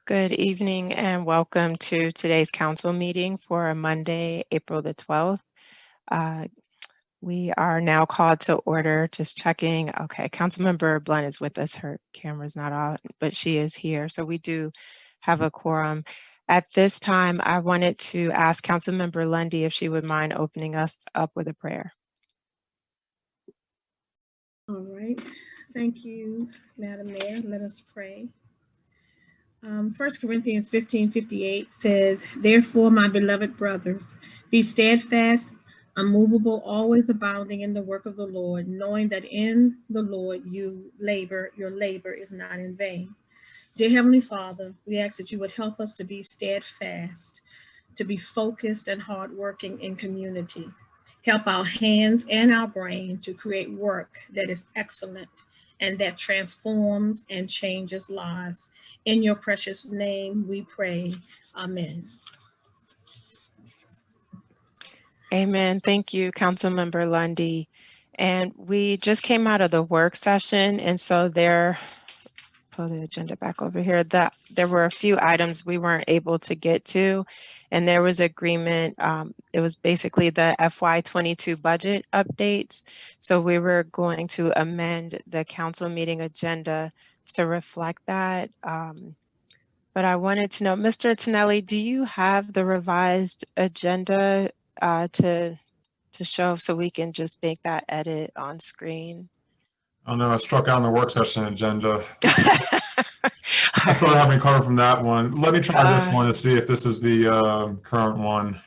Good evening and welcome to today's council meeting for Monday, April the 12th. We are now called to order, just checking. Okay, Councilmember Blunt is with us. Her camera's not on, but she is here. So we do have a quorum. At this time, I wanted to ask Councilmember Lundy if she would mind opening us up with a prayer. All right. Thank you, Madam Mayor. Let us pray. 1 Corinthians 15:58 says, "Therefore, my beloved brothers, be steadfast, unmovable, always abounding in the work of the Lord, knowing that in the Lord your labor is not in vain." Dear Heavenly Father, we ask that you would help us to be steadfast, to be focused and hardworking in community. Help our hands and our brain to create work that is excellent and that transforms and changes lives. In your precious name we pray. Amen. Amen. Thank you, Councilmember Lundy. And we just came out of the work session, and so pull the agenda back over here, that there were a few items we weren't able to get to, and there was agreement. It was basically the FY22 budget updates. So we were going to amend the council meeting agenda to reflect that. But I wanted to know, Mr. Tonelli, do you have the revised agenda to show so we can just make that edit on screen? Oh no, I struck out on the work session agenda. I thought I had me covered from that one. Let me try this one to see if this is the current one.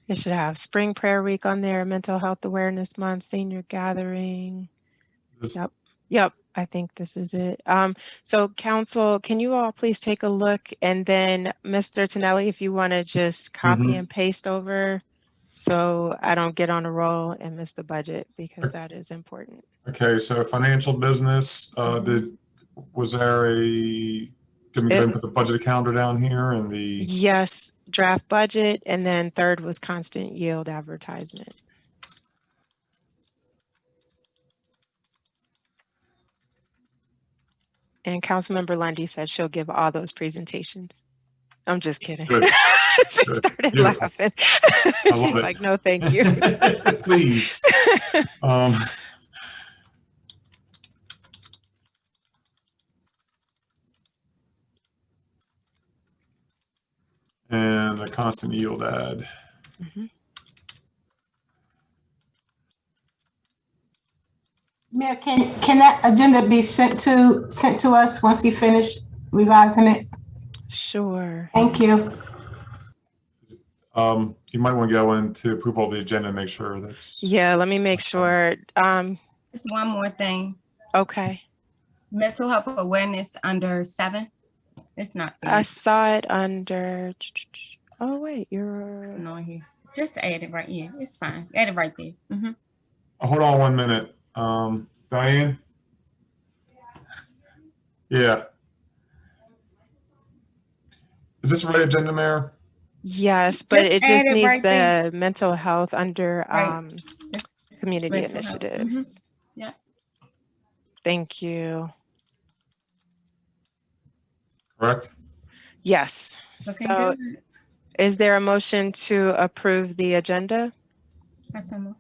It should have Spring Prayer Week on there, Mental Health Awareness Month, Senior Gathering. Yep, I think this is it. So council, can you all please take a look, and then Mr. Tonelli, if you want to just copy and paste over so I don't get on a roll and miss the budget, because that is important. Okay, so financial business, did we put the budget calendar down here and the? Yes, draft budget, and then third was constant yield advertisement. And Councilmember Lundy said she'll give all those presentations. I'm just kidding. She started laughing. She's like, no, thank you. Please. And a constant yield ad. Mayor, can that agenda be sent to us once you finish revising it? Sure. Thank you. You might want to go into approval of the agenda and make sure that's. Yeah, let me make sure. Just one more thing. Okay. Mental health awareness under 7. It's not there. I saw it under. Oh wait, you're not here. Just add it right here. It's fine. Add it right there. Hold on 1 minute. Diane? Yeah. Is this the right agenda, Mayor? Yes, but it just needs right the there. mental health under community Mental initiatives. Yeah. Thank you. Correct? Yes. Okay, So good. is there a motion to approve the agenda? Awesome.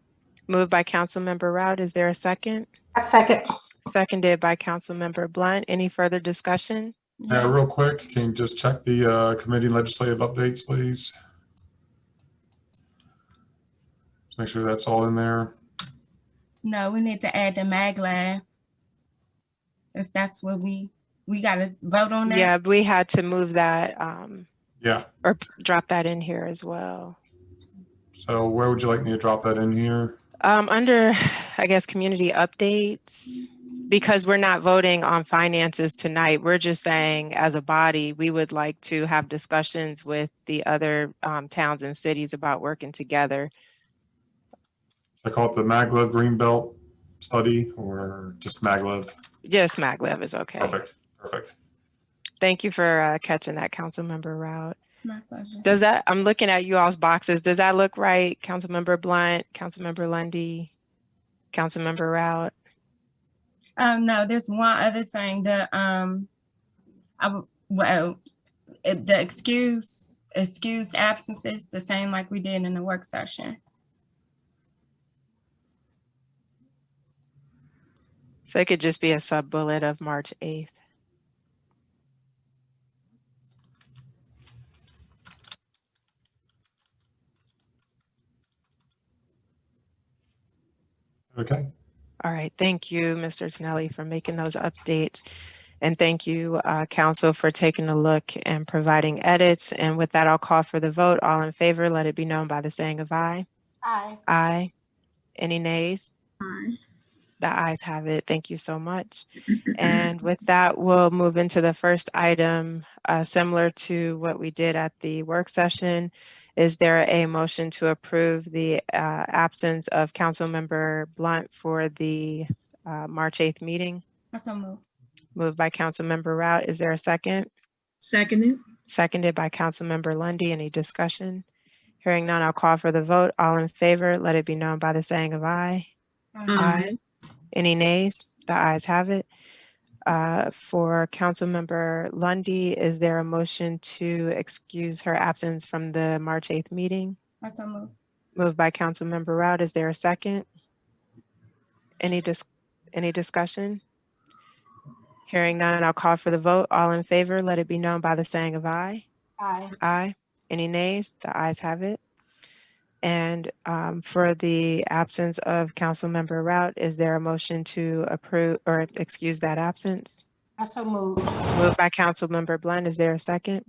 Moved by Councilmember Rout. Is there a second? A second. Seconded by Councilmember Blunt. Any further discussion? Yeah, real quick, can you just check the committee legislative updates, please? Just make sure that's all in there. No, we need to add the maglev. If that's what we got to vote on that. Yeah, we had to move that Yeah. or drop that in here as well. So where would you like me to drop that in here? Under, I guess, community updates, because we're not voting on finances tonight. We're just saying as a body, we would like to have discussions with the other towns and cities about working together. I call it the maglev Greenbelt study, or just maglev? Just maglev is okay. Perfect. Perfect. Thank you for catching that, Councilmember Rout. My pleasure. Does that, I'm looking at you all's boxes. Does that look right? Councilmember Blunt, Councilmember Lundy, Councilmember Rout? No, there's one other thing. The excused absences, the same like we did in the work session. So it could just be a sub bullet of March 8th. Okay. All right, thank you, Mr. Tonelli, for making those updates. And thank you, Council, for taking a look and providing edits. And with that, I'll call for the vote. All in favor, let it be known by the saying of aye. Aye. Aye. Any nays? Aye. The ayes have it. Thank you so much. And with that, we'll move into the first item, similar to what we did at the work session. Is there a motion to approve the absence of Councilmember Blunt for the March 8th meeting? So moved. Moved by Councilmember Rout. Is there a second? Seconded. Seconded by Councilmember Lundy. Any discussion? Hearing none, I'll call for the vote. All in favor, let it be known by the saying of aye. Aye. Any nays? The ayes have it. For Councilmember Lundy, is there a motion to excuse her absence from the March 8th meeting? So moved. Moved by Councilmember Rout. Is there a second? Any discussion? Hearing none, I'll call for the vote. All in favor, let it be known by the saying of aye. Aye. Aye. Any nays? The ayes have it. And for the absence of Councilmember Rout, is there a motion to approve or excuse that absence? I so moved. Moved by Councilmember Blunt. Is there a second?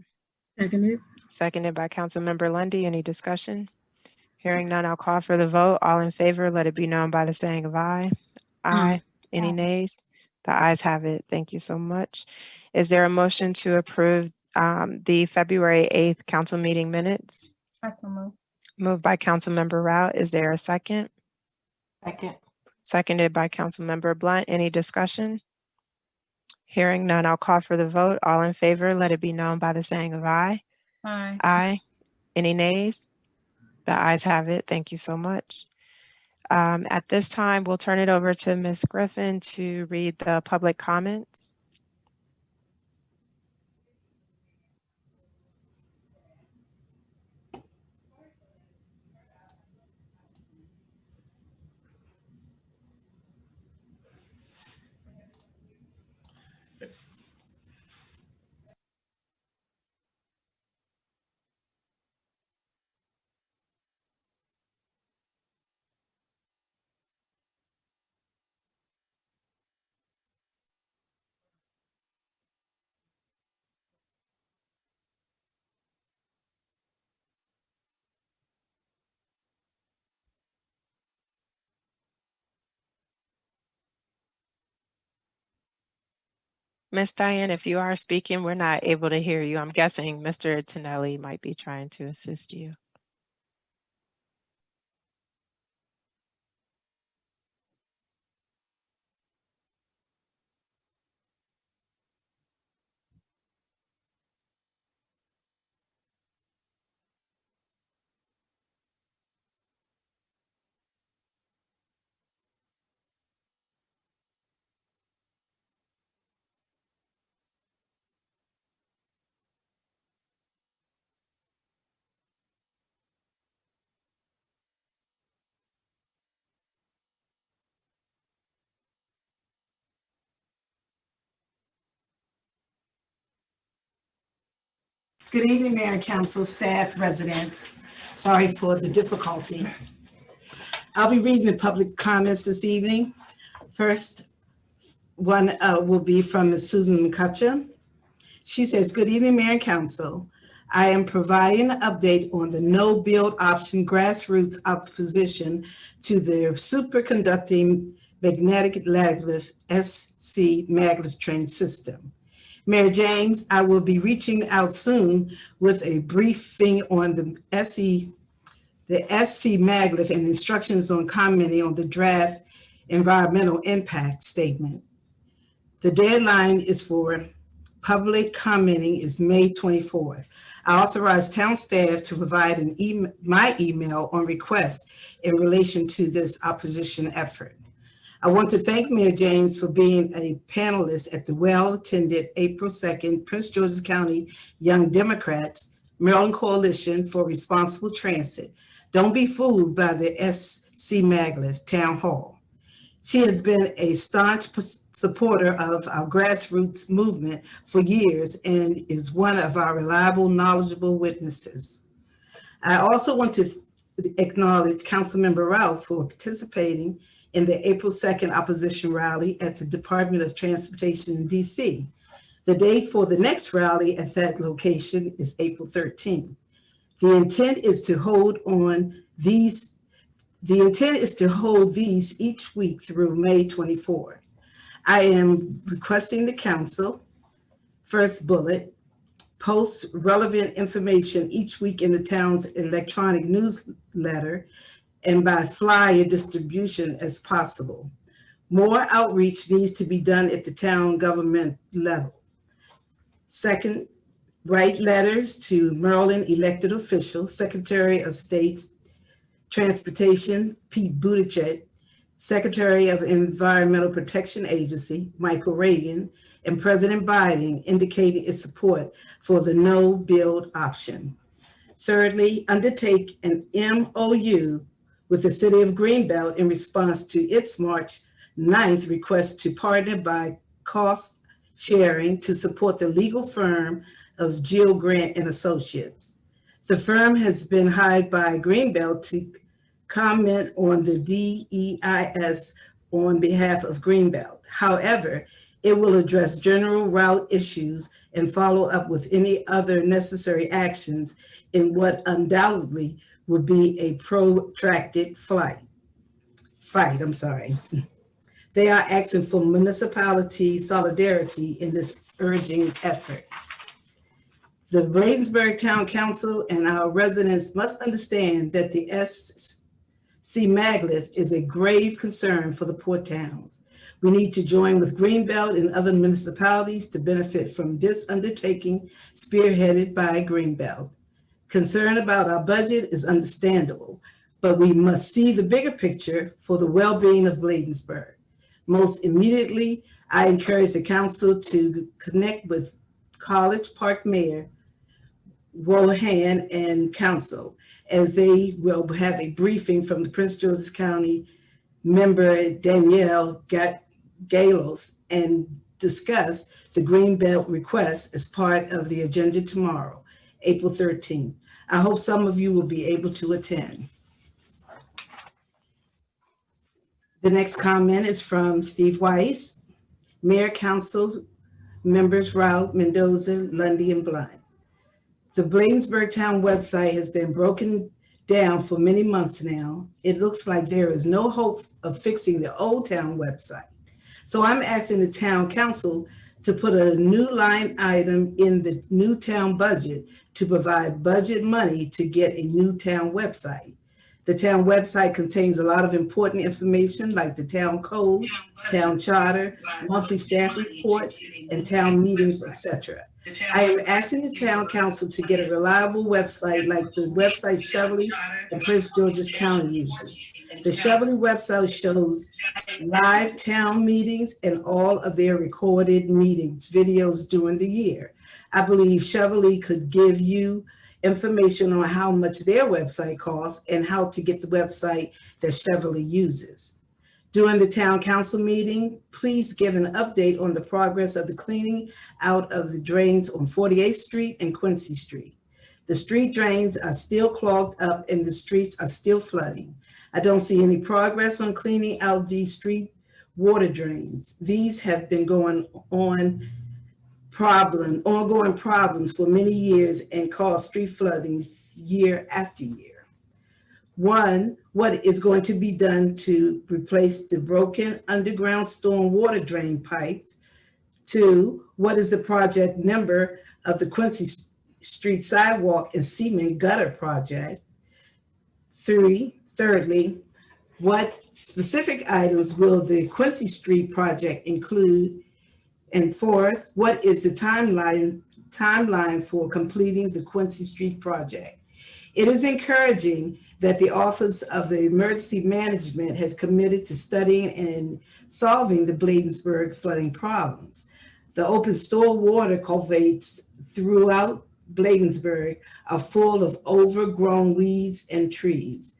Seconded. Seconded by Councilmember Lundy. Any discussion? Hearing none, I'll call for the vote. All in favor, let it be known by the saying of aye. Aye. Any Aye. nays? The ayes have it. Thank you so much. Is there a motion to approve the February 8th council meeting minutes? So moved. Moved by Councilmember Rout. Is there a second? Second. Seconded by Councilmember Blunt. Any discussion? Hearing none, I'll call for the vote. All in favor, let it be known by the saying of aye. Aye. Aye. Any nays? The ayes have it. Thank you so much. At this time, we'll turn it over to Ms. Griffin to read the public comments. Ms. Diane, if you are speaking, we're not able to hear you. I'm guessing Mr. Tonelli might be trying to assist you. Good evening, Mayor and Council, staff, residents. Sorry for the difficulty. I'll be reading the public comments this evening. First one will be from Ms. Susan McCutcheon. She says, good evening, Mayor and Council. I am providing an update on the no build option grassroots opposition to the superconducting magnetic maglev SC maglev train system. Mayor James, I will be reaching out soon with a briefing on the SC maglev and instructions on commenting on the draft environmental impact statement. The deadline is for public commenting is May 24th. I authorize town staff to provide my email on request in relation to this opposition effort. I want to thank Mayor James for being a panelist at the well-attended April 2nd Prince George's County Young Democrats Maryland Coalition for Responsible Transit. Don't be fooled by the SC Maglev Town Hall. She has been a staunch supporter of our grassroots movement for years and is one of our reliable, knowledgeable witnesses. I also want to acknowledge Councilmember Ralph for participating in the April 2nd opposition rally at the Department of Transportation in DC. The date for the next rally at that location is April 13th. The intent is to hold these each week through May 24th. I am requesting the council, first bullet, post relevant information each week in the town's electronic newsletter and by flyer distribution as possible. More outreach needs to be done at the town government level. Second, write letters to Maryland elected officials, Secretary of State Transportation, Pete Buttigieg, Secretary of Environmental Protection Agency, Michael Reagan, and President Biden, indicating its support for the no-build option. Thirdly, undertake an MOU with the City of Greenbelt in response to its March 9th request to partner by cost sharing to support the legal firm of Jill Grant and Associates. The firm has been hired by Greenbelt to comment on the DEIS on behalf of Greenbelt. However, it will address general route issues and follow up with any other necessary actions in what undoubtedly would be a protracted fight. They are asking for municipality solidarity in this urging effort. The Bladensburg Town Council and our residents must understand that the SC Maglev is a grave concern for the poor towns. We need to join with Greenbelt and other municipalities to benefit from this undertaking spearheaded by Greenbelt. Concern about our budget is understandable, but we must see the bigger picture for the well-being of Bladensburg. Most immediately, I encourage the council to connect with College Park Mayor Rohan and council, as they will have a briefing from the Prince George's County member Danielle Galos and discuss the Greenbelt request as part of the agenda tomorrow, April 13th. I hope some of you will be able to attend. The next comment is from Steve Weiss, Mayor, Council members Rao, Mendoza, Lundy, and Blunt. The Bladensburg Town website has been broken down for many months now. It looks like there is no hope of fixing the old town website. So I'm asking the town council to put a new line item in the new town budget to provide budget money to get a new town website. The town website contains a lot of important information like the town code, town charter, monthly staff report, and town meetings, etc. I am asking the town council to get a reliable website like the website Cheverly and Prince George's County uses. The Cheverly website shows live town meetings and all of their recorded meetings, videos during the year. I believe Cheverly could give you information on how much their website costs and how to get the website that Cheverly uses. During the town council meeting, please give an update on the progress of the cleaning out of the drains on 48th Street and Quincy Street. The street drains are still clogged up and the streets are still flooding. I don't see any progress on cleaning out these street water drains. These have been ongoing problems for many years and cause street flooding year after year. One, what is going to be done to replace the broken underground storm water drain pipes? Two, what is the project number of the Quincy Street sidewalk and cement gutter project? Thirdly, what specific items will the Quincy Street project include? And fourth, what is the timeline for completing the Quincy Street project? It is encouraging that the Office of the Emergency Management has committed to studying and solving the Bladensburg flooding problems. The open store water culverts throughout Bladensburg are full of overgrown weeds and trees.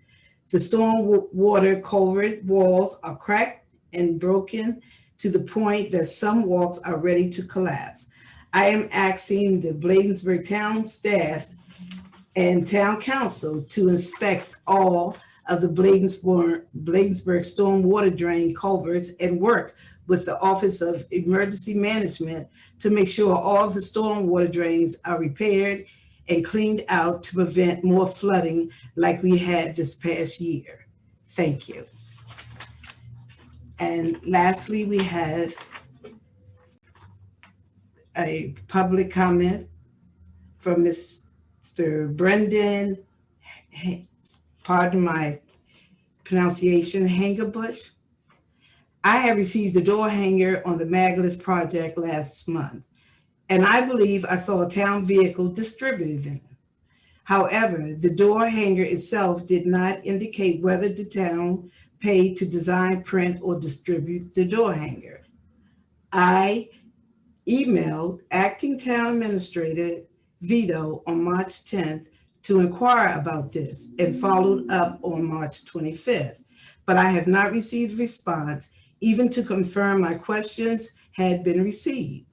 The storm water culvert walls are cracked and broken to the point that some walks are ready to collapse. I am asking the Bladensburg town staff and town council to inspect all of the Bladensburg stormwater drain culverts and work with the Office of Emergency Management to make sure all the stormwater drains are repaired and cleaned out to prevent more flooding like we had this past year. Thank you. And lastly, we have a public comment from Mr. Brendan, pardon my pronunciation, Hangerbush. I have received a door hanger on the Maglev project last month, and I believe I saw a town vehicle distributed in it. However, the door hanger itself did not indicate whether the town paid to design, print, or distribute the door hanger. I emailed Acting Town Administrator Vito on March 10th to inquire about this and followed up on March 25th, but I have not received a response, even to confirm my questions had been received.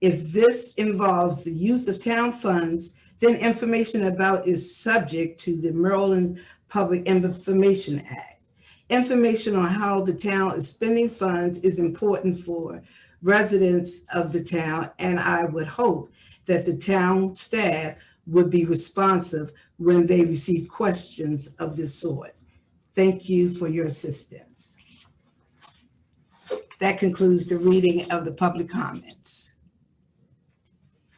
If this involves the use of town funds, then information about is subject to the Maryland Public Information Act. Information on how the town is spending funds is important for residents of the town, and I would hope that the town staff would be responsive when they receive questions of this sort. Thank you for your assistance. That concludes the reading of the public comments.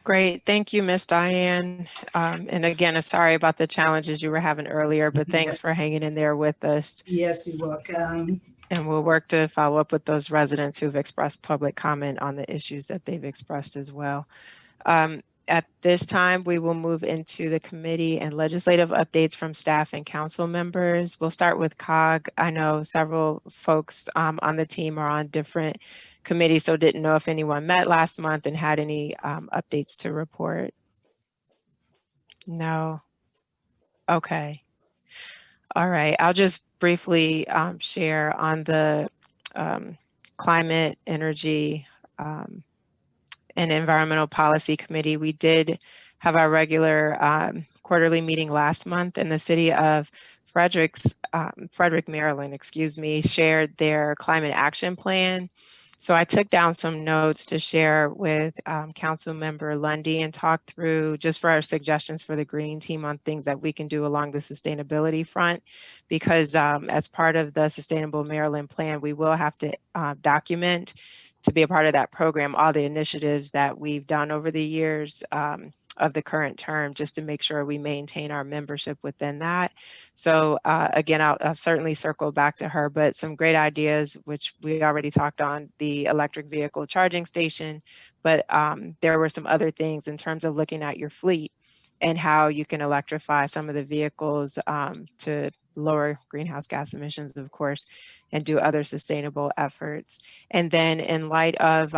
Great. Thank you, Miss Diane. And again, sorry about the challenges you were having earlier, but thanks for hanging in there with us. Yes, you're welcome. And we'll work to follow up with those residents who've expressed public comment on the issues that they've expressed as well. At this time, we will move into the committee and legislative updates from staff and council members. We'll start with COG. I know several folks on the team are on different committees, so didn't know if anyone met last month and had any updates to report. No. Okay. All right. I'll just briefly share on the climate, energy, and environmental policy committee. We did have our regular quarterly meeting last month, and the city of Frederick, Maryland, shared their climate action plan. So I took down some notes to share with Council Member Lundy and talk through just for our suggestions for the green team on things that we can do along the sustainability front, because as part of the Sustainable Maryland plan, we will have to document to be a part of that program all the initiatives that we've done over the years of the current term, just to make sure we maintain our membership within that. So again, I'll certainly circle back to her, but some great ideas, which we already talked on, the electric vehicle charging station, but there were some other things in terms of looking at your fleet and how you can electrify some of the vehicles to lower greenhouse gas emissions, of course, and do other sustainable efforts. And then in light of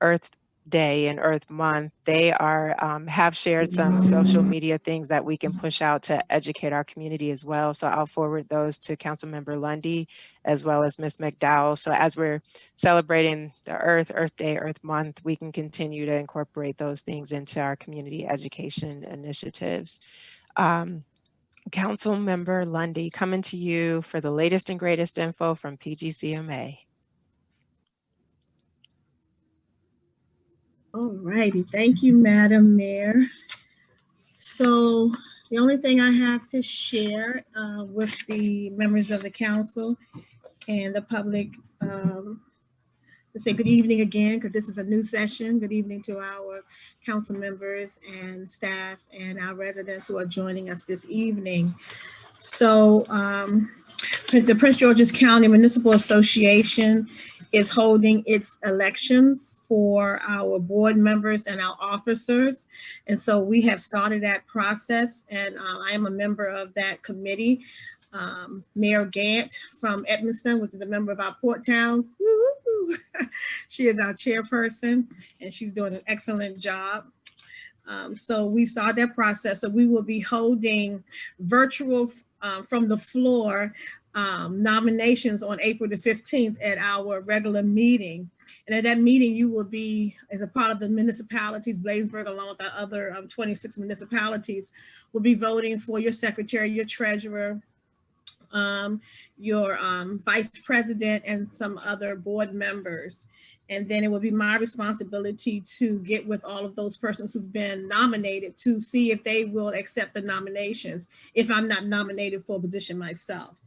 Earth Day and Earth Month, they are have shared some social media things that we can push out to educate our community as well. So I'll forward those to Councilmember Lundy as well as Ms. McDowell. So as we're celebrating the Earth Day, Earth Month, we can continue to incorporate those things into our community education initiatives. Councilmember Lundy, coming to you for the latest and greatest info from PGCMA. All righty, thank you, Madam Mayor. So the only thing I have to share with the members of the council and the public, let's say good evening again, because this is a new session. Good evening to our council members and staff and our residents who are joining us this evening. So the Prince George's County Municipal Association is holding its elections for our board members and our officers. And so we have started that process, and I am a member of that committee. Mayor Gant from Edmonston, which is a member of our Port Towns. Woo-hoo-hoo. She is our chairperson, and she's doing an excellent job. So we started that process. So we will be holding virtual from the floor nominations on April the 15th at our regular meeting. And at that meeting, you will be, as a part of the municipalities, Bladensburg, along with our other 26 municipalities, will be voting for your secretary, your treasurer, your vice president, and some other board members. And then it will be my responsibility to get with all of those persons who've been nominated to see if they will accept the nominations if I'm not nominated for a position myself.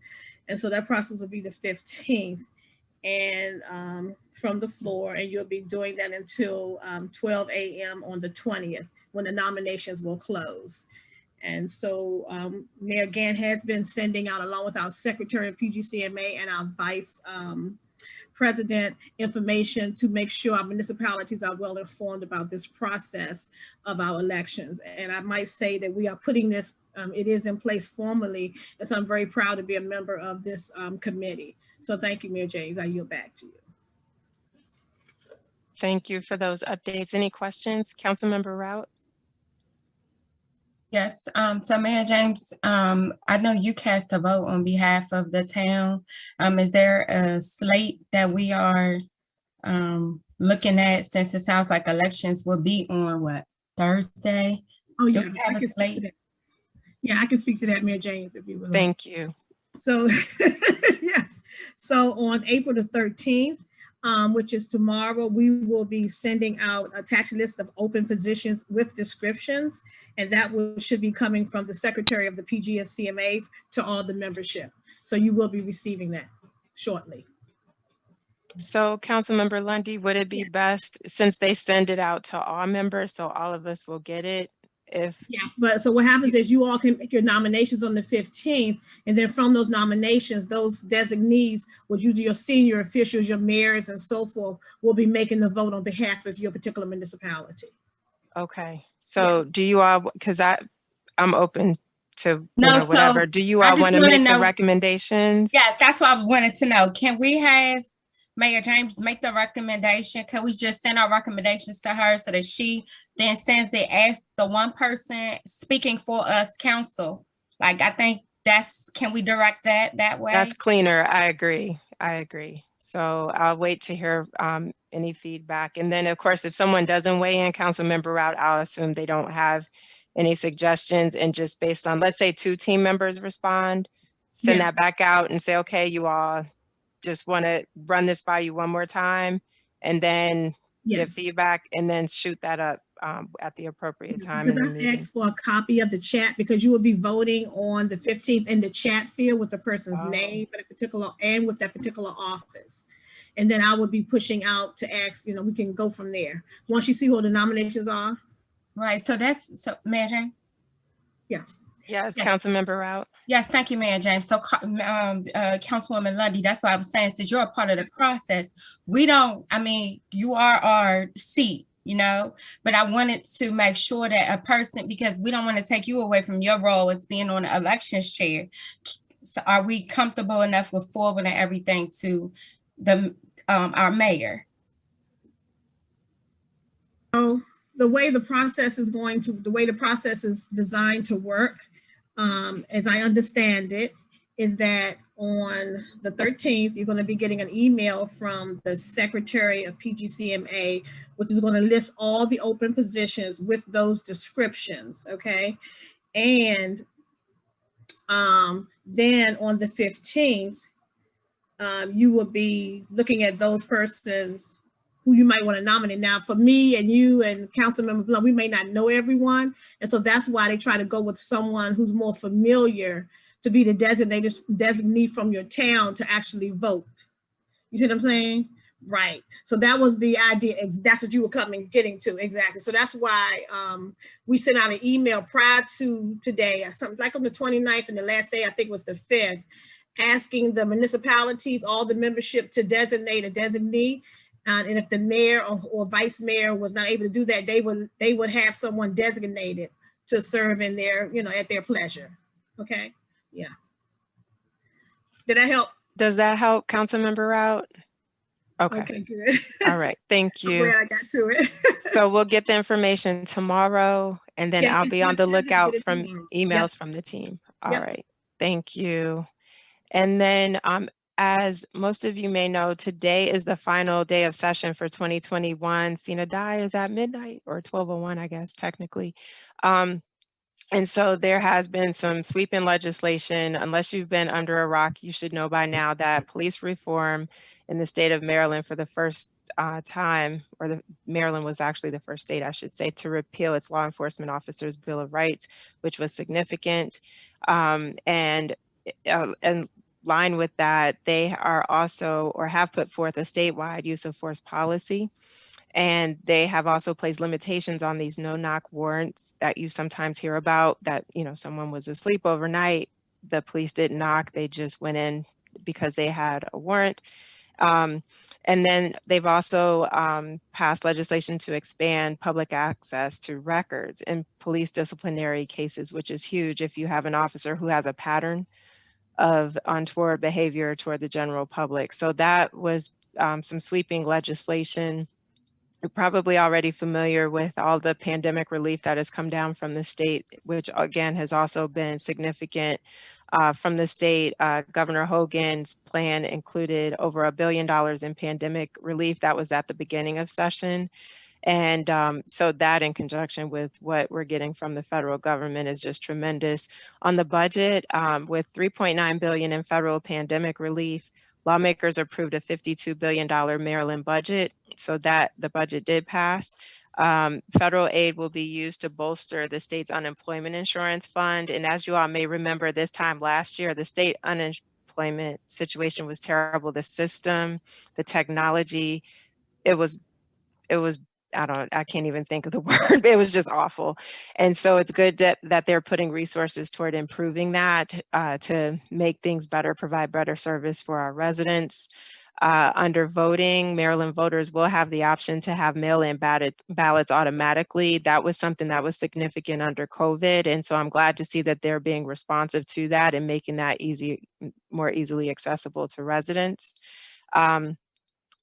And so that process will be the 15th and from the floor, and you'll be doing that until 12 a.m. on the 20th when the nominations will close. And so Mayor Gant has been sending out, along with our secretary of PGCMA and our vice president, information to make sure our municipalities are well informed about this process of our elections. And I might say that we are putting this, it is in place formally, and so I'm very proud to be a member of this committee. So thank you, Mayor James. I yield back to you. Thank you for those updates. Any questions, Councilmember Rout? Yes, so Mayor James, I know you cast a vote on behalf of the town. Is there a slate that we are looking at, since it sounds like elections will be on what, Thursday? Oh, Do yeah, we have a slate? Yeah, I can speak to that, Mayor James, if you would like. Thank you. So, yes, so on April the 13th, which is tomorrow, we will be sending out attached list of open positions with descriptions, and that should be coming from the secretary of the PGFCMA to all the membership. So you will be receiving that shortly. So Councilmember Lundy, would it be Yeah. best, since they send it out to all members, so all of us will get it? If Yes, but so what happens is you all can make your nominations on the 15th, and then from those nominations, those designees, which usually your senior officials, your mayors and so forth, will be making the vote on behalf of your particular municipality. okay, so do you all, because I'm open to No, whatever. so Do you I all just want to wanna make the know- recommendations? Yeah, that's what I wanted to know. Can we have Mayor James make the recommendation? Can we just send our recommendations to her so that she then sends it as the one person speaking for us, council? Like, I think can we direct that way? That's cleaner. I agree. I agree. So I'll wait to hear any feedback. And then, of course, if someone doesn't weigh in, Councilmember Rout, I'll assume they don't have any suggestions, and just based on, let's say 2 team members respond, send Yeah. that back out and say, okay, you all just want to run this by you one more time, and then give Yes. feedback, and then shoot that up at the appropriate time Because in the I've meeting. asked for a copy of the chat, because you will be voting on the 15th in the chat field with the person's Oh. name and with that particular office. And then I would be pushing out to ask, we can go from there. Once you see who the nominations are. Right, so Mayor James? Yes, Yes. Councilmember Rout. Yes, thank you, Mayor James. So, Councilwoman Lundy, that's what I was saying, since you're a part of the process, you are our seat, but I wanted to make sure that a person, because we don't want to take you away from your role as being on the elections chair. So are we comfortable enough with forwarding everything to our mayor? So the way the process is designed to work, as I understand it, is that on the 13th, you're going to be getting an email from the secretary of PGCMA, which is going to list all the open positions with those descriptions, okay? And then on the 15th, you will be looking at those persons who you might want to nominate. Now, for me and you and Councilmember Blunt, we may not know everyone. And so that's why they try to go with someone who's more familiar to be the designee from your town to actually vote. You see what I'm saying? Right. So that was the idea. That's what you were getting to. Exactly. So that's why we sent out an email prior to today, something like on the 29th, and the last day I think was the 5th, asking the municipalities, all the membership, to designate a designee. And if the mayor or vice mayor was not able to do that, they would have someone designated to serve in their, at their pleasure. Okay. Yeah. Did that help? Does that help, Councilmember Rout? Okay. Okay, good. All right. Thank I'm you. glad I got to it. So we'll get the information tomorrow, and then Yeah, I'll be on the scheduled to get lookout it from tomorrow. emails from the team. All Yep. right. Thank you. And then as most of you may know, today is the final day of session for 2021. Sina Die is at midnight, or 12:01, I guess, technically. And so there has been some sweeping legislation. Unless you've been under a rock, you should know by now that police reform in the state of Maryland for the first time, or Maryland was actually the first state, I should say, to repeal its law enforcement officers' Bill of Rights, which was significant. And in line with that, they are also, or have put forth a statewide use of force policy. And they have also placed limitations on these no-knock warrants that you sometimes hear about, that, someone was asleep overnight, the police didn't knock, they just went in because they had a warrant. And then they've also passed legislation to expand public access to records in police disciplinary cases, which is huge if you have an officer who has a pattern of untoward behavior toward the general public. So that was some sweeping legislation. You're probably already familiar with all the pandemic relief that has come down from the state, which again has also been significant from the state. Governor Hogan's plan included over $1 billion in pandemic relief. That was at the beginning of session. And so that, in conjunction with what we're getting from the federal government, is just tremendous. On the budget, with $3.9 billion in federal pandemic relief, lawmakers approved a $52 billion Maryland budget, so that the budget did pass. Federal aid will be used to bolster the state's unemployment insurance fund. And as you all may remember, this time last year, the state unemployment situation was terrible. The system, the technology, it was I can't even think of the word. It was just awful. And so it's good that they're putting resources toward improving that to make things better, provide better service for our residents. Under voting, Maryland voters will have the option to have mail-in ballots automatically. That was something that was significant under COVID. And so I'm glad to see that they're being responsive to that and making that more easily accessible to residents.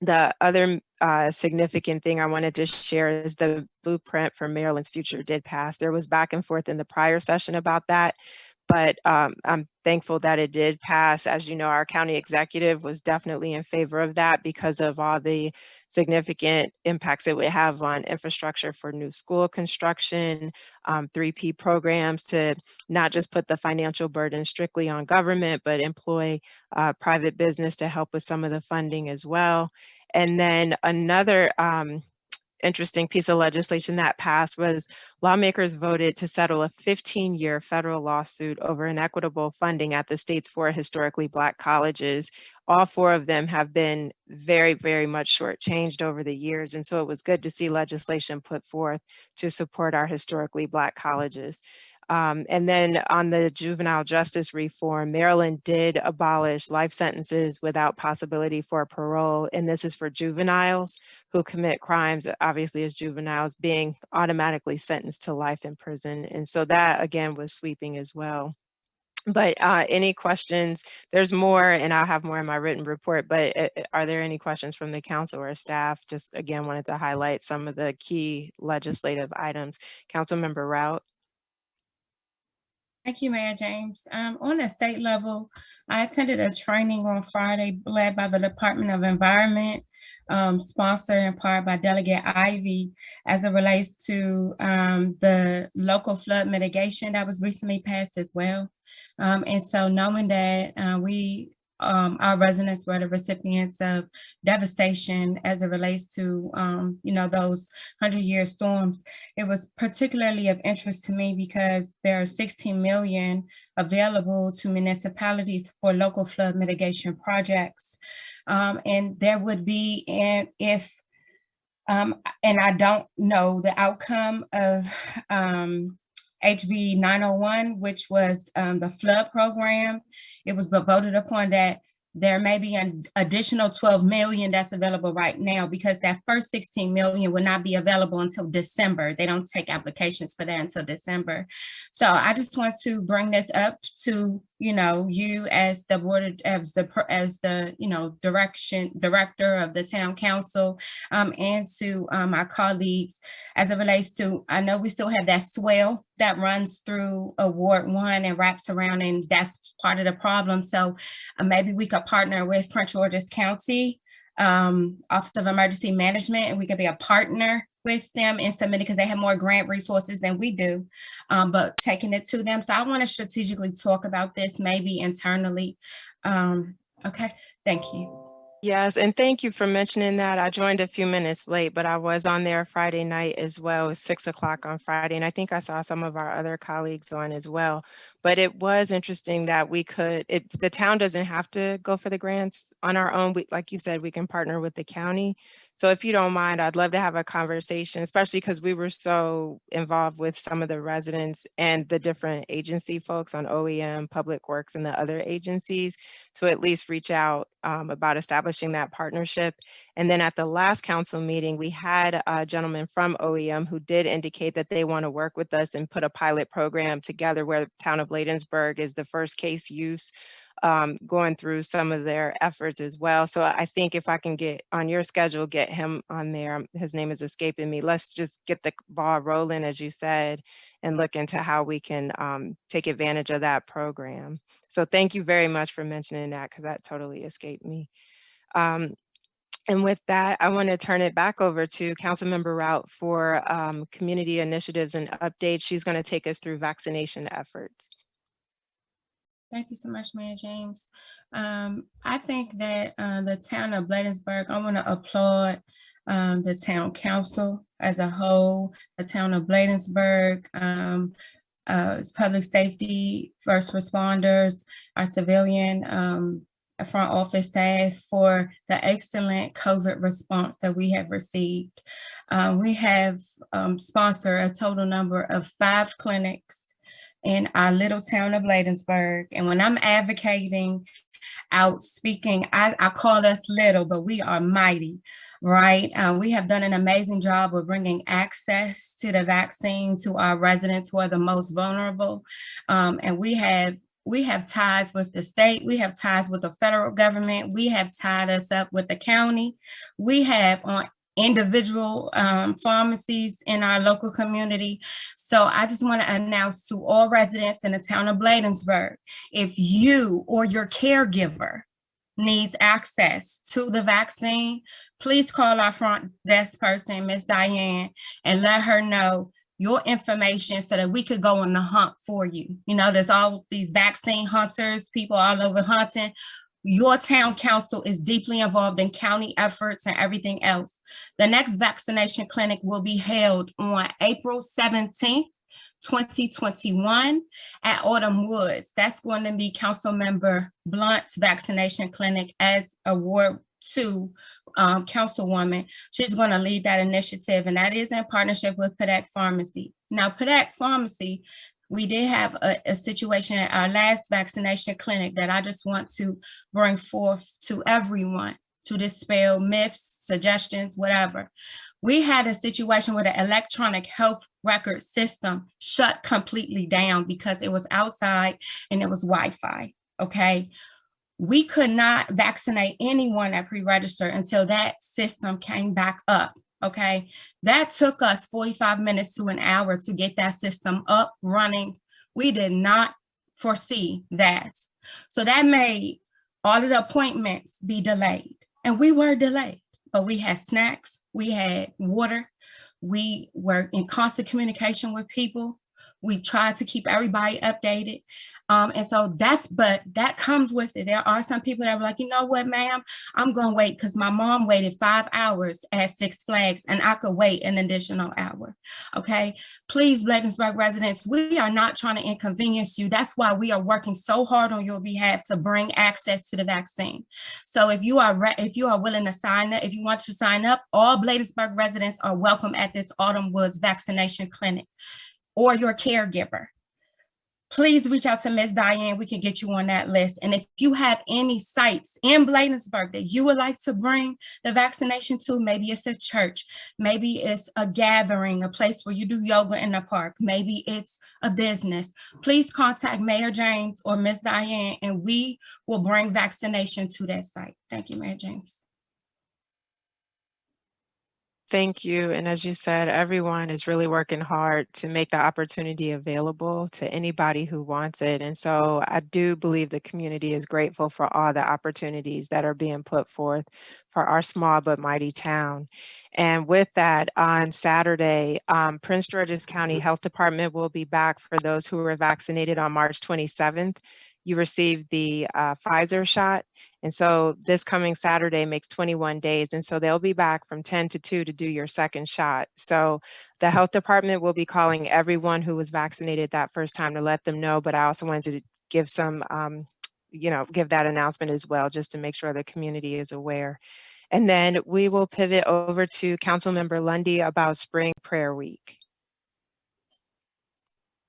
The other significant thing I wanted to share is the blueprint for Maryland's future did pass. There was back and forth in the prior session about that, but I'm thankful that it did pass. As you know, our county executive was definitely in favor of that because of all the significant impacts it would have on infrastructure for new school construction, 3P programs, to not just put the financial burden strictly on government, but employ private business to help with some of the funding as well. And then another interesting piece of legislation that passed was lawmakers voted to settle a 15-year federal lawsuit over inequitable funding at the state's 4 historically Black colleges. All 4 of them have been very, very much shortchanged over the years. And so it was good to see legislation put forth to support our historically Black colleges. And then on the juvenile justice reform, Maryland did abolish life sentences without possibility for parole. And this is for juveniles who commit crimes, obviously as juveniles, being automatically sentenced to life in prison. And so that, again, was sweeping as well. But any questions? There's more, and I'll have more in my written report, but are there any questions from the council or staff? Just, again, wanted to highlight some of the key legislative items. Councilmember Rout. Thank you, Mayor James. On a state level, I attended a training on Friday led by the Department of Environment, sponsored in part by Delegate Ivy, as it relates to the local flood mitigation that was recently passed as well. And so knowing that our residents were the recipients of devastation as it relates to, those 100-year storms, it was particularly of interest to me because there are 16 million available to municipalities for local flood mitigation projects. And there would be, and I don't know the outcome of HB 901, which was the flood program. It was voted upon that there may be an additional 12 million that's available right now, because that first 16 million will not be available until December. They don't take applications for that until December. So I just want to bring this up to, you as the board, as the director of the town council, and to my colleagues, as it relates to, I know we still have that swell that runs through Ward 1 and wraps around, and that's part of the problem. So maybe we could partner with Prince George's County Office of Emergency Management, and we could be a partner with them in submitting, because they have more grant resources than we do, but taking it to them. So I want to strategically talk about this, maybe internally. Okay, thank you. Yes, and thank you for mentioning that. I joined a few minutes late, but I was on there Friday night as well. It was 6 o'clock on Friday, and I think I saw some of our other colleagues on as well. But it was interesting that we could, the town doesn't have to go for the grants on our own. Like you said, we can partner with the county. So if you don't mind, I'd love to have a conversation, especially because we were so involved with some of the residents and the different agency folks on OEM, Public Works, and the other agencies, to at least reach out about establishing that partnership. And then at the last council meeting, we had a gentleman from OEM who did indicate that they want to work with us and put a pilot program together where the town of Bladensburg is the first case use, going through some of their efforts as well. So I think if I can get on your schedule, get him on there. His name is escaping me. Let's just get the ball rolling, as you said, and look into how we can take advantage of that program. So thank you very much for mentioning that, because that totally escaped me. And with that, I want to turn it back over to Councilmember Rout for community initiatives and updates. She's going to take us through vaccination efforts. Thank you so much, Mayor James. I think that the town of Bladensburg, I want to applaud the town council as a whole, the town of Bladensburg, public safety, first responders, our civilian front office staff, for the excellent COVID response that we have received. We have sponsored a total number of 5 clinics in our little town of Bladensburg. And when I'm advocating, out speaking, I call us little, but we are mighty, right? We have done an amazing job of bringing access to the vaccine to our residents who are the most vulnerable. And we have ties with the state, we have ties with the federal government, we have tied us up with the county. We have on individual pharmacies in our local community. So I just want to announce to all residents in the town of Bladensburg, if you or your caregiver needs access to the vaccine, please call our front desk person, Miss Diane, and let her know your information so that we could go on the hunt for you. There's all these vaccine hunters, people all over hunting. Your town council is deeply involved in county efforts and everything else. The next vaccination clinic will be held on April 17th, 2021 at Autumn Woods. That's going to be Councilmember Blunt's vaccination clinic as a Ward 2 councilwoman. She's going to lead that initiative, and that is in partnership with Padak Pharmacy. Now, Padak Pharmacy, we did have a situation at our last vaccination clinic that I just want to bring forth to everyone to dispel myths, suggestions, whatever. We had a situation where the electronic health record system shut completely down because it was outside and it was Wi-Fi, okay? We could not vaccinate anyone at pre-register until that system came back up. Okay, that took us 45 minutes to an hour to get that system up running. We did not foresee that. So that made all of the appointments be delayed, and we were delayed, but we had snacks, we had water, we were in constant communication with people. We tried to keep everybody updated. And so but that comes with it. There are some people that were like, you know what, ma'am, I'm going to wait because my mom waited 5 hours at Six Flags and I could wait an additional hour. Okay. Please, Bladensburg residents, we are not trying to inconvenience you. That's why we are working so hard on your behalf to bring access to the vaccine. So if you are willing to sign up, if you want to sign up, all Bladensburg residents are welcome at this Autumn Woods vaccination clinic, or your caregiver. please reach out to Ms. Diane. We can get you on that list. And if you have any sites in Bladensburg that you would like to bring the vaccination to, maybe it's a church, maybe it's a gathering, a place where you do yoga in the park, maybe it's a business, please contact Mayor James or Ms. Diane, and we will bring vaccination to that site. Thank you, Mayor James. Thank you. And as you said, everyone is really working hard to make the opportunity available to anybody who wants it. And so I do believe the community is grateful for all the opportunities that are being put forth for our small but mighty town. And with that, on Saturday, Prince George's County Health Department will be back for those who were vaccinated on March 27th. You received the Pfizer shot. And so this coming Saturday makes 21 days. And so they'll be back from 10 to 2 to do your second shot. So the health department will be calling everyone who was vaccinated that first time to let them know. But I also wanted to give some, give that announcement as well, just to make sure the community is aware. And then we will pivot over to Councilmember Lundy about Spring Prayer Week.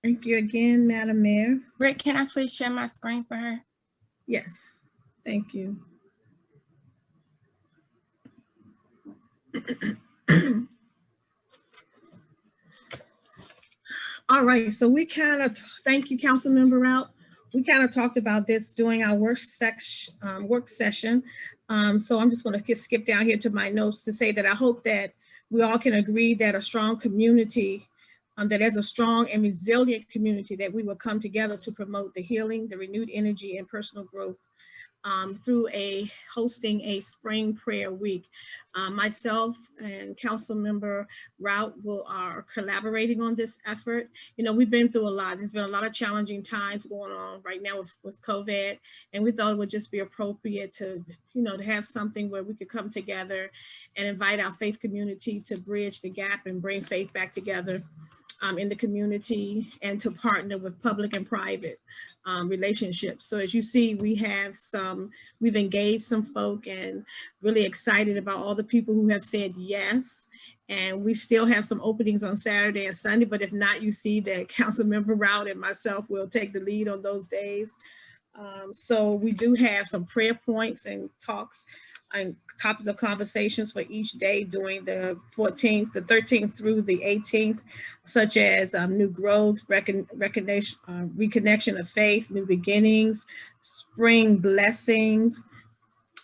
Thank you again, Madam Mayor. Rick, can I please share my screen for her? Yes, thank you. All right, so we kind of, thank you, Councilmember Rout. We kind of talked about this during our work session. So I'm just going to skip down here to my notes to say that I hope that we all can agree that a strong community, that as a strong and resilient community, that we will come together to promote the healing, the renewed energy, and personal growth through hosting a spring prayer week. Myself and Councilmember Rout are collaborating on this effort. You know, we've been through a lot. There's been a lot of challenging times going on right now with COVID, and we thought it would just be appropriate to, to have something where we could come together and invite our faith community to bridge the gap and bring faith back together in the community, and to partner with public and private relationships. So as you see, we've engaged some folk, and really excited about all the people who have said yes. And we still have some openings on Saturday and Sunday, but if not, you see that Councilmember Rout and myself will take the lead on those days. So we do have some prayer points and talks and topics of conversations for each day during the 14th, the 13th through the 18th, such as new growth, reconnection of faith, new beginnings, spring blessings.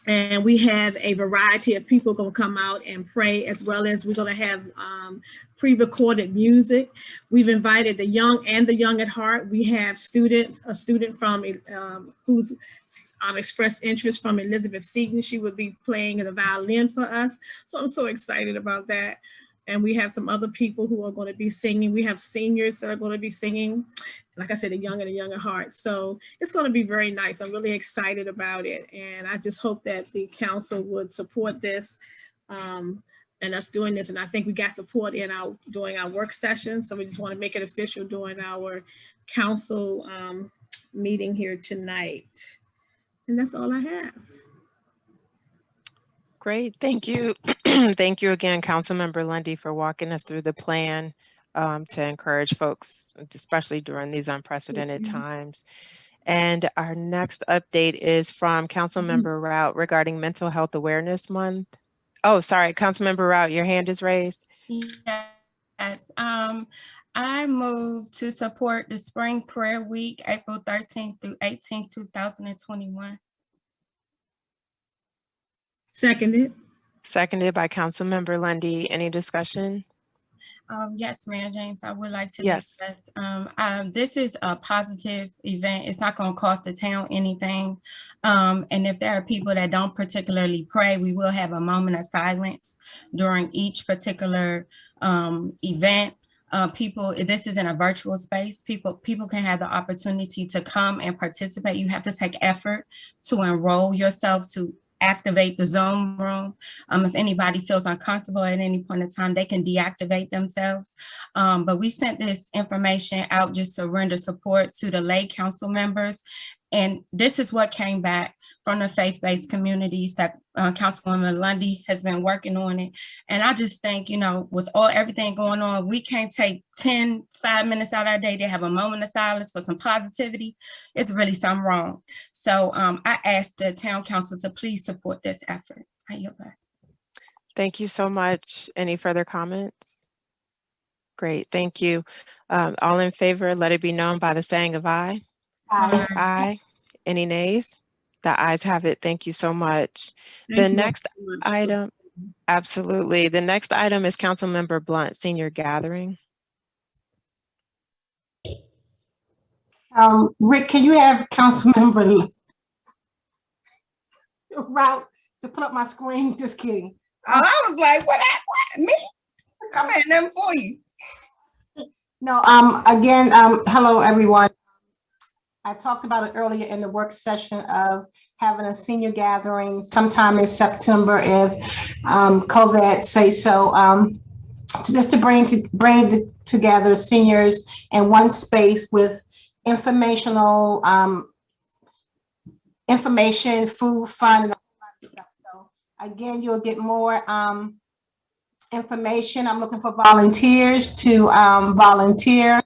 And we have a variety of people going to come out and pray, as well as we're going to have pre-recorded music. We've invited the young and the young at heart. We have a student from who's expressed interest from Elizabeth Seton. She would be playing the violin for us. So I'm so excited about that. And we have some other people who are going to be singing. We have seniors that are going to be singing. Like I said, a young and a young at heart. So it's going to be very nice. I'm really excited about it. And I just hope that the council would support this and us doing this. And I think we got support during our work session. So we just want to make it official during our council meeting here tonight. And that's all I have. Great, thank you. Thank you again, Councilmember Lundy, for walking us through the plan to encourage folks, especially during these unprecedented times. And our next update is from Councilmember Rout regarding Mental Health Awareness Month. Oh, sorry, Councilmember Rout, your hand is raised. Yes, I move to support the Spring Prayer Week, April 13th through 18th, 2021. Seconded. Seconded by Councilmember Lundy. Any discussion? Yes, Mayor James, I would like to Yes. discuss. This is a positive event. It's not going to cost the town anything. And if there are people that don't particularly pray, we will have a moment of silence during each particular event. This is in a virtual space. People can have the opportunity to come and participate. You have to take effort to enroll yourself to activate the Zoom room. If anybody feels uncomfortable at any point in time, they can deactivate themselves. But we sent this information out just to render support to the lay council members And this is what came back from the faith-based communities that Councilwoman Lundy has been working on it. And I just think, you know, with everything going on, we can't take 5 minutes out of our day to have a moment of silence for some positivity. It's really something wrong. So I asked the town council to please support this effort. I yield back. Thank you so much. Any further comments? Great, thank you. All in favor, let it be known by the saying of aye. Aye. Aye. Any nays? The ayes have it. Thank you so much. Thank The you next very much. item, absolutely. The next item is Councilmember Blunt, senior gathering. Rick, can you have Councilmember Route to put up my screen? Just kidding. Oh, I was like, what me? I'm had nothing for you. No, again, hello, everyone. I talked about it earlier in the work session of having a senior gathering sometime in September if COVID say so. Just to bring together seniors in one space with informational information, food, fun, and all that stuff. So again, you'll get more information. I'm looking for volunteers to volunteer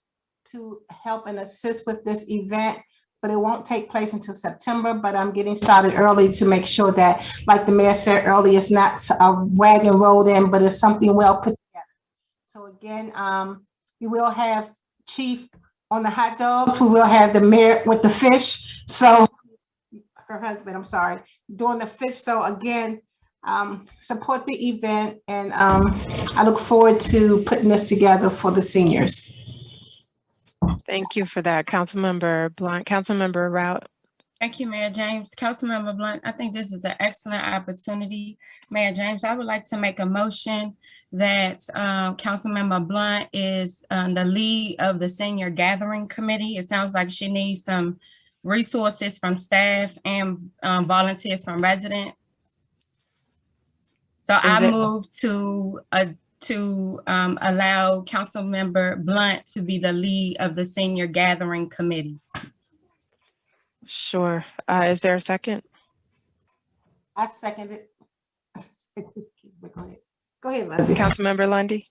to help and assist with this event, but it won't take place until September, but I'm getting started early to make sure that, like the mayor said earlier, it's not a wagon rolled in, but it's something well put together. So again, we will have Chief on the hot dogs. We will have the mayor with the fish. So her husband, I'm sorry, doing the fish. So again, support the event, and I look forward to putting this together for the seniors. Thank you for that, Councilmember Blunt. Councilmember Route. Thank you, Mayor James. Councilmember Blunt, I think this is an excellent opportunity. Mayor James, I would like to make a motion that Councilmember Blunt is the lead of the senior gathering committee. It sounds like she needs some resources from staff and volunteers from residents. So I move to allow Councilmember Blunt to be the lead of the senior gathering committee. Sure. Is there a second? I second it. Go ahead, Lundy. Councilmember Lundy?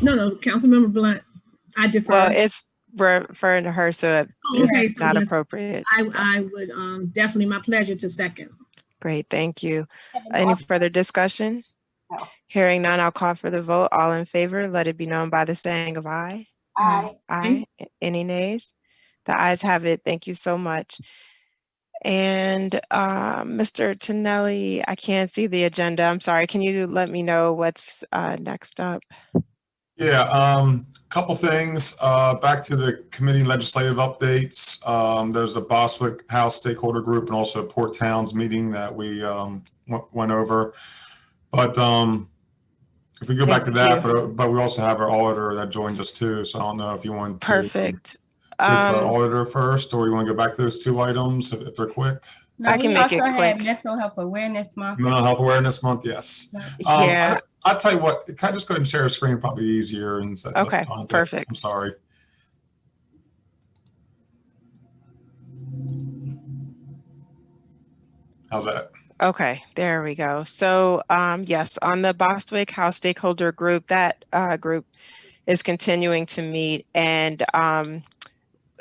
No, Councilmember Blunt, I defer. Well, it's referring to her, so it's okay, so not yes, appropriate. I would definitely, my pleasure to second. Great, thank you. Any further discussion? No. Hearing none, I'll call for the vote. All in favor, let it be known by the saying of aye. Aye. Aye. Any nays? The ayes have it. Thank you so much. And Mr. Tonelli, I can't see the agenda. I'm sorry. Can you let me know what's next up? Yeah, couple things. Back to the committee legislative updates. There's a Bostwick House stakeholder group and also Port Towns meeting that we went over. But if we go back to that, but we also have our auditor that joined us too. So I don't know if you want to Perfect. go to our auditor first, or you want to go back to those two items if they're quick. No, I can make it quick. Mental Health Awareness Month. Mental Health Awareness Month, yes. Yeah. I'll tell you what, can I just go ahead and share a screen? Probably easier. And okay, perfect. I'm sorry. How's that? Okay, there we go. So yes, on the Bostwick House stakeholder group, that group is continuing to meet and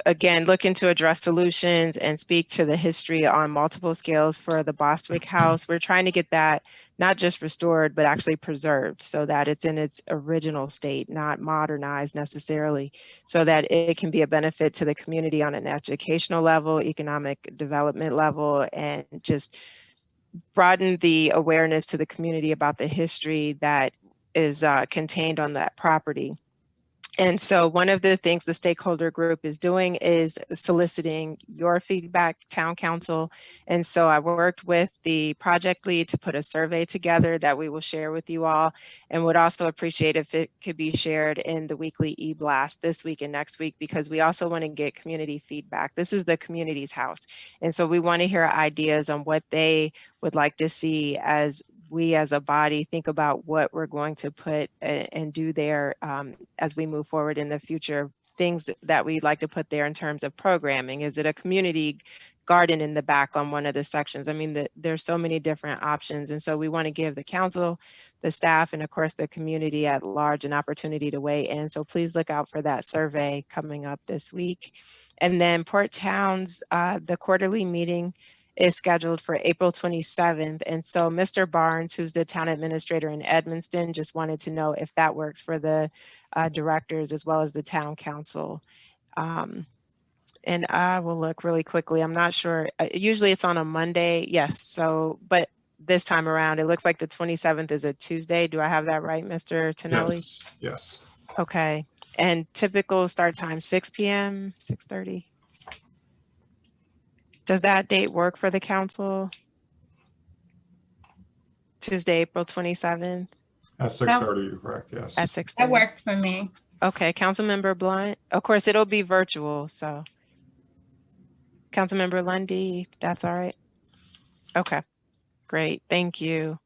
again, looking to address solutions and speak to the history on multiple scales for the Bostwick House. We're trying to get that not just restored, but actually preserved so that it's in its original state, not modernized necessarily, so that it can be a benefit to the community on an educational level, economic development level, and just broaden the awareness to the community about the history that is contained on that property. And so one of the things the stakeholder group is doing is soliciting your feedback, town council. And so I worked with the project lead to put a survey together that we will share with you all, and would also appreciate if it could be shared in the weekly e-blast this week and next week, because we also want to get community feedback. This is the community's house. And so we want to hear ideas on what they would like to see as we as a body think about what we're going to put and do there as we move forward in the future things that we'd like to put there in terms of programming. Is it a community garden in the back on one of the sections? I mean, there's so many different options. And so we want to give the council, the staff, and of course the community at large an opportunity to weigh in. So please look out for that survey coming up this week. And then Port Towns, the quarterly meeting is scheduled for April 27th. And so Mr. Barnes, who's the town administrator in Edmonston, just wanted to know if that works for the directors as well as the town council. And I will look really quickly. I'm not sure. Usually it's on a Monday. Yes. So, but this time around, it looks like the 27th is a Tuesday. Do I have that right, Mr. Tonelli? Yes, yes. Okay. And typical start time, 6 p.m., 6:30. Does that date work for the council? Tuesday, April 27th At 6:30, you're correct, yes. at 6:30. That works for me. Okay, Councilmember Blunt. Of course, it'll be virtual, so. Councilmember Lundy, that's all right? Okay, great, thank you.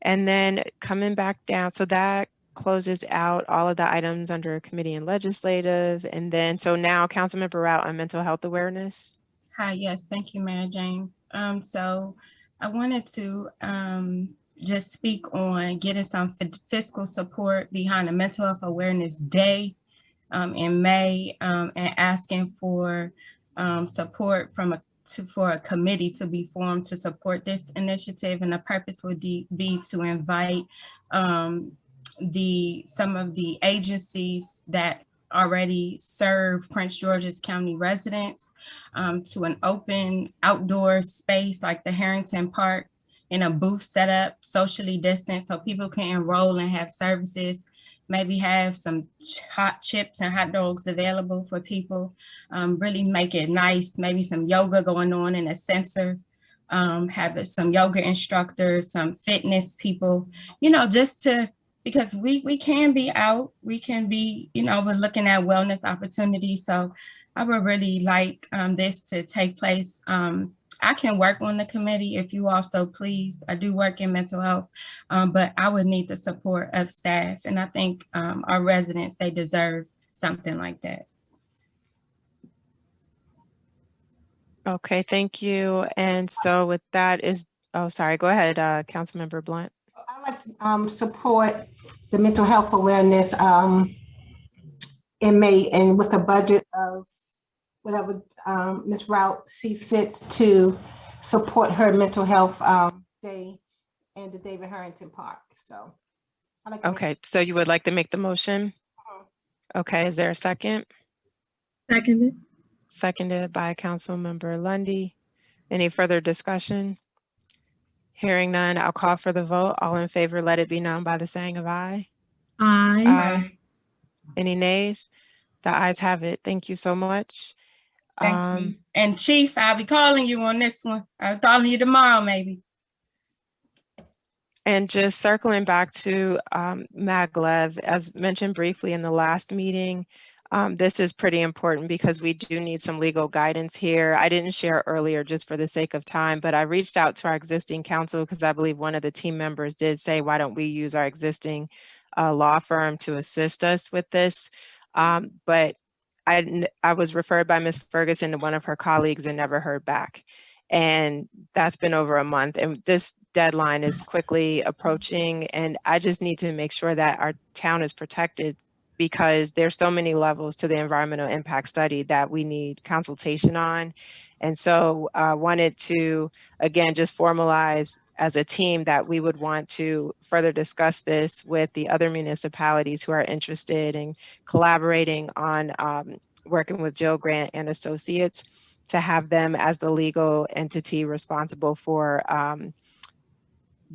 And then coming back down, so that closes out all of the items under committee and legislative. And then, so now Councilmember Rout on mental health awareness. Hi, yes, thank you, Mayor James. So I wanted to just speak on getting some fiscal support behind the Mental Health Awareness Day in May, and asking for support from for a committee to be formed to support this initiative. And the purpose would be to invite some of the agencies that already serve Prince George's County residents to an open outdoor space like the Harrington Park in a booth setup, socially distanced, so people can enroll and have services, maybe have some hot chips and hot dogs available for people, really make it nice, maybe some yoga going on in a center, have some yoga instructors, some fitness people, you know, just to, because we can be out, we can be, you know, we're looking at wellness opportunities. So I would really like this to take place. I can work on the committee if you all so please. I do work in mental health, but I would need the support of staff. And I think our residents, they deserve something like that. Okay, thank you. And so with that is, oh, sorry, go ahead, Councilmember Blunt. I like to support the mental health awareness in May, and with a budget of whatever Ms. Rout see fits to support her mental health day in the David Harrington Park. So I like to Okay, so you would like to make the motion? Okay, is there a second? Seconded. Seconded by Councilmember Lundy. Any further discussion? Hearing none, I'll call for the vote. All in favor, let it be known by the saying of aye. Aye. Aye. Any nays? The ayes have it. Thank you so much. Thank you. And Chief, I'll be calling you on this one. I'll be calling you tomorrow, maybe. And just circling back to Maglev, as mentioned briefly in the last meeting, this is pretty important because we do need some legal guidance here. I didn't share earlier just for the sake of time, but I reached out to our existing counsel because I believe one of the team members did say, why don't we use our existing law firm to assist us with this? But I was referred by Ms. Ferguson to one of her colleagues and never heard back. And that's been over a month. And this deadline is quickly approaching. And I just need to make sure that our town is protected because there's so many levels to the environmental impact study that we need consultation on. And so I wanted to, again, just formalize as a team that we would want to further discuss this with the other municipalities who are interested in collaborating on working with Jill Grant and Associates to have them as the legal entity responsible for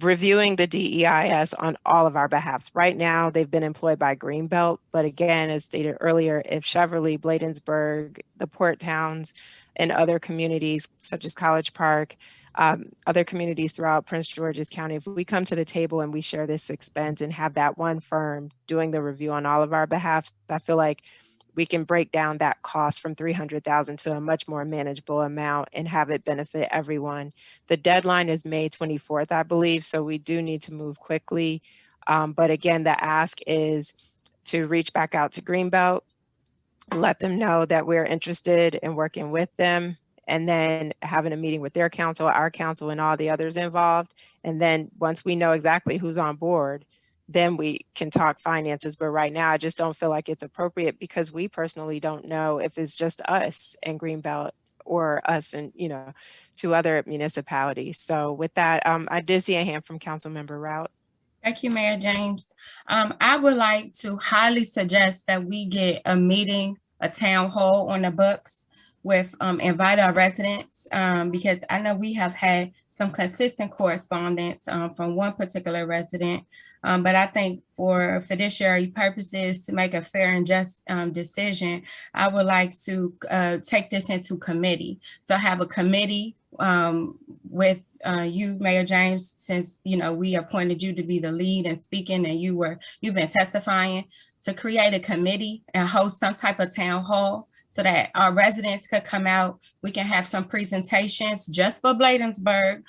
reviewing the DEIS on all of our behalf. Right now, they've been employed by Greenbelt, but again, as stated earlier, if Cheverly, Bladensburg, the port towns, and other communities such as College Park, other communities throughout Prince George's County, if we come to the table and we share this expense and have that one firm doing the review on all of our behalf, I feel like we can break down that cost from $300,000 to a much more manageable amount and have it benefit everyone. The deadline is May 24th, I believe, so we do need to move quickly. But again, the ask is to reach back out to Greenbelt let them know that we're interested in working with them, and then having a meeting with their council, our council, and all the others involved. And then once we know exactly who's on board, then we can talk finances. But right now, I just don't feel like it's appropriate because we personally don't know if it's just us and Greenbelt or us and, you know, 2 other municipalities. So with that, I did see a hand from Councilmember Rout. Thank you, Mayor James. I would like to highly suggest that we get a meeting, a town hall on the books with invite our residents, because I know we have had some consistent correspondence from one particular resident. But I think for fiduciary purposes, to make a fair and just decision, I would like to take this into committee. So have a committee with you, Mayor James, since you know we appointed you to be the lead and speaking, and you've been testifying, to create a committee and host some type of town hall so that our residents could come out. We can have some presentations just for Bladensburg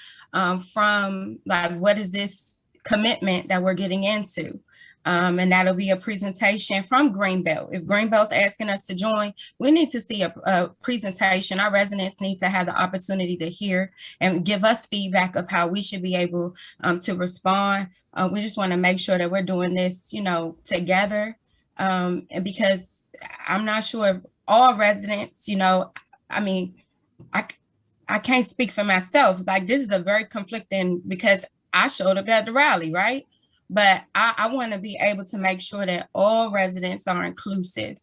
from like, what is this commitment that we're getting into? And that'll be a presentation from Greenbelt. If Greenbelt's asking us to join, we need to see a presentation. Our residents need to have the opportunity to hear and give us feedback of how we should be able to respond. We just want to make sure that we're doing this, you know, together. And because I'm not sure if all residents, you know, I mean, I can't speak for myself. Like, this is a very conflicting, because I showed up at the rally, right? But I want to be able to make sure that all residents are inclusive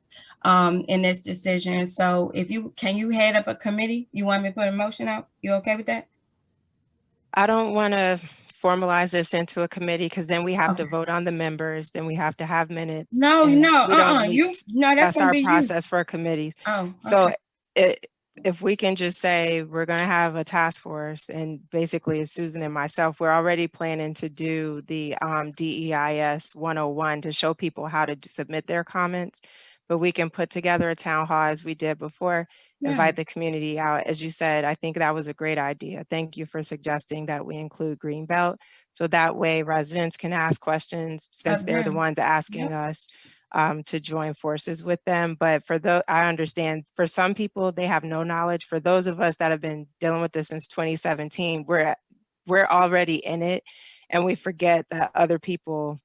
in this decision. So if can you head up a committee? You want me to put a motion out? You okay with that? I don't want to formalize this into a committee because then we have to vote on the members, then we have to have minutes. No, and no, we don't need- that's our gonna be process for committees. you. Oh, So okay. if we can just say we're going to have a task force, and basically it's Susan and myself, we're already planning to do the DEIS 101 to show people how to submit their comments, but we can put together a town hall as we did before, invite the community out. As you said, I think that was a great idea. Thank you for suggesting that we include Greenbelt. So that way residents can ask questions since they're the ones asking us to join forces with them. But for I understand for some people, they have no knowledge. For those of us that have been dealing with this since 2017, we're already in it, and we forget that other people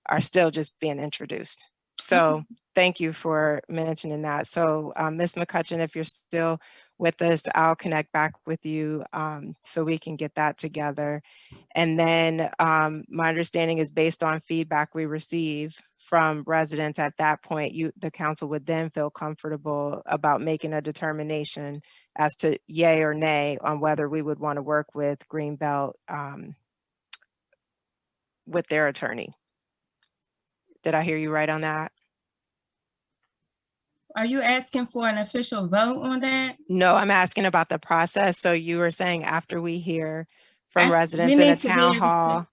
are still just being introduced. So thank you for mentioning that. So Ms. McCutcheon, if you're still with us, I'll connect back with you so we can get that together. And then my understanding is based on feedback we receive from residents at that point, the council would then feel comfortable about making a determination as to yay or nay on whether we would want to work with Greenbelt with their attorney. Did I hear you right on that? Are you asking for an official vote on that? No, I'm asking about the process. So you were saying after we hear from residents in a town hall,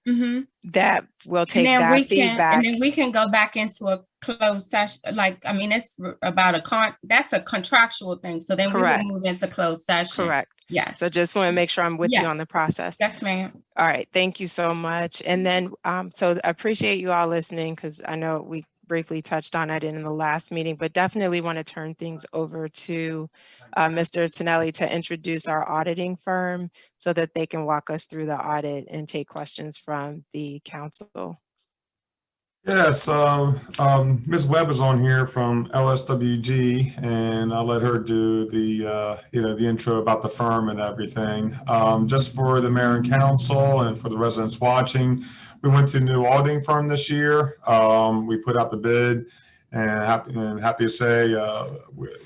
that we'll take that feedback. And then we can go back into a closed session. Like, I mean, it's about that's a contractual thing. So then we will move into closed session. Correct. Yeah. So just want to make sure I'm with you on the process. Yes, ma'am. All right. Thank you so much. And then, so I appreciate you all listening, because I know we briefly touched on it in the last meeting, but definitely want to turn things over to Mr. Tonelli to introduce our auditing firm so that they can walk us through the audit and take questions from the council. Yes, Ms. Webb is on here from LSWG, and I'll let her do the the intro about the firm and everything. Just for the mayor and council and for the residents watching, we went to a new auditing firm this year. We put out the bid, and happy to say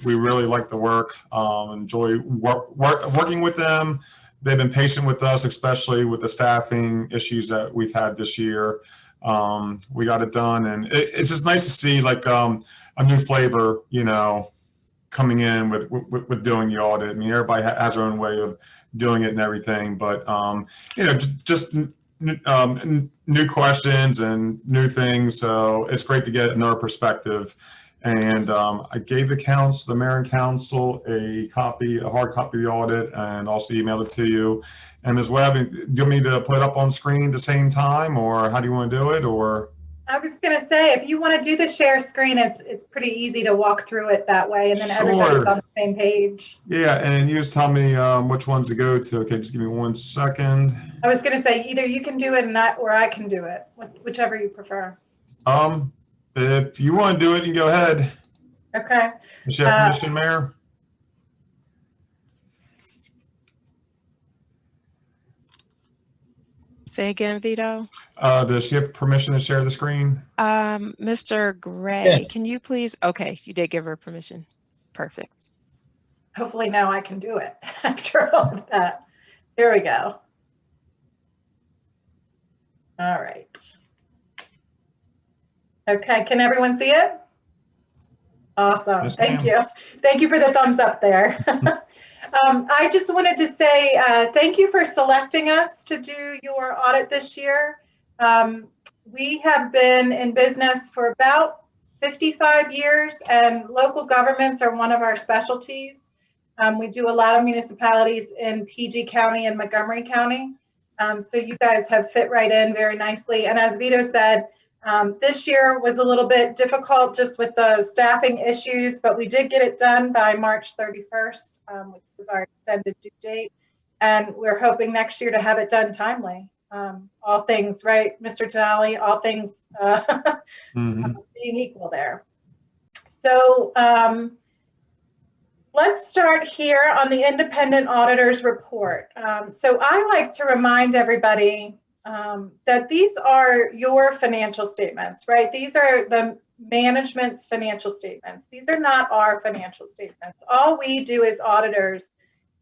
we really like the work. Enjoy working with them. They've been patient with us, especially with the staffing issues that we've had this year. We got it done, and it's just nice to see like a new flavor, coming in with doing the audit. I mean, everybody has their own way of doing it and everything, but just new questions and new things. So it's great to get another perspective. And I gave the Marin Council a hard copy of the audit, and also emailed it to you. And Ms. Webb, do you want me to put it up on screen at the same time, or how do you want to do it? Or I was gonna say, if you want to do the share screen, it's pretty easy to walk through it that way, and then everybody's Sure. on the same page. Yeah, and you just tell me which ones to go to. Okay, just give me 1 second. I was gonna say, either you can do it or I can do it, whichever you prefer. If you want to do it, you go ahead. Okay. Does she have permission, Mayor? Say again, Vito. Does she have permission to share the screen? Mr. Gray, Yes. can you please? Okay, you did give her permission. Perfect. Hopefully now I can do it after all of that. Here we go. All right. Okay, can everyone see it? Awesome, Yes, thank ma'am. you. Thank you for the thumbs up there. I just wanted to say thank you for selecting us to do your audit this year. We have been in business for about 55 years, and local governments are one of our specialties. We do a lot of municipalities in PG County and Montgomery County. So you guys have fit right in very nicely. And as Vito said, this year was a little bit difficult just with the staffing issues, but we did get it done by March 31st, which was our extended due date. And we're hoping next year to have it done timely. All things, right, Mr. Denali, all things being equal there. So let's start here on the independent auditor's report. So I like to remind everybody that these are your financial statements, right? These are the management's financial statements. These are not our financial statements. All we do as auditors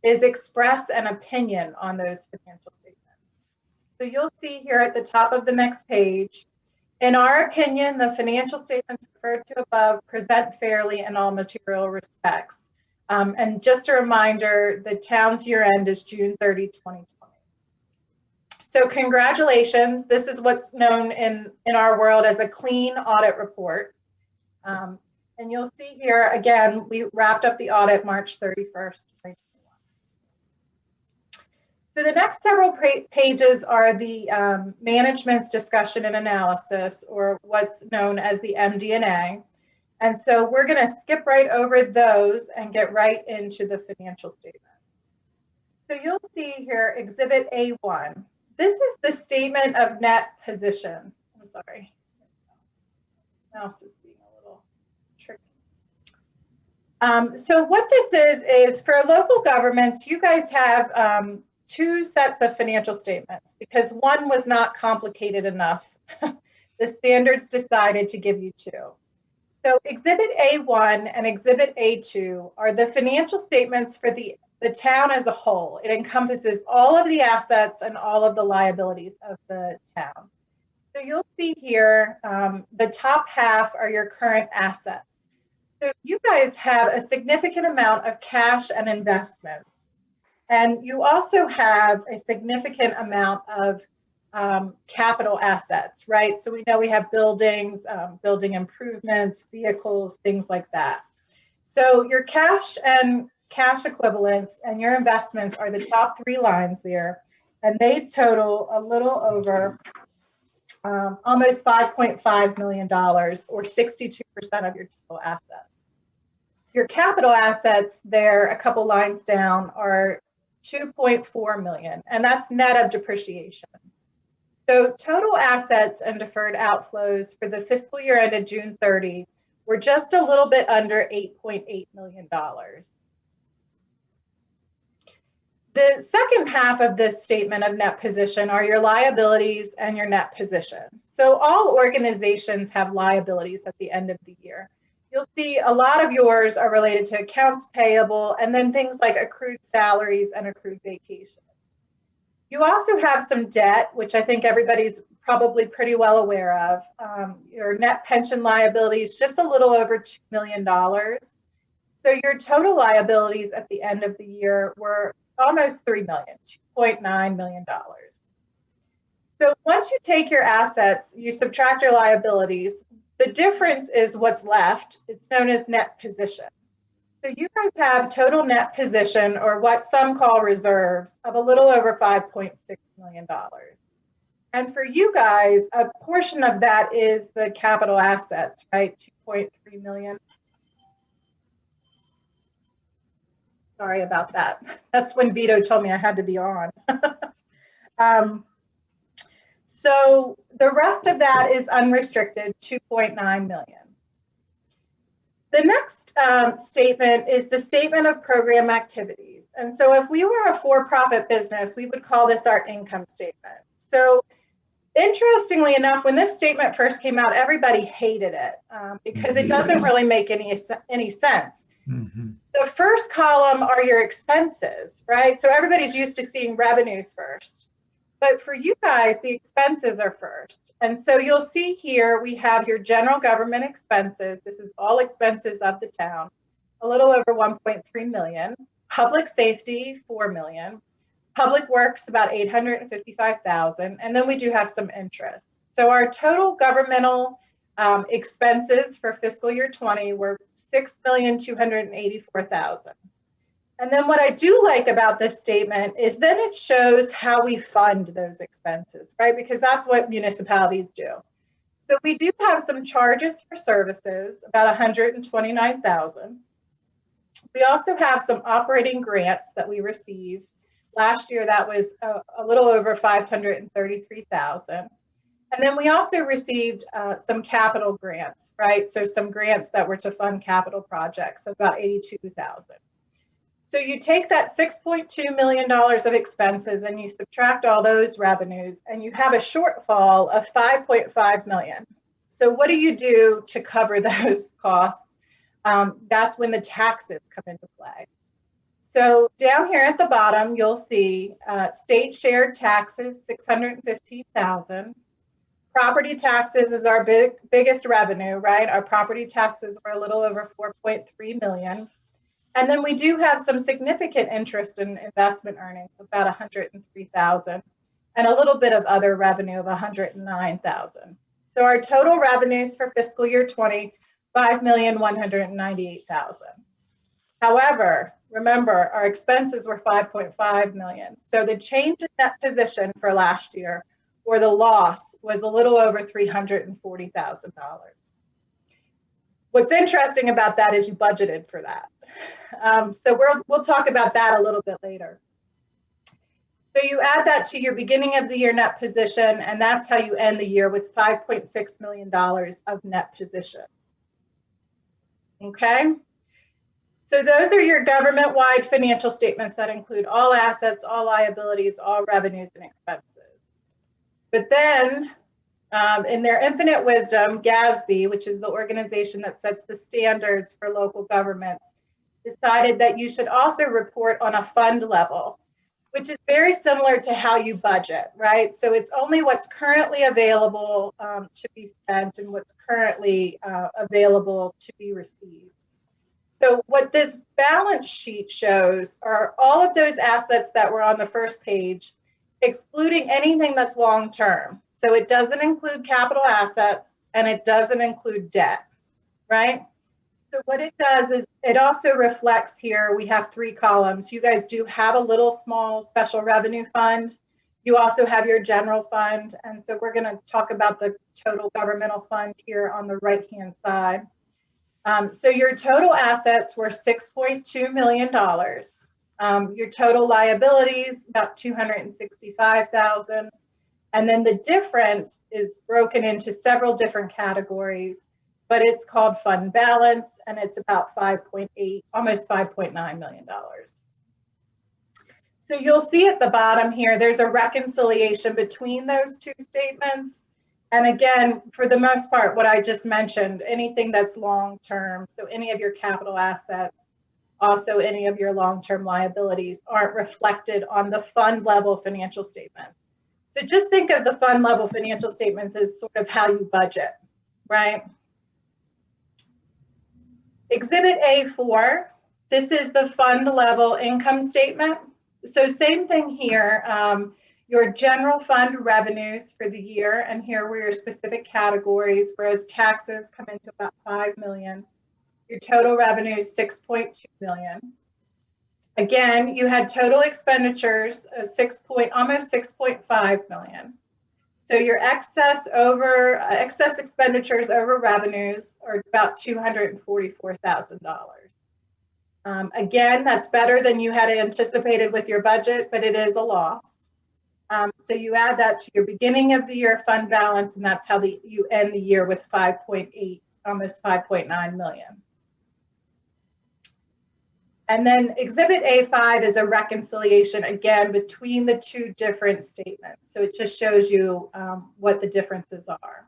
is express an opinion on those financial statements. So you'll see here at the top of the next page, in our opinion, the financial statements referred to above present fairly in all material respects. And just a reminder, the town's year end is June 30, 2020. So congratulations. This is what's known in our world as a clean audit report. And you'll see here, again, we wrapped up the audit March 31st, 2021. So the next several pages are the management's discussion and analysis, or what's known as the MD&A. And so we're going to skip right over those and get right into the financial statement. So you'll see here, Exhibit A1. This is the statement of net position. I'm sorry. Mouse is being a little tricky. So what this is for local governments, you guys have two sets of financial statements because one was not complicated enough. The standards decided to give you two. So Exhibit A1 and Exhibit A2 are the financial statements for the town as a whole. It encompasses all of the assets and all of the liabilities of the town. So you'll see here, the top half are your current assets. So you guys have a significant amount of cash and investments. And you also have a significant amount of capital assets, right? So we know we have buildings, building improvements, vehicles, things like that. So your cash and cash equivalents and your investments are the top three lines there, and they total a little over almost $5.5 million, or 62% of your total assets. Your capital assets there, a couple lines down, are $2.4 million, and that's net of depreciation. So total assets and deferred outflows for the fiscal year ended June 30 were just a little bit under $8.8 million. The second half of this statement of net position are your liabilities and your net position. So all organizations have liabilities at the end of the year. You'll see a lot of yours are related to accounts payable and then things like accrued salaries and accrued vacation. You also have some debt, which I think everybody's probably pretty well aware of. Your net pension liabilities, just a little over $2 million. So your total liabilities at the end of the year were almost $3 million, $2.9 million. So once you take your assets, you subtract your liabilities, the difference is what's left. It's known as net position. So you guys have total net position, or what some call reserves, of a little over $5.6 million. And for you guys, a portion of that is the capital assets, right? 2.3 million. Sorry about that. That's when Vito told me I had to be on. So the rest of that is unrestricted, 2.9 million. The next statement is the statement of program activities. And so if we were a for-profit business, we would call this our income statement. So interestingly enough, when this statement first came out, everybody hated it because it doesn't really make any sense. Mm-hmm. The first column are your expenses, right? So everybody's used to seeing revenues first. But for you guys, the expenses are first. And so you'll see here, we have your general government expenses. This is all expenses of the town, a little over 1.3 million. Public safety, 4 million. Public works, about 855,000. And then we do have some interest. So our total governmental expenses for fiscal year 20 were 6,284,000. And then what I do like about this statement is then it shows how we fund those expenses, right? Because that's what municipalities do. So we do have some charges for services, about 129,000. We also have some operating grants that we received. Last year, that was a little over 533,000. And then we also received some capital grants, right? So some grants that were to fund capital projects, about 82,000. So you take that $6.2 million of expenses and you subtract all those revenues and you have a shortfall of 5.5 million. So what do you do to cover those costs? That's when the taxes come into play. So down here at the bottom, you'll see state shared taxes, 615,000. Property taxes is our biggest revenue, right? Our property taxes were a little over 4.3 million. And then we do have some significant interest in investment earnings, about 103,000, and a little bit of other revenue of 109,000. So our total revenues for fiscal year 20, 5,198,000. However, remember, our expenses were 5.5 million. So the change in net position for last year, or the loss, was a little over $340,000. What's interesting about that is you budgeted for that. So we'll talk about that a little bit later. So you add that to your beginning of the year net position, and that's how you end the year with $5.6 million of net position. Okay? So those are your government-wide financial statements that include all assets, all liabilities, all revenues and expenses. But then, in their infinite wisdom, GASB, which is the organization that sets the standards for local governments, decided that you should also report on a fund level, which is very similar to how you budget, right? So it's only what's currently available to be spent and what's currently available to be received. So what this balance sheet shows are all of those assets that were on the first page, excluding anything that's long-term. So it doesn't include capital assets and it doesn't include debt, right? So what it does is it also reflects here, we have 3 columns. You guys do have a little small special revenue fund. You also have your general fund. And so we're going to talk about the total governmental fund here on the right-hand side. So your total assets were $6.2 million. Your total liabilities, about $265,000. And then the difference is broken into several different categories, but it's called fund balance, and it's about 5.8, almost $5.9 million. So you'll see at the bottom here, there's a reconciliation between those 2 statements. And again, for the most part, what I just mentioned, anything that's long-term, so any of your capital assets, also any of your long-term liabilities aren't reflected on the fund level financial statements. So just think of the fund level financial statements as sort of how you budget, right? Exhibit A4, this is the fund level income statement. So same thing here, your general fund revenues for the year, and here were your specific categories, whereas taxes come into about 5 million. Your total revenue is 6.2 million. Again, you had total expenditures of almost 6.5 million. So your excess expenditures over revenues are about $244,000. Again, that's better than you had anticipated with your budget, but it is a loss. So you add that to your beginning of the year fund balance, and that's how you end the year with 5.8, almost 5.9 million. And then Exhibit A5 is a reconciliation, again, between the two different statements. So it just shows you what the differences are.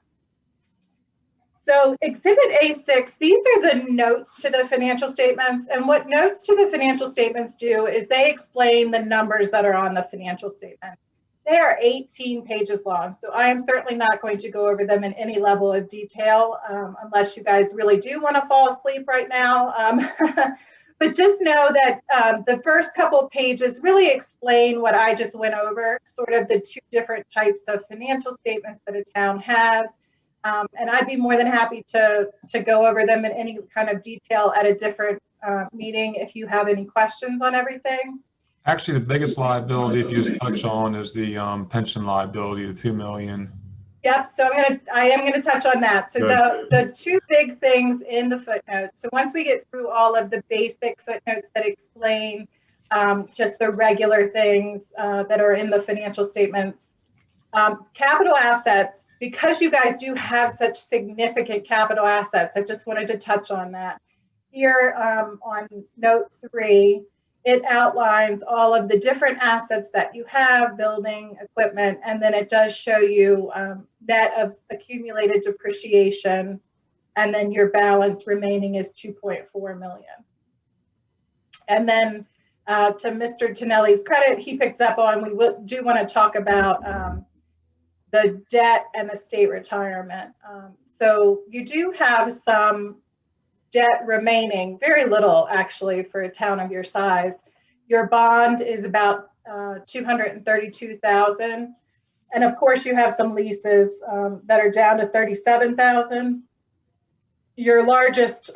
So Exhibit A6, these are the notes to the financial statements. And what notes to the financial statements do is they explain the numbers that are on the financial statements. They are 18 pages long, so I am certainly not going to go over them in any level of detail unless you guys really do want to fall asleep right now. But just know that the first couple pages really explain what I just went over, sort of the two different types of financial statements that a town has. And I'd be more than happy to go over them in any kind of detail at a different meeting if you have any questions on everything. Actually, the biggest liability, if you just touch on, is the pension liability, the 2 million. Yep, so I am gonna touch on that. So the two big things in the footnotes. So once we get through all of the basic footnotes that explain just the regular things that are in the financial statements, capital assets, because you guys do have such significant capital assets, I just wanted to touch on that. Here on note 3, it outlines all of the different assets that you have, building, equipment, and then it does show you net of accumulated depreciation, and then your balance remaining is 2.4 million. And then to Mr. Tonelli's credit, he picked up on, we do want to talk about the debt and the state retirement. So you do have some debt remaining, very little actually for a town of your size. Your bond is about 232,000, and of course you have some leases that are down to 37,000. Your largest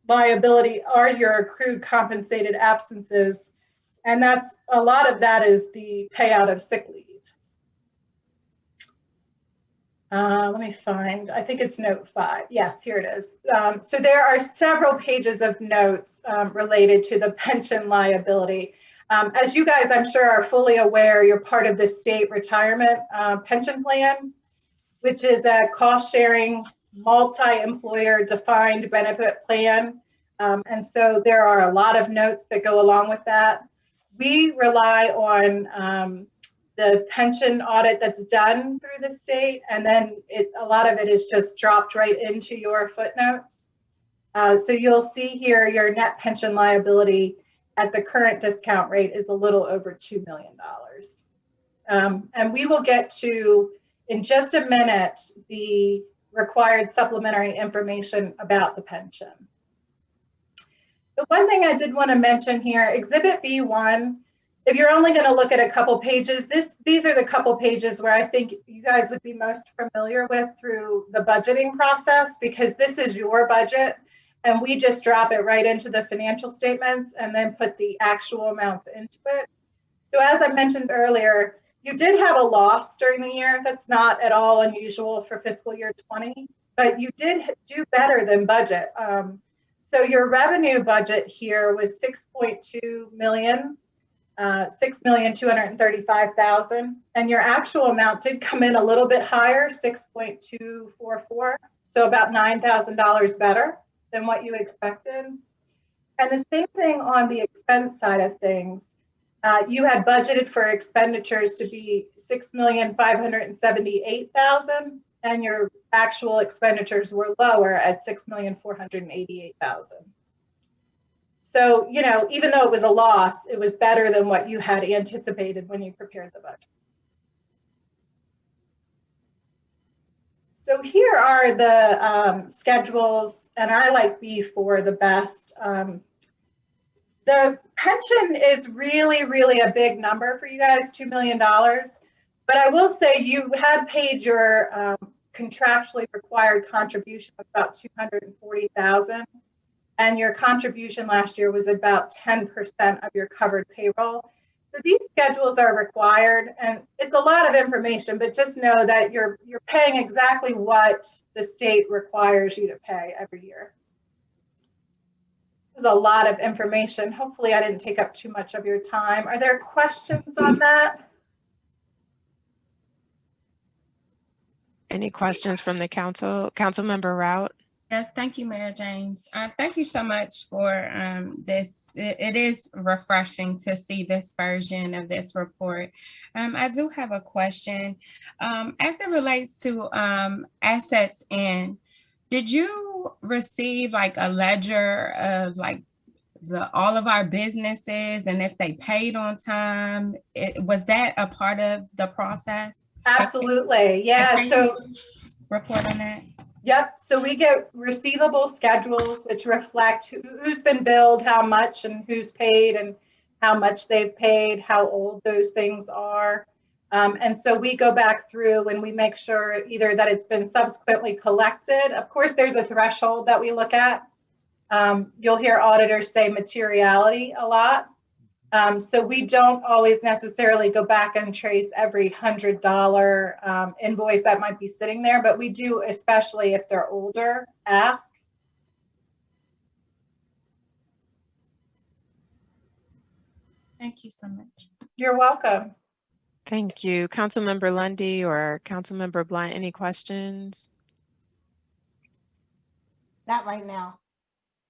liability are your accrued compensated absences, and that's a lot of that is the payout of sick leave. Let me find, I think it's note 5. Yes, here it is. So there are several pages of notes related to the pension liability. As you guys, I'm sure, are fully aware, you're part of the state retirement pension plan, which is a cost-sharing, multi-employer defined benefit plan. And so there are a lot of notes that go along with that. We rely on the pension audit that's done through the state, and then a lot of it is just dropped right into your footnotes. So you'll see here your net pension liability at the current discount rate is a little over $2 million. And we will get to, in just a minute, the required supplementary information about the pension. The one thing I did want to mention here, Exhibit B1, if you're only going to look at a couple pages, these are the couple pages where I think you guys would be most familiar with through the budgeting process, because this is your budget and we just drop it right into the financial statements and then put the actual amounts into it. So as I mentioned earlier, you did have a loss during the year. That's not at all unusual for fiscal year 20, but you did do better than budget. So your revenue budget here was 6.2 million. 6,235,000, and your actual amount did come in a little bit higher, 6.244, so about $9,000 better than what you expected. And the same thing on the expense side of things. You had budgeted for expenditures to be 6,578,000, and your actual expenditures were lower at 6,488,000. So, you know, even though it was a loss, it was better than what you had anticipated when you prepared the budget. So here are the schedules, and I like B4 the best. The pension is really, really a big number for you guys, $2 million. But I will say you had paid your contractually required contribution of about $240,000. And your contribution last year was about 10% of your covered payroll. So So these schedules are required, and it's a lot of information, but just know that you're paying exactly what the state requires you to pay every year. There's a lot of information. Hopefully I didn't take up too much of your time. Are there questions on that? Any questions from the council? Councilmember Rout? Yes, thank you, Mayor James. Thank you so much for this. It is refreshing to see this version of this report. I do have a question. As it relates to assets in, did you receive like a ledger of like all of our businesses and if they paid on time? Was that a part of the process? Absolutely, yeah. So report on that. Yep, so we get receivable schedules, which reflect who's been billed, how much, and who's paid, and how much they've paid, how old those things are. And so we go back through and we make sure either that it's been subsequently collected. Of course, there's a threshold that we look at. You'll hear auditors say materiality a lot. So we don't always necessarily go back and trace every $100 invoice that might be sitting there, but we do, especially if they're older, ask. Thank you so much. You're welcome. Thank you. Councilmember Lundy or Councilmember Blunt, any questions? Not right now.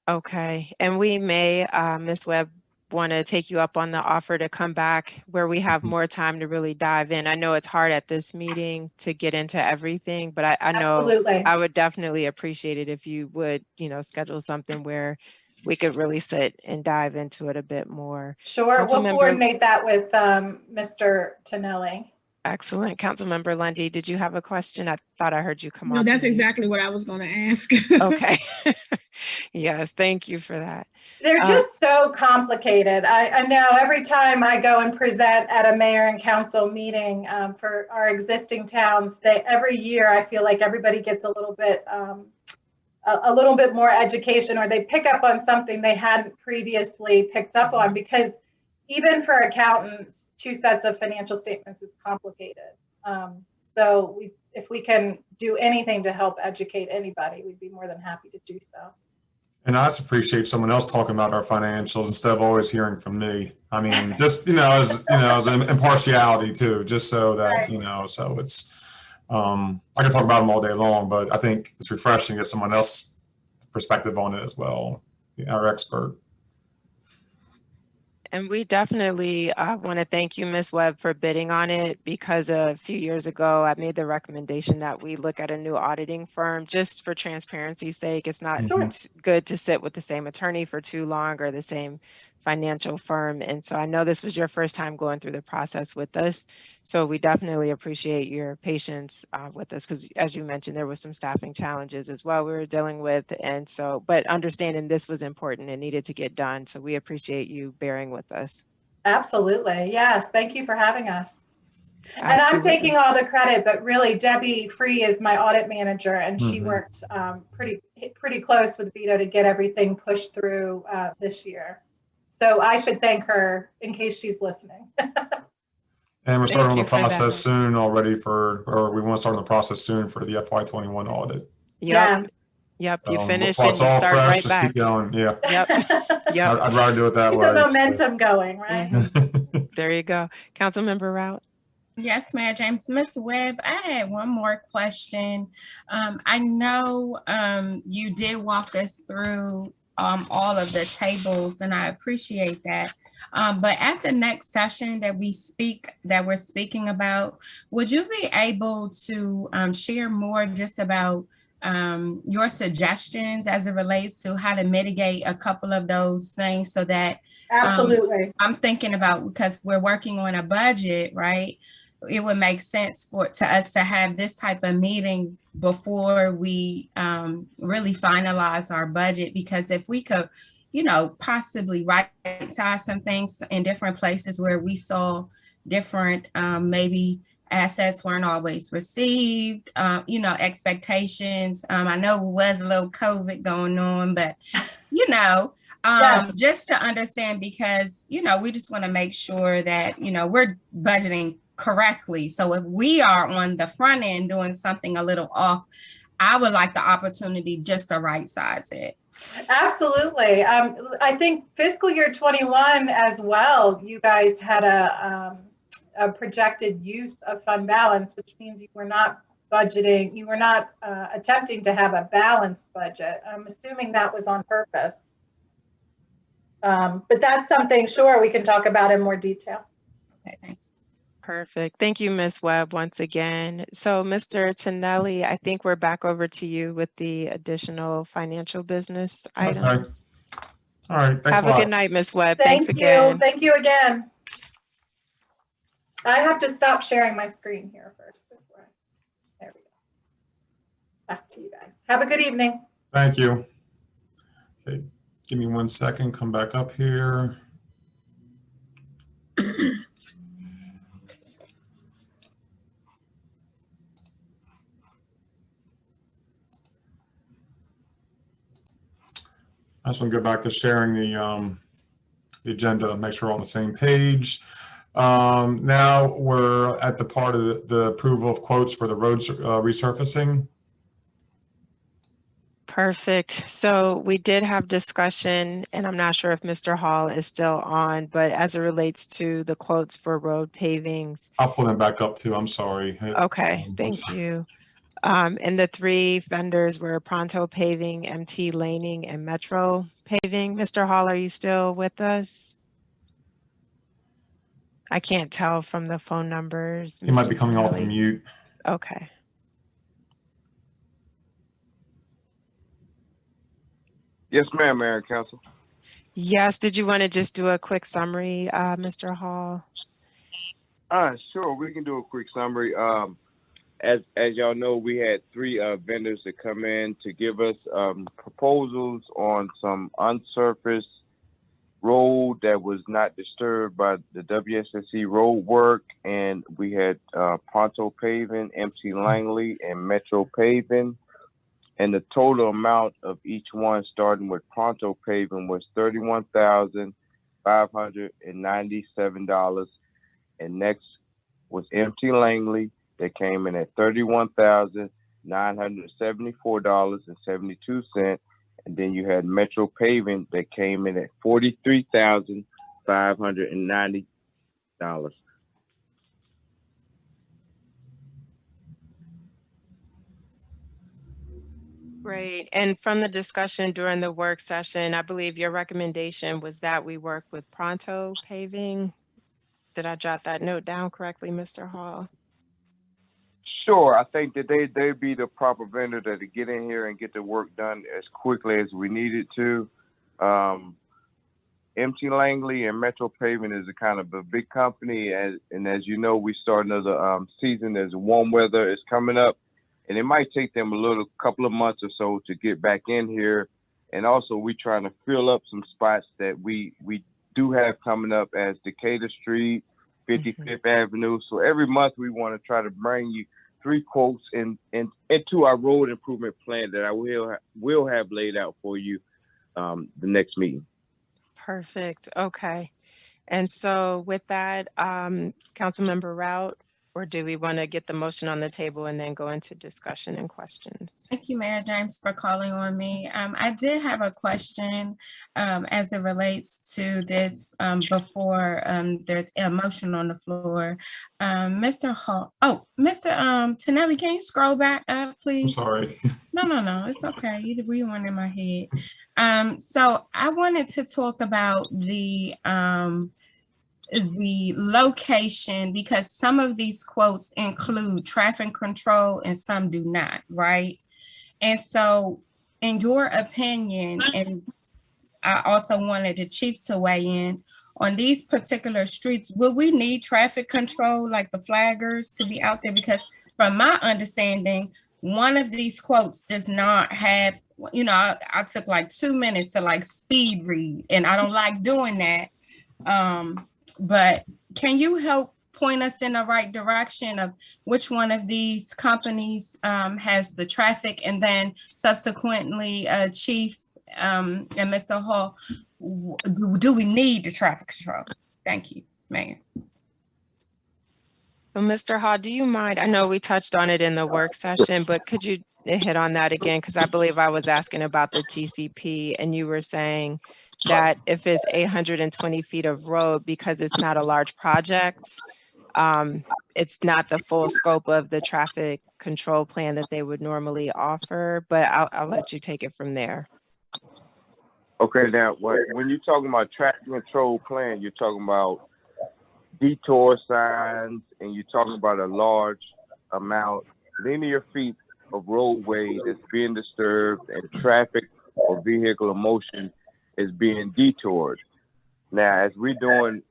Okay, and we may, Ms. Webb, want to take you up on the offer to come back where we have more time to really dive in. I know it's hard at this meeting to get into everything, but I know Absolutely. I would definitely appreciate it if you would, schedule something where we could really sit and dive into it a bit more. Sure, we'll Councilmember- coordinate that with Mr. Tonelli. Excellent. Councilmember Lundy, did you have a question? I thought I heard you come No, off that's mute. exactly what I was going to ask. Okay. Yes, thank you for that. They're just so complicated. I know every time I go and present at a mayor and council meeting for our existing towns, every year I feel like everybody gets a little bit more education, or they pick up on something they hadn't previously picked up on, because even for accountants, 2 sets of financial statements is complicated. So if we can do anything to help educate anybody, we'd be more than happy to do so. And I just appreciate someone else talking about our financials instead of always hearing from me. I mean, just, as an impartiality too, just so that, Right. So it's, I can talk about them all day long, but I think it's refreshing to get someone else's perspective on it as well, our expert. And we definitely want to thank you, Ms. Webb, for bidding on it, because a few years ago, I made the recommendation that we look at a new auditing firm just for transparency's sake. It's not good to sit with the same attorney for too long or the same financial firm. And so I know this was your first time going through the process with us. So we definitely appreciate your patience with us, because as you mentioned, there was some staffing challenges as well we were dealing with. And so, but understanding this was important and needed to get done. So we appreciate you bearing with us. Absolutely. Yes. Thank you for having us. Absolutely. And I'm taking all the credit, but really Debbie Free is my audit manager, and she worked pretty close with Vito to get everything pushed through this year. So I should thank her in case she's listening. And we're starting on the Thank you for process that. soon already or we want to start on the process soon for the FY21 audit. Yep. Yep. You finish While and it's you all start fresh, right just back. keep going. Yeah. Yep. Yep. I'd rather do it that Keep way. the momentum going, right? There you go. Councilmember Rout. Yes, Mayor James. Ms. Webb, I had one more question. I know you did walk us through all of the tables, and I appreciate that. But at the next session that we're speaking about, would you be able to share more just about your suggestions as it relates to how to mitigate a couple of those things, so that Absolutely. I'm thinking about, because we're working on a budget, right? It would make sense to us to have this type of meeting before we really finalize our budget, because if we could, possibly right-size some things in different places where we saw different, maybe assets weren't always received, expectations. I know it was a little COVID going on, but Yes. Just to understand, because, we just want to make sure that, we're budgeting correctly. So if we are on the front end doing something a little off, I would like the opportunity just to right size it. Absolutely. I think fiscal year 21 as well, you guys had a projected use of fund balance, which means you were not budgeting, you were not attempting to have a balanced budget. I'm assuming that was on purpose. But that's something, sure, we can talk about in more detail. Okay, thanks. Perfect. Thank you, Ms. Webb, once again. So, Mr. Tonelli, I think we're back over to you with the additional financial business items. All right, thanks Have a a lot. good night, Ms. Webb. Thank Thanks you. again. Thank you again. I have to stop sharing my screen here first. There we go. Back to you guys. Have a good evening. Thank you. Okay, give me 1 second, come back up here. I just want to go back to sharing the agenda, make sure we're on the same page. Now we're at the part of the approval of quotes for the road resurfacing. Perfect. So we did have discussion, and I'm not sure if Mr. Hall is still on, but as it relates to the quotes for road pavings. I'll pull them back up too, I'm sorry. Okay, thank you. And the three vendors were Pronto Paving, MT Laning, and Metro Paving. Mr. Hall, are you still with us? I can't tell from the phone numbers. You might be Mr. coming off of Tonelli. mute. Okay. Yes, ma'am, Mayor and Council. Yes, did you want to just do a quick summary, Mr. Hall? Sure, we can do a quick summary. As y'all know, we had three vendors that come in to give us proposals on some unsurfaced road that was not disturbed by the WSSC road work, and we had Pronto Paving, MC Langley, and Metro Paving. And the total amount of each one, starting with Pronto Paving, was $31,597. And next was MT Langley, that came in at $31,974.72. And then you had Metro Paving that came in at $43,590. Great. And from the discussion during the work session, I believe your recommendation was that we work with Pronto Paving. Did I jot that note down correctly, Mr. Hall? Sure, I think that they'd be the proper vendor to get in here and get the work done as quickly as we need it to. MT Langley and Metro Paving is a kind of a big company, and as you know, we start another season as warm weather is coming up, and it might take them a couple of months or so to get back in here. And also, we're trying to fill up some spots that we do have coming up as Decatur Street, 55th Avenue. So every month we want to try to bring you 3 quotes into our road improvement plan that I will have laid out for you the next meeting. Perfect. Okay. And so with that, Councilmember Rout, or do we want to get the motion on the table and then go into discussion and questions? Thank you, Mayor James, for calling on me. I did have a question as it relates to this before there's a motion on the floor. Mr. Hall, Mr. Tonelli, can you scroll back up, I'm please? sorry. No, it's okay. You the one in my head. So I wanted to talk about the location, because some of these quotes include traffic control and some do not, right? And so in your opinion, and I also wanted the chief to weigh in on these particular streets, will we need traffic control like the flaggers to be out there? Because from my understanding, one of these quotes does not have, I took like 2 minutes to like speed read, and I don't like doing that. But can you help point us in the right direction of which one of these companies has the traffic? And then subsequently, Chief and Mr. Hall, do we need the traffic control? Thank you, Mayor. So Mr. Hall, do you mind? I know we touched on it in the work session, but could you hit on that again? Because I believe I was asking about the TCP and you were saying that if it's 820 feet of road, because it's not a large project, it's not the full scope of the traffic control plan that they would normally offer, but I'll let you take it from there. Okay, now when you're talking about traffic control plan, you're talking about detour signs, and you're talking about a large amount, linear feet of roadway that's being disturbed, and traffic or vehicle motion is being detoured. Now, as we're doing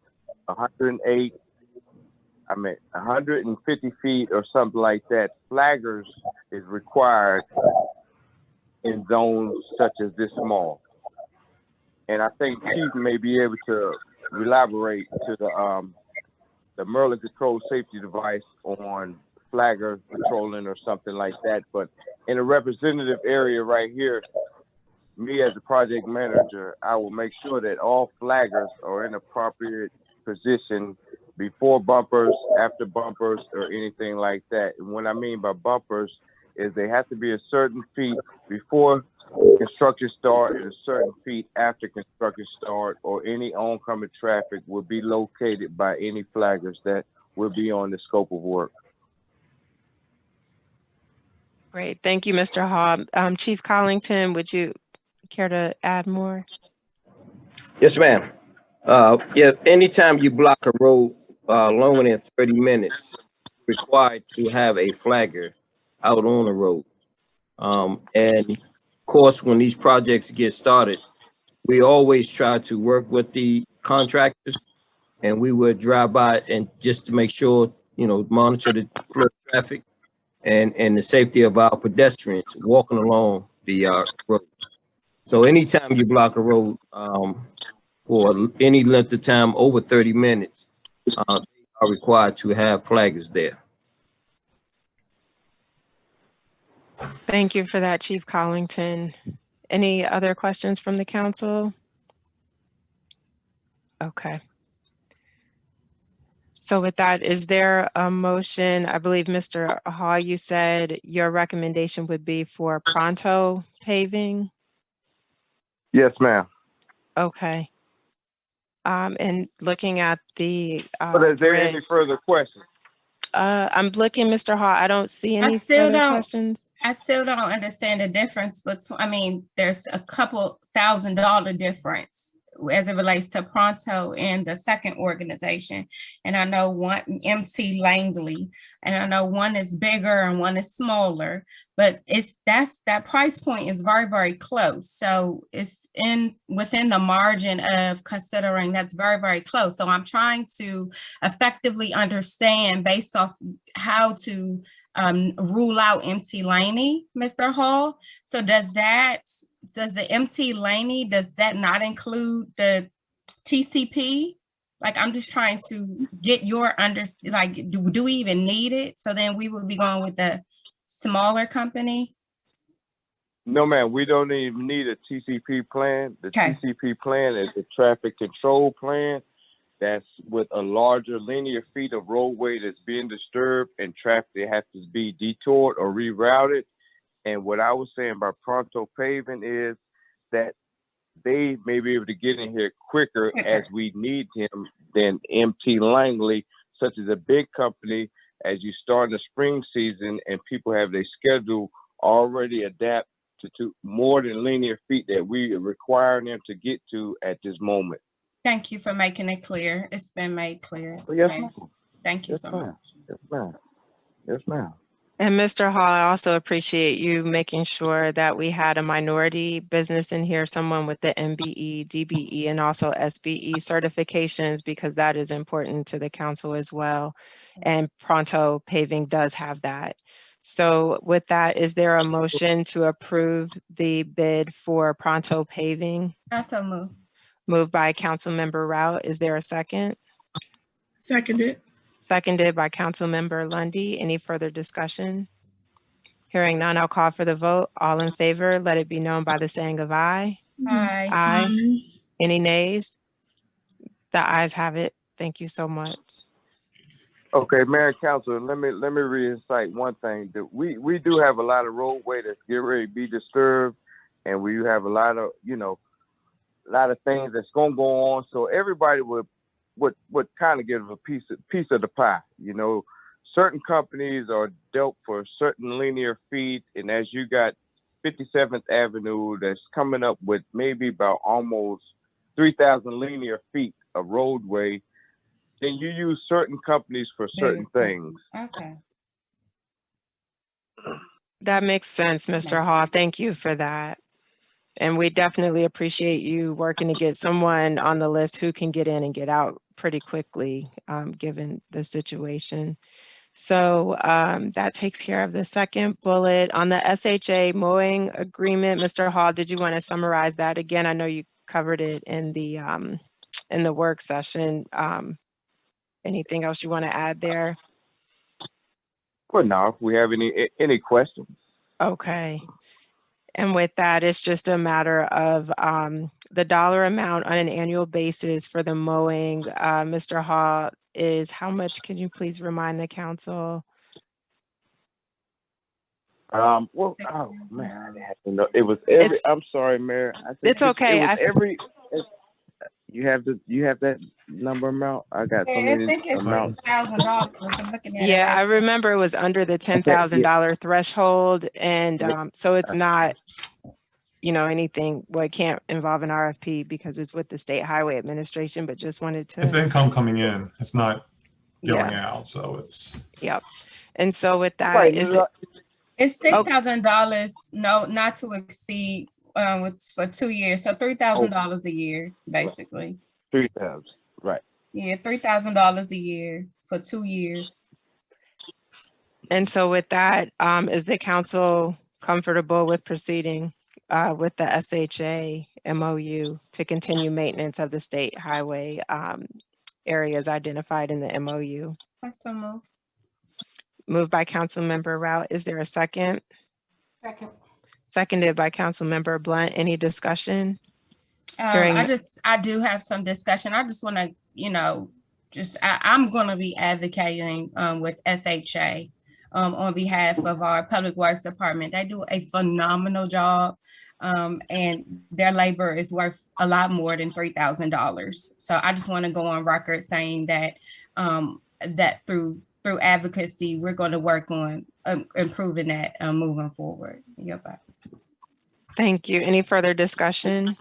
150 feet or something like that, flaggers is required in zones such as this small. And I think Chief may be able to elaborate to the Maryland Control Safety Device on flagger patrolling or something like that. But in a representative area right here, me as a project manager, I will make sure that all flaggers are in appropriate position before bumpers, after bumpers, or anything like that. And what I mean by bumpers is they have to be a certain feet before construction start and a certain feet after construction start, or any oncoming traffic will be located by any flaggers that will be on the scope of work. Great, thank you, Mr. Hall. Chief Collington, would you care to add more? Yes, ma'am. Yeah, anytime you block a road longer than 30 minutes, required to have a flagger out on the road. And of course, when these projects get started, we always try to work with the contractors, and we would drive by and just to make sure, monitor the flow of traffic and the safety of our pedestrians walking along the road. So anytime you block a road for any length of time over 30 minutes, they are required to have flaggers there. Thank you for that, Chief Collington. Any other questions from the council? Okay. So with that, is there a motion? I believe, Mr. Hall, you said your recommendation would be for pronto paving? Yes, ma'am. Okay. And looking at the But is there any further questions? I'm looking, Mr. Hall, I don't see any still further don't- questions. I still don't understand the difference, but there's a couple $1,000 difference as it relates to Pronto and the second organization. And I know one, MT Langley, and I know one is bigger and one is smaller, but that price point is very, very close. So it's within the margin of considering that's very, very close. So I'm trying to effectively understand based off how to rule out MT Laney, Mr. Hall. So does the MT Laney, does that not include the TCP? Like, I'm just trying to get your do we even need it? So then we would be going with the smaller company? No, ma'am, we don't even need a TCP plan. The Okay. TCP plan is a traffic control plan that's with a larger linear feet of roadway that's being disturbed and traffic that has to be detoured or rerouted. And what I was saying about pronto paving is that they may be able to get in here quicker as we need him than MT Langley, such as a big company. As you start the spring season and people have their schedule already adapt to more than linear feet that we require them to get to at this moment. Thank you for making it clear. It's been made clear. Yes, ma'am. Thank you Yes, so ma'am. much. Yes, ma'am. Yes, ma'am. And Mr. Hall, I also appreciate you making sure that we had a minority business in here, someone with the MBE, DBE, and also SBE certifications, because that is important to the council as well. And Pronto Paving does have that. So with that, is there a motion to approve the bid for Pronto Paving? Also move. Moved by Councilmember Rout. Is there a second? Seconded. Seconded by Councilmember Lundy. Any further discussion? Hearing none, I'll call for the vote. All in favor, let it be known by the saying of aye. Aye. Aye. Any nays? The ayes have it. Thank you so much. Okay, Mayor and Council, let me reincite one thing. That we do have a lot of roadway that's getting ready to be disturbed, and we have a lot of a lot of things that's gonna go on. So everybody would kind of give a piece of the pie. Certain companies are dealt for certain linear feet, and as you got 57th Avenue that's coming up with maybe about almost 3,000 linear feet of roadway, then you use certain companies for certain things. Okay. That makes sense, Mr. Hall. Thank you for that. And we definitely appreciate you working to get someone on the list who can get in and get out pretty quickly, given the situation. So that takes care of the second bullet. On the SHA mowing agreement, Mr. Hall, did you want to summarize that again? I know you covered it in the work session. Anything else you want to add there? Well, now, if we have any questions. Okay. And with that, it's just a matter of the dollar amount on an annual basis for the mowing. Mr. Hall, is how much? Can you please remind the council? Well, oh man, I have to know. It was every. I'm sorry, Mayor. It's okay. It was every. You have that number amount. I got so I many think it's amounts. $1,000. I'm looking at it. Yeah, I Right. remember it was under the $10,000 threshold, and so it's not, anything. Well, it can't involve an RFP because it's with the State Highway Administration. But just wanted It's to, income coming in. It's not going yeah, out. So it's. yep. And so with that, Right. is it? It's $6,000. No, not to exceed for 2 years. So $3,000 a year, basically. 3,000. Right. Yeah, $3,000 a year for 2 years. And so with that, is the council comfortable with proceeding with the SHA MOU to continue maintenance of the state highway areas identified in the MOU? That's the most. Moved by Councilmember Rout. Is there a second? Second. Seconded by Councilmember Blunt. Any discussion? Hearing- I do have some discussion. I just want to, I'm going to be advocating with SHA on behalf of our Public Works Department. They do a phenomenal job, and their labor is worth a lot more than $3,000. So I just want to go on record saying that that through advocacy, we're going to work on improving that moving forward. Yep. Thank you. Any further discussion?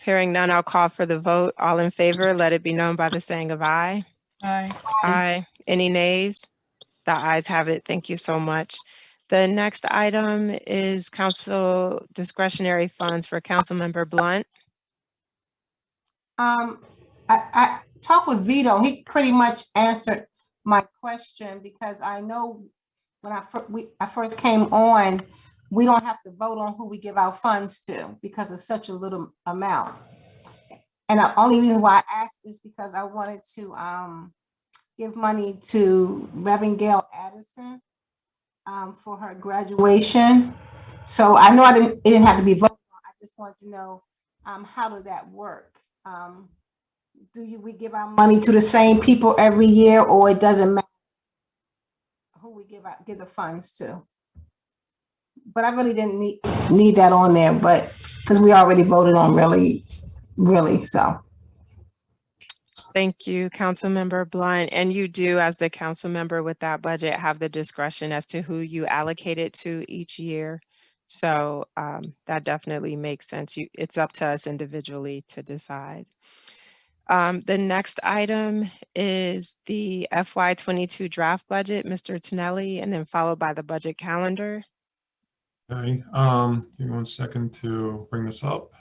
Hearing none, I'll call for the vote. All in favor, let it be known by the saying of aye. Aye. Aye. Any nays? The ayes have it. Thank you so much. The next item is council discretionary funds for Councilmember Blunt. I talked with Vito. He pretty much answered my question because I know when I first came on, we don't have to vote on who we give our funds to because it's such a little amount. And the only reason why I asked is because I wanted to give money to Reverend Gail Addison for her graduation. So I know it didn't have to be voted on. I just wanted to know how does that work? We give our money to the same people every year, or it doesn't matter who we give the funds to? But I really didn't need that on there, but because we already voted on really, so. Thank you, Councilmember Blunt. And you do, as the council member with that budget, have the discretion as to who you allocate it to each year. So that definitely makes sense. It's up to us individually to decide. The next item is the FY22 draft budget, Mr. Tonelli, and then followed by the budget calendar. Okay. Give me 1 second to bring this up.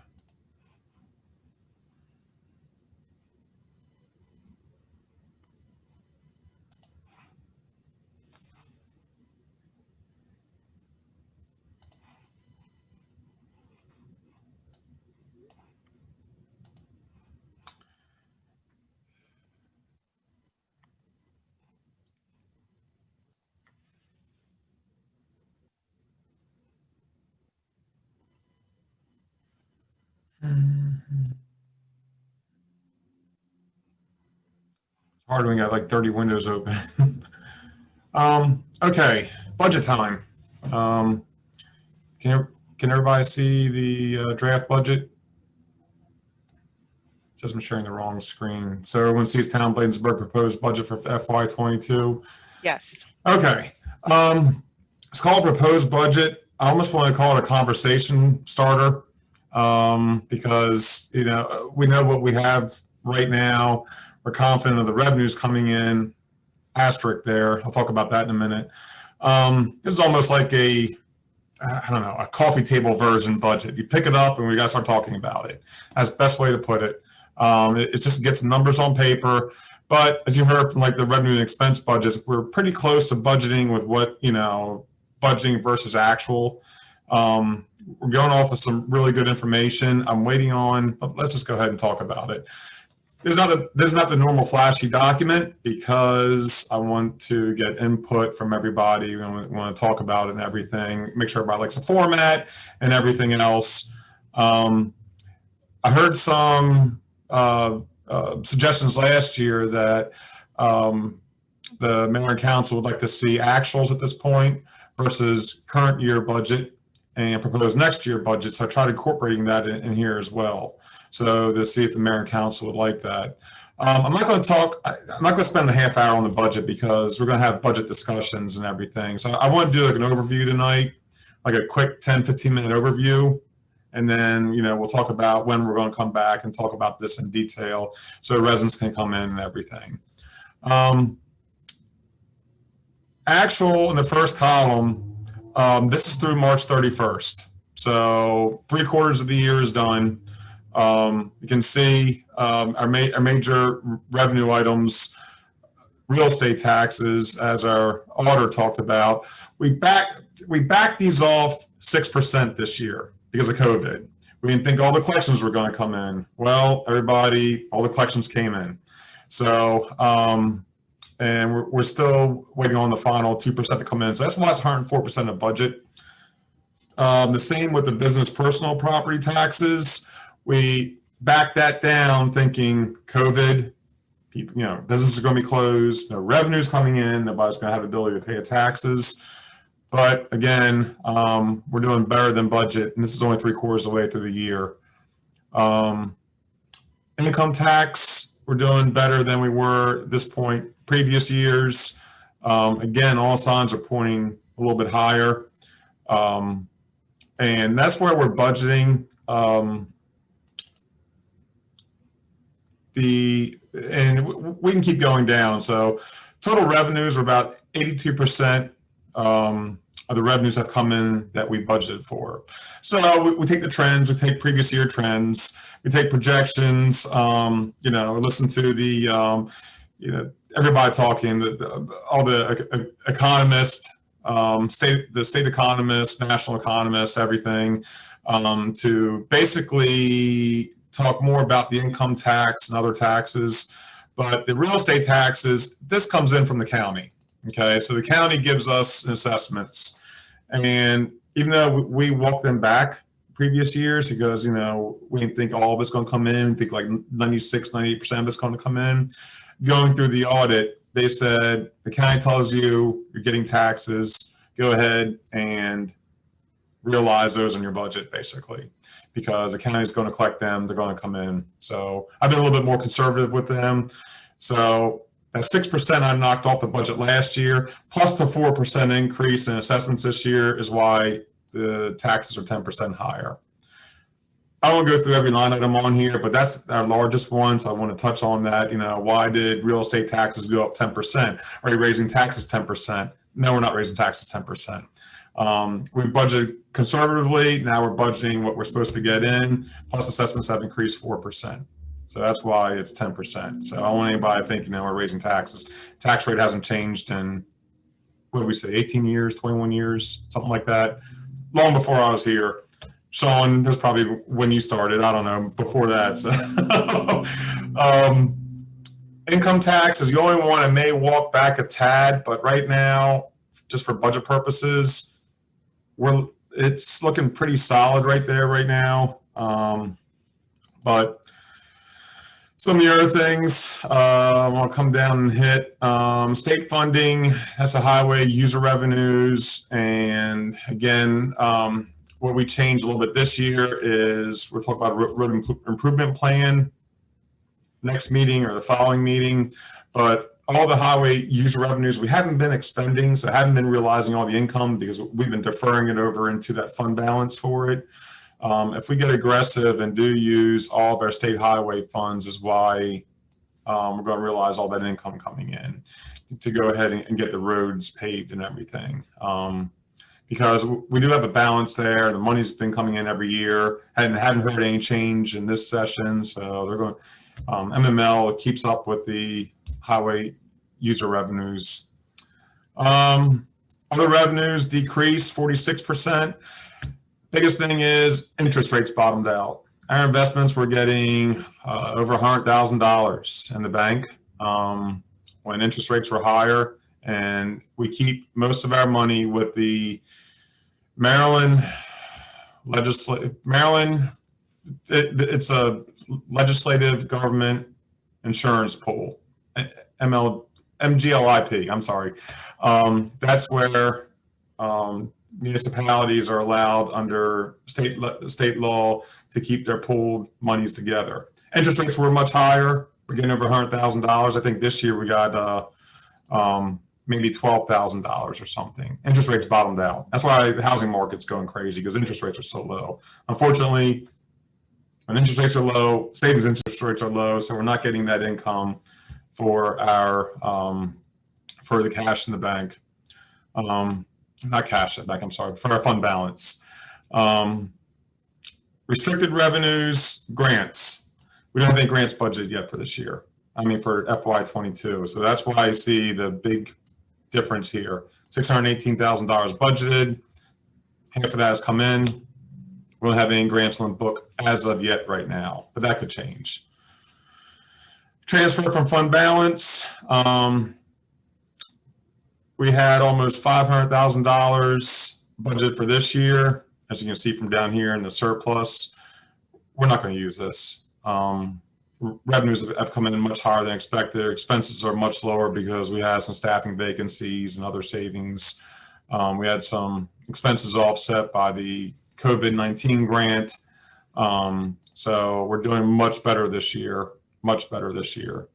hard when we got like 30 windows open. Okay, budget time. Can everybody see the draft budget? Just I'm sharing the wrong screen. So everyone sees Town Bladensburg proposed budget for FY22. Yes. Okay. It's called proposed budget. I almost want to call it a conversation starter because, you know, we know what we have right now. We're confident of the revenues coming in. Asterisk there. I'll talk about that in a minute. This is almost like a coffee table version budget. You pick it up and we got to start talking about it. That's the best way to put it. It just gets numbers on paper. But as you heard from like the revenue and expense budgets, we're pretty close to budgeting with what, you know, budgeting versus actual. We're going off of some really good information. I'm waiting on, but let's just go ahead and talk about it. This is not the normal flashy document because I want to get input from everybody. We want to talk about it and everything, make sure everybody likes the format and everything else. I heard some suggestions last year that the mayor and council would like to see actuals at this point versus current year budget and proposed next year budget. So I tried incorporating that in here as well. So to see if the mayor and council would like that. I'm not going to spend a half hour on the budget because we're going to have budget discussions and everything. So I want to do like an overview tonight, like a quick 10, 15-minute overview. And then, you know, we'll talk about when we're going to come back and talk about this in detail so residents can come in and everything. Actual in the first column, this is through March 31st. So 3/4 of the year is done. You can see our major revenue items, real estate taxes, as our auditor talked about. We backed these off 6% this year because of COVID. We didn't think all the collections were going to come in. Well, all the collections came in. So, and we're still waiting on the final 2% to come in. So that's why it's 104% of budget. The same with the business personal property taxes. We backed that down thinking COVID, you know, business is going to be closed, no revenues coming in, nobody's going to have the ability to pay the taxes. But again, we're doing better than budget, and this is only 3/4 of the way through the year. Income tax, we're doing better than we were at this point previous years. Again, all signs are pointing a little bit higher. And that's where we're budgeting. And we can keep going down. So total revenues are about 82% of the revenues have come in that we budgeted for. So we take the trends, we take previous year trends, we take projections, you know, listen to the, you know, everybody talking, all the economists, the state economists, national economists, everything, to basically talk more about the income tax and other taxes. But the real estate taxes, this comes in from the county. Okay, so the county gives us assessments. And even though we walk them back previous years because, you know, we didn't think all of it's going to come in, we think like 96, 98% of it's going to come in. Going through the audit, they said the county tells you you're getting taxes, go ahead and realize those in your budget, basically, because the county is going to collect them, they're going to come in. So I've been a little bit more conservative with them. So that 6% I knocked off the budget last year, plus the 4% increase in assessments this year is why the taxes are 10% higher. I won't go through every line item on here, but that's our largest one. So I want to touch on that. You know, why did real estate taxes go up 10%? Are you raising taxes 10%? No, we're not raising taxes 10%. We budgeted conservatively. Now we're budgeting what we're supposed to get in, plus assessments have increased 4%. So that's why it's 10%. So I don't want anybody thinking that we're raising taxes. Tax rate hasn't changed in, what did we say, 18 years, 21 years, something like that. Long before I was here. Sean, that's probably when you started. I don't know, before that. So. Income tax is the only one I may walk back a tad, but right now, just for budget purposes, it's looking pretty solid right there right now. But Some of the other things I'll come down and hit. State funding, that's the highway user revenues. And again, what we changed a little bit this year is we're talking about road improvement plan next meeting or the following meeting. But all the highway user revenues we haven't been expending, so I haven't been realizing all the income because we've been deferring it over into that fund balance for it. If we get aggressive and do use all of our state highway funds is why we're going to realize all that income coming in to go ahead and get the roads paved and everything. Because we do have a balance there. The money's been coming in every year. Hadn't heard any change in this session. So they're going, MML keeps up with the highway user revenues. Other revenues decreased 46%. Biggest thing is interest rates bottomed out. Our investments were getting over $100,000 in the bank when interest rates were higher, and we keep most of our money with the Maryland. It's a legislative government insurance pool, MGLIP. I'm sorry. That's where municipalities are allowed under state law to keep their pooled monies together. Interest rates were much higher. We're getting over $100,000. I think this year we got maybe $12,000 or something. Interest rates bottomed out. That's why the housing market's going crazy, because interest rates are so low. Unfortunately, when interest rates are low, savings interest rates are low, so we're not getting that income for our for the cash in the bank. Not cash in the bank, I'm sorry, for our fund balance. Restricted revenues, grants. We don't have any grants budgeted yet for this year. I mean, for FY22. So that's why I see the big difference here. $618,000 budgeted. Half of that has come in. We don't have any grants on the book as of yet right now, but that could change. Transfer from fund balance. We had almost $500,000 budget for this year. As you can see from down here in the surplus, we're not going to use this. Revenues have come in much higher than expected. Expenses are much lower because we had some staffing vacancies and other savings. We had some expenses offset by the COVID-19 grant. So we're doing much better this year, much better this year.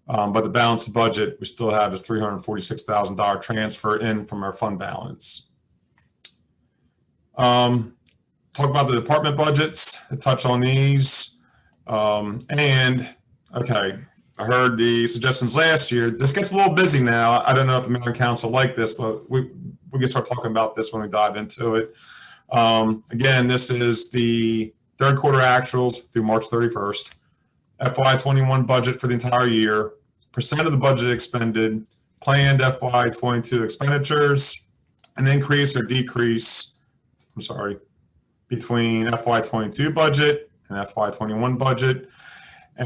But the balanced budget we still have is $346,000 transfer in from our fund balance. Talk about the department budgets, touch on these. And okay, I heard the suggestions last year. This gets a little busy now. I don't know if the Marin Council like this, but we can start talking about this when we dive into it. Again, this is the third quarter actuals through March 31st. FY21 budget for the entire year, percent of the budget expended, planned FY22 expenditures, an increase or decrease, between FY22 budget and FY21 budget,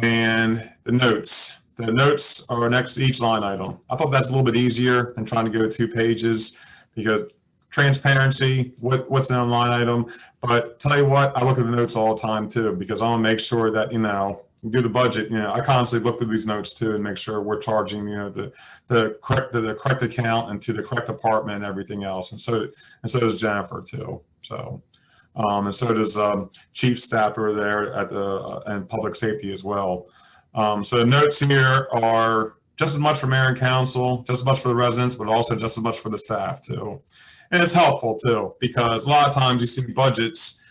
and the notes. The notes are next to each line item. I thought that's a little bit easier than trying to go 2 pages because transparency, what's in a line item. But tell you what, I look at the notes all the time too, because I want to make sure that, do the budget. I constantly look through these notes too and make sure we're charging, the correct account and to the correct department and everything else. And so does Jennifer too. So, and so does chief staff over there at and public safety as well. So the notes here are just as much for Marin Council, just as much for the residents, but also just as much for the staff too. And it's helpful too, because a lot of times you see budgets,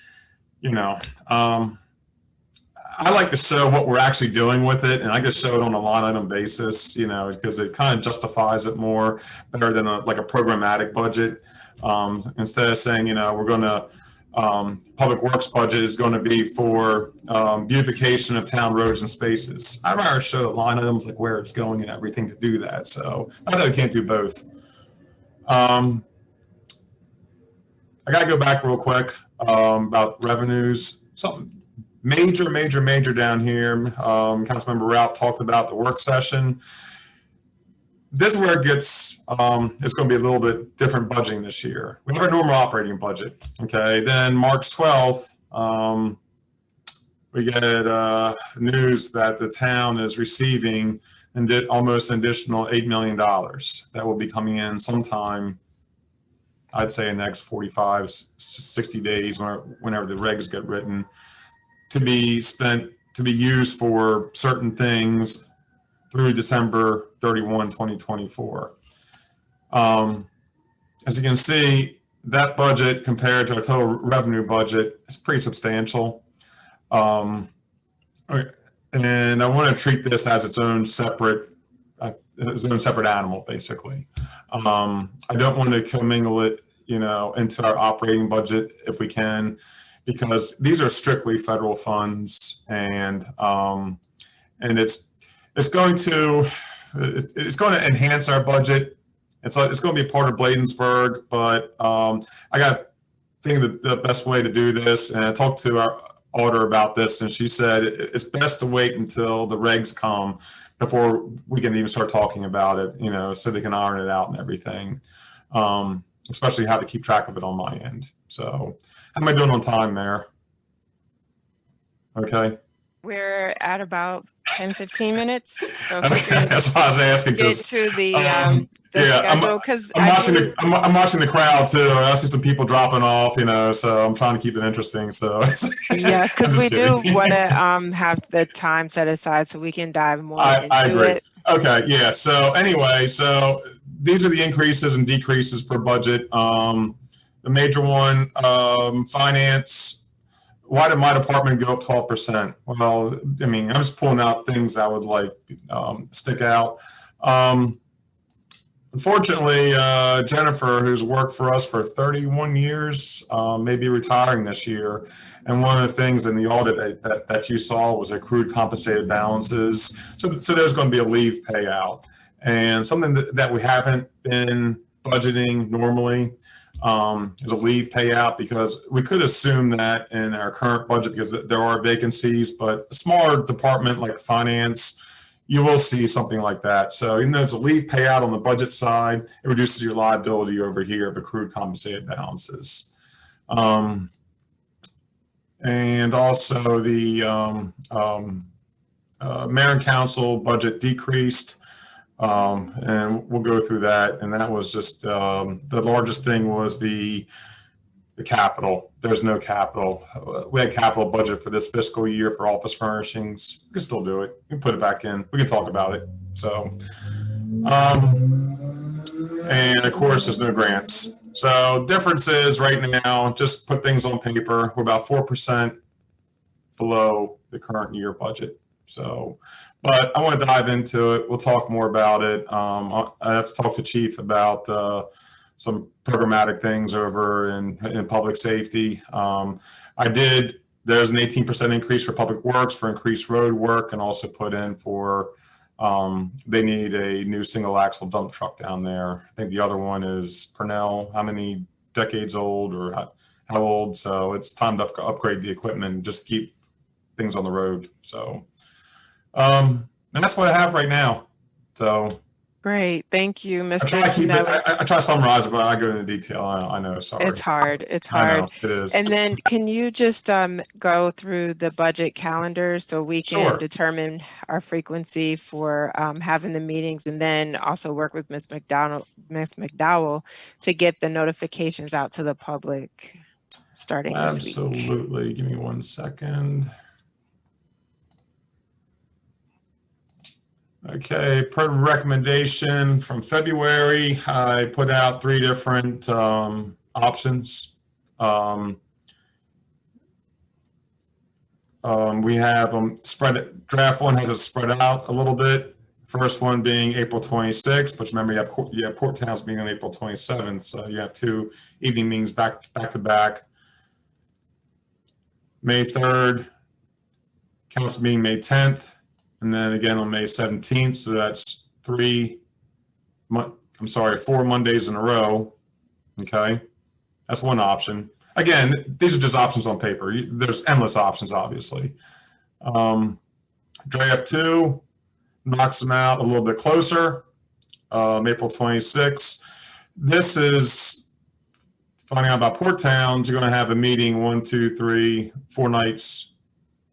I like to show what we're actually doing with it, and I just show it on a line item basis, because it kind of justifies it better than like a programmatic budget. Instead of saying, we're going to, public works budget is going to be for beautification of town roads and spaces. I'd rather show the line items, like where it's going and everything to do that. So I know we can't do both. I got to go back real quick about revenues. Something major down here. Councilmember Rout talked about the work session. This is where it gets, it's going to be a little bit different budgeting this year. We have our normal operating budget. Okay, then March 12th, we get news that the town is receiving almost an additional $8 million that will be coming in sometime, I'd say in the next 45, 60 days, whenever the regs get written, to be spent, to be used for certain things through December 31, 2024. As you can see, that budget compared to our total revenue budget is pretty substantial. And I want to treat this as its own separate animal, basically. I don't want to commingle it, into our operating budget if we can, because these are strictly federal funds, and it's going to enhance our budget. It's going to be part of Bladensburg, but I think the best way to do this, and I talked to our auditor about this, and she said it's best to wait until the regs come before we can even start talking about it, so they can iron it out and everything, especially how to keep track of it on my end. So how am I doing on time, Mayor? Okay. We're at about 10, 15 minutes. So if Okay, we can that's why I was asking. get to the yeah, schedule, because I'm watching the crowd too. I see some people dropping off, so I'm trying to keep it interesting. So yes, because we do want to have the time set aside so we can dive more into I agree. it. Okay, yeah. So anyway, so these are the increases and decreases per budget. The major one, finance. Why did my department go up 12%? Well, I mean, I'm just pulling out things that would like stick out. Unfortunately, Jennifer, who's worked for us for 31 years, may be retiring this year. And one of the things in the audit that you saw was accrued compensated balances. So there's going to be a leave payout. And something that we haven't been budgeting normally is a leave payout, because we could assume that in our current budget because there are vacancies, but a smaller department like finance, you will see something like that. So even though it's a leave payout on the budget side, it reduces your liability over here of accrued compensated balances. And also the Marin Council budget decreased. And we'll go through that. And that was just the largest thing was the capital. There's no capital. We had capital budget for this fiscal year for office furnishings. We can still do it. We can put it back in. We can talk about it. So, and of course, there's no grants. So difference is right now, just put things on paper, we're about 4% below the current year budget. So, but I want to dive into it. We'll talk more about it. I have to talk to Chief about some programmatic things over in public safety. There's an 18% increase for public works for increased road work, and also put in for, they need a new single axle dump truck down there. I think the other one is Purnell, how many decades old or how old? So it's time to upgrade the equipment and just keep things on the road. So, and that's what I have right now. So Great, thank you, Mr. I try to summarize it, but I go into detail. I know, sorry. It's hard. It's I know, hard. it is. And then can you just go through the budget calendar so we can Sure. determine our frequency for having the meetings, and then also work with Ms. McDowell to get the notifications out to the public starting this week? Absolutely. Give me 1 second. Okay, per recommendation from February, I put out 3 different options. We have draft one has it spread out a little bit. First one being April 26th, which remember you have Port Towns being on April 27th, so you have 2 evening meetings back to back. May 3rd, council meeting May 10th. And then again on May 17th, so that's 4 Mondays in a row. Okay, that's one option. Again, these are just options on paper. There's endless options, obviously. Draft 2 knocks them out a little bit closer. April 26th. This is finding out about Port Towns. You're going to have a meeting 4 nights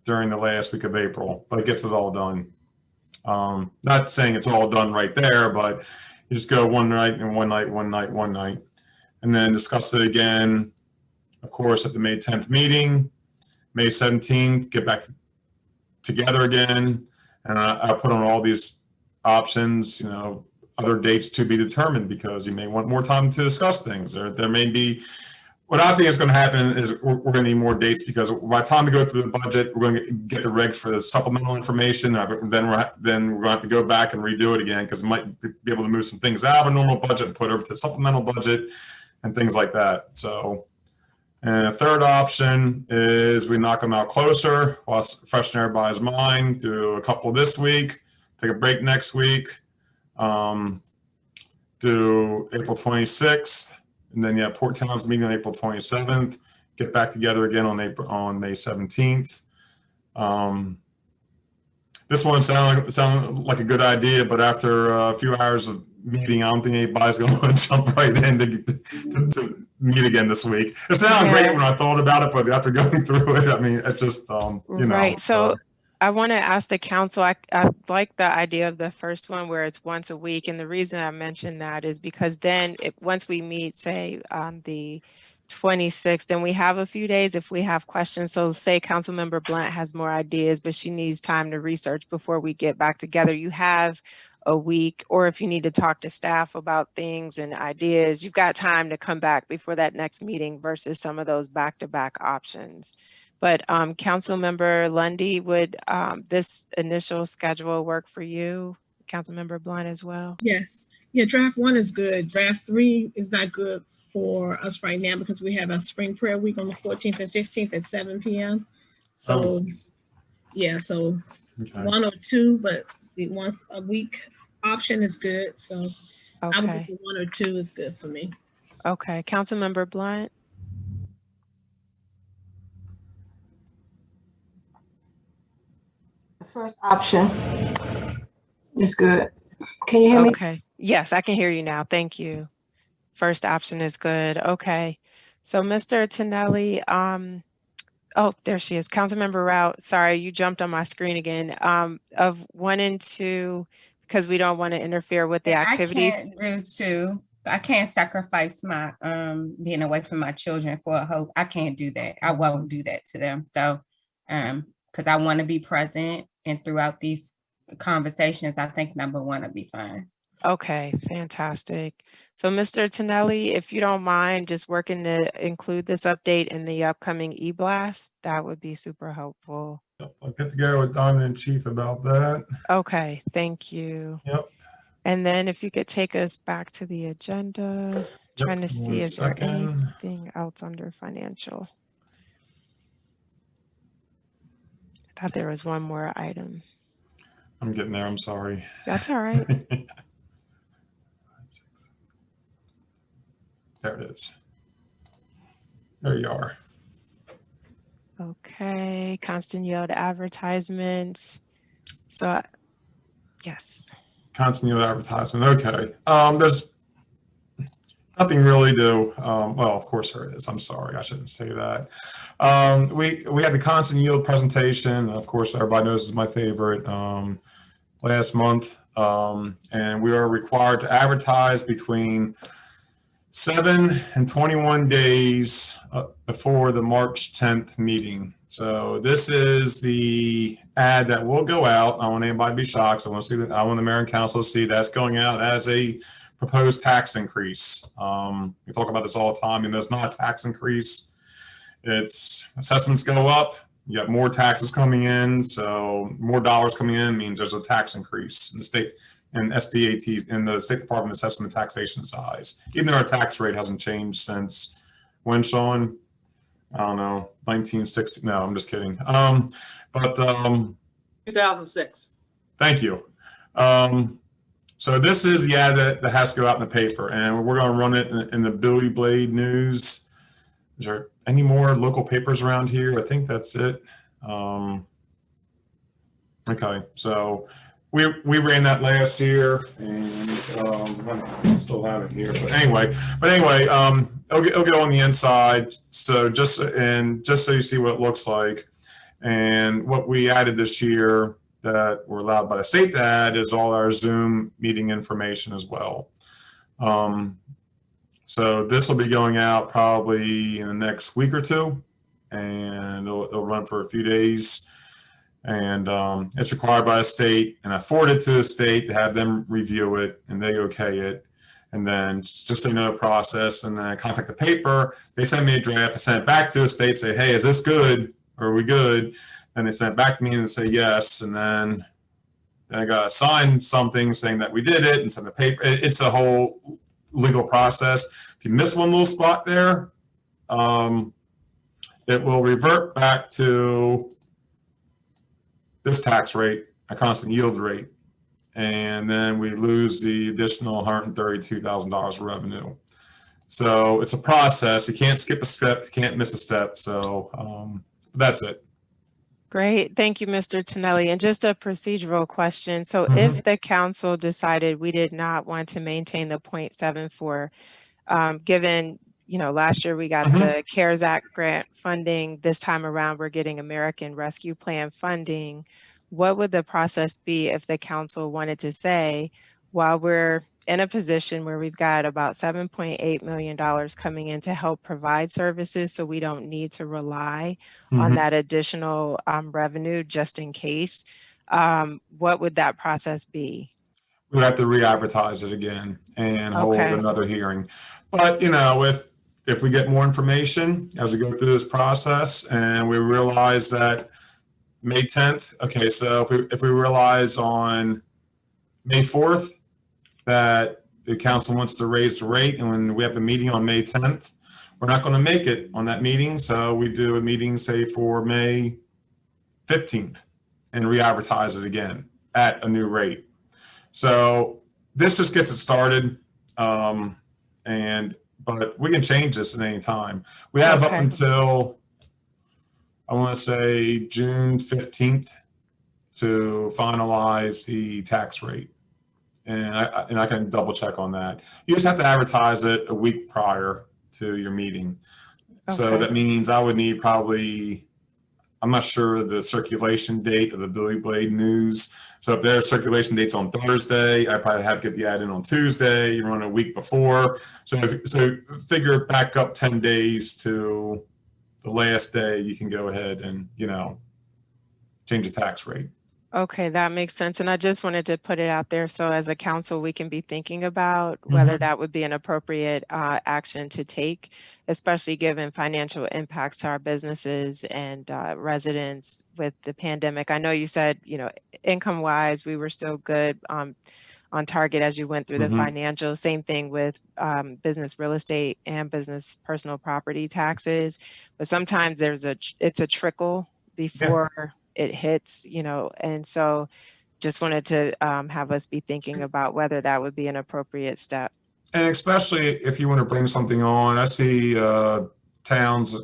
during the last week of April, but it gets it all done. Not saying it's all done right there, but you just go one night and one night, and then discuss it again, of course, at the May 10th meeting, May 17th, get back together again. And I put on all these options, you know, other dates to be determined, because you may want more time to discuss things. There may be, what I think is going to happen is we're going to need more dates, because by the time we go through the budget, we're going to get the regs for the supplemental information. Then we're going to have to go back and redo it again, because we might be able to move some things out of a normal budget and put over to supplemental budget and things like that. So, and a third option is we knock them out closer while freshen everybody's mind, do a couple this week, take a break next week, do April 26th, and then Port Towns meeting on April 27th, get back together again on May 17th. This one sounded like a good idea, but after a few hours of meeting, I don't think anybody's going to want to jump right in to meet again this week. It sounded great when I thought about it, but after going through it, I mean, it just, you know. Right. So I want to ask the council, I like the idea of the first one where it's once a week. And the reason I mentioned that is because then once we meet, say, on the 26th, then we have a few days if we have questions. So say Councilmember Blunt has more ideas, but she needs time to research before we get back together. You have a week, or if you need to talk to staff about things and ideas, you've got time to come back before that next meeting versus some of those back-to-back options. But Councilmember Lundy, would this initial schedule work for you? Councilmember Blunt as well? Yes. Yeah, draft 1 is good. Draft 3 is not good for us right now because we have a spring prayer week on the 14th and 15th at 7 p.m. So, yeah, so okay. 1 or 2, but the once a week option is good. So I would think 1 or 2 is good for me. Okay, Councilmember Blunt. The first option is good. Can you hear me? Okay. Yes, I can hear you now. Thank you. First option is good. Okay. So Mr. Tonelli, oh, there she is. Councilmember Rout, sorry, you jumped on my screen again. Of 1 and 2, because we don't want to interfere with the activities. I can't do 2. I can't sacrifice my being away from my children for a hope. I can't do that. I won't do that to them. So because I want to be present, and throughout these conversations, I think number 1 will be fine. Okay, fantastic. So Mr. Tonelli, if you don't mind just working to include this update in the upcoming e-blast, that would be super helpful. Yep, I'll get together with Diamond and Chief about that. Okay, thank you. Yep. And then if you could take us back to the agenda, trying to see is there anything else under financial. I thought there was one more item. I'm getting there, I'm sorry. That's all right. There it is. There you are. Okay, constant yield advertisement. So, yes. Constant yield advertisement, okay. There's nothing really to, well, of course there is. I'm sorry, I shouldn't say that. We had the constant yield presentation. Of course, everybody knows this is my favorite, last month. And we are required to advertise between 7 and 21 days before the March 10th meeting. So this is the ad that will go out. I don't want anybody to be shocked. I want to see that. I want the Marin Council to see that's going out as a proposed tax increase. We talk about this all the time, and there's not a tax increase. It's assessments go up. You got more taxes coming in, so more dollars coming in means there's a tax increase in the state. And SDAT in the State Department Assessment Taxation size. Even though our tax rate hasn't changed since when, Sean? I don't know, 1960. No, I'm just kidding. 2006. Thank you. So this is the ad that has to go out in the paper, and we're going to run it in the Billy Blade News. Is there any more local papers around here? I think that's it. Okay, so. We ran that last year, and I still have it here. But anyway, it'll go on the inside. So just so you see what it looks like, And what we added this year that we're allowed by the state to add is all our Zoom meeting information as well. So this will be going out probably in the next week or two, and it'll run for a few days. And it's required by the state, and I forward it to the state to have them review it, and they okay it. And then just so you know the process, and then I contact the paper. They send me a draft. I send it back to the state, say, hey, is this good? Or are we good? And they send it back to me and say yes. And then I got to sign something saying that we did it and send the paper. It's a whole legal process. If you miss one little spot there, it will revert back to this tax rate, a constant yield rate. And then we lose the additional $132,000 of revenue. So it's a process. You can't skip a step. You can't miss a step. So that's it. Great. Thank you, Mr. Tonelli. And just a procedural question. So if the council decided we did not want to maintain the 0.74, given, last year we got the CARES Act grant funding, this time around we're getting American Rescue Plan funding, what would the process be if the council wanted to say, while we're in a position where we've got about $7.8 million coming in to help provide services, so we don't need to rely on that additional revenue just in case, what would that process be? We have to re-advertise it again and hold another hearing. But, if we get more information as we go through this process and we realize that May 10th, okay, so if we realize on May 4th that the council wants to raise the rate, and when we have a meeting on May 10th, we're not going to make it on that meeting. So we do a meeting, say, for May 15th and re-advertise it again at a new rate. So this just gets it started. But we can change this at any time. We have up until, I want to say, June 15th to finalize the tax rate. And I can double check on that. You just have to advertise it a week prior to your meeting. So that means I would need probably, I'm not sure the circulation date of the Billy Blade News. So if their circulation date's on Thursday, I probably have to get the ad in on Tuesday. You run a week before. So figure back up 10 days to the last day, you can go ahead and, change the tax rate. Okay, that makes sense. And I just wanted to put it out there so as a council, we can be thinking about whether that would be an appropriate action to take, especially given financial impacts to our businesses and residents with the pandemic. I know you said, income wise, we were still good on target as you went through the financials. Same thing with business real estate and business personal property taxes. But sometimes it's a trickle before it hits, and so just wanted to have us be thinking about whether that would be an appropriate step. And especially if you want to bring something on, I see towns,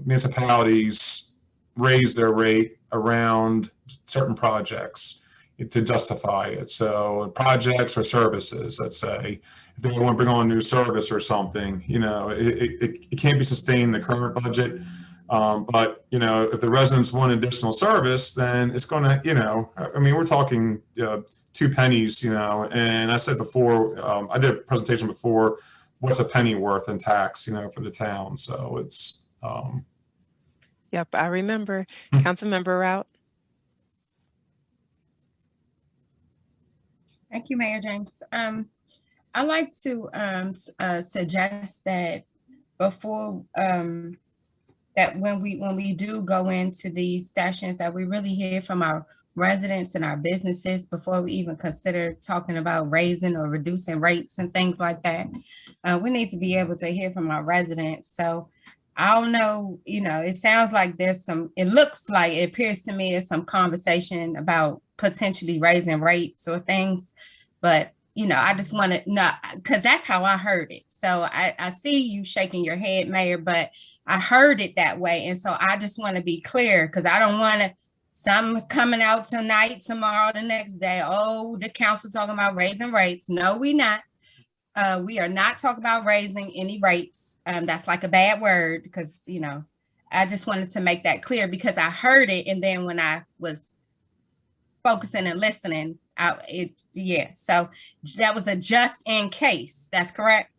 municipalities raise their rate around certain projects to justify it. So projects or services, let's say, if they want to bring on a new service or something, it can't be sustained in the current budget. But, if the residents want additional service, then it's going to, we're talking 2 pennies, and I said before, I did a presentation before, what's a penny worth in tax, for the town. So it's. Yep, I remember. Councilmember Rout. Thank you, Mayor James. I'd like to suggest that before that when we do go into these sessions, that we really hear from our residents and our businesses before we even consider talking about raising or reducing rates and things like that. We need to be able to hear from our residents. So I don't know, it sounds like it appears to me there's some conversation about potentially raising rates or things, but I just want to know, because that's how I heard it. So I see you shaking your head, Mayor, but I heard it that way. And so I just want to be clear, because I don't want some coming out tonight, tomorrow, the next day. Oh, the council talking about raising rates. No, we not. We are not talking about raising any rates. That's like a bad word because, I just wanted to make that clear because I heard it, and then when I was focusing and listening, so that was a just in case. That's correct.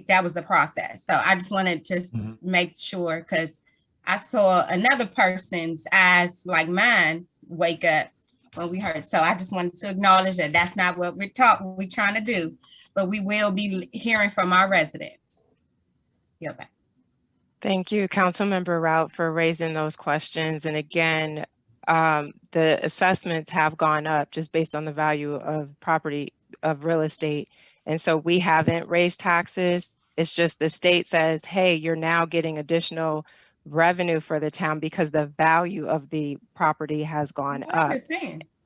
That was the process. So I just wanted to just make sure, because I saw another person's eyes like mine wake up when we heard. So I just wanted to acknowledge that that's not what we're trying to do, but we will be hearing from our residents. Okay. Thank you, Councilmember Rout, for raising those questions. And again, the assessments have gone up just based on the value of property, of real estate. And so we haven't raised taxes. It's just the state says, hey, you're now getting additional revenue for the town because the value of the property has gone up.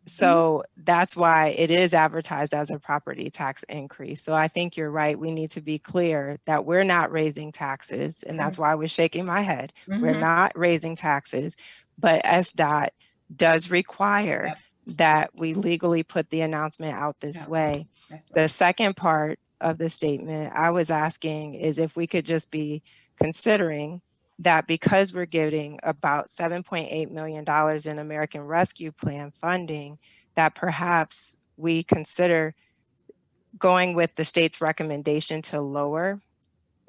So that's why it is advertised as a property tax increase. So I think you're right. We need to be clear that we're not raising taxes. And that's why I was shaking my head. We're not raising taxes, but SDOT does require that we legally put the announcement out this way. The second part of the statement I was asking is if we could just be considering that because we're getting about $7.8 million in American Rescue Plan funding, that perhaps we consider going with the state's recommendation to lower,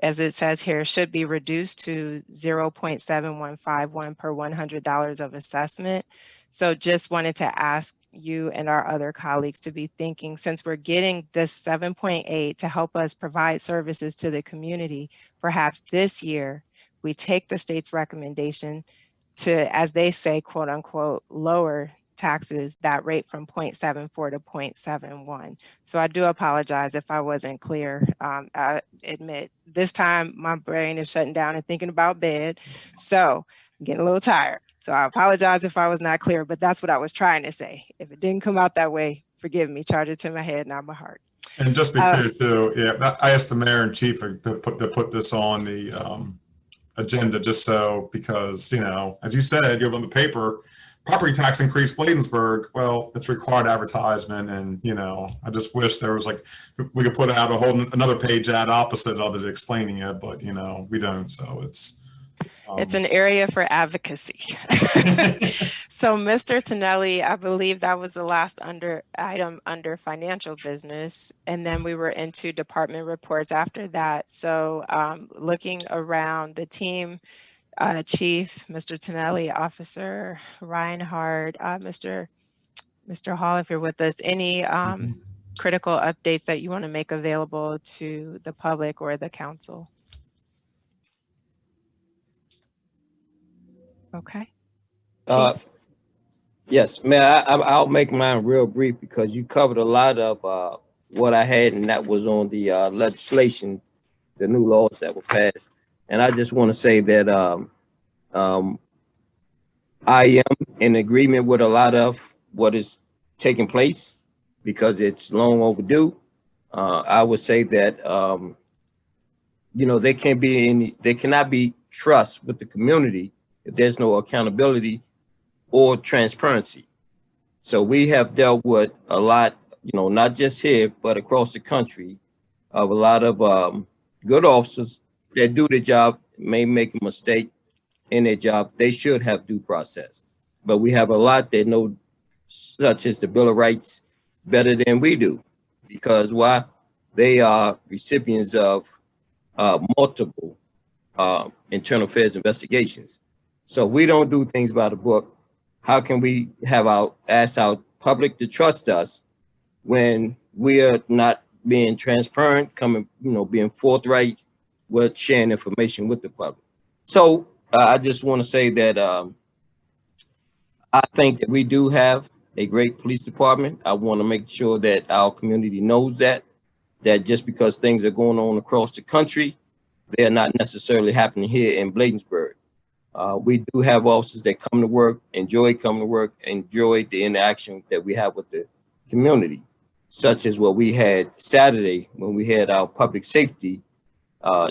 as it says here, should be reduced to 0.7151 per $100 of assessment. So just wanted to ask you and our other colleagues to be thinking, since we're getting this 7.8 to help us provide services to the community, perhaps this year, we take the state's recommendation to, as they say, quote unquote, lower taxes, that rate from 0.74 to 0.71. So I do apologize if I wasn't clear. I admit this time my brain is shutting down and thinking about bed. So I'm getting a little tired. So I apologize if I was not clear, but that's what I was trying to say. If it didn't come out that way, forgive me, charge it to my head, not my heart. And just to be clear too, yeah, I asked the mayor and chief to put this on the agenda just so, because, you know, as you said, you're on the paper, property tax increase Bladensburg. Well, it's required advertisement, and you know, I just wish there was like we could put out another page ad opposite of it explaining it, but you know, we don't. So it's an area for advocacy. So Mr. Tonelli, I believe that was the last item under financial business. And then we were into department reports after that. So looking around the team, Chief, Mr. Tonelli, Officer Reinhardt, Mr. Hall, if you're with us, any critical updates that you want to make available to the public or the council? Okay. Yes, man, I'll make mine real brief because you covered a lot of what I had, and that was on the legislation, the new laws that were passed. And I just want to say that I am in agreement with a lot of what is taking place because it's long overdue. I would say that, you know, there cannot be trust with the community if there's no accountability or transparency. So we have dealt with a lot, you know, not just here, but across the country, of a lot of good officers that do their job, may make a mistake in their job. They should have due process. But we have a lot that know, such as the Bill of Rights, better than we do. Because why? They are recipients of multiple internal affairs investigations. So we don't do things by the book. How can we ask our public to trust us when we are not being transparent, being forthright with sharing information with the public? So I just want to say that I think that we do have a great police department. I want to make sure that our community knows that just because things are going on across the country, they are not necessarily happening here in Bladensburg. We do have officers that come to work, enjoy coming to work, enjoy the interaction that we have with the community, such as what we had Saturday when we had our public safety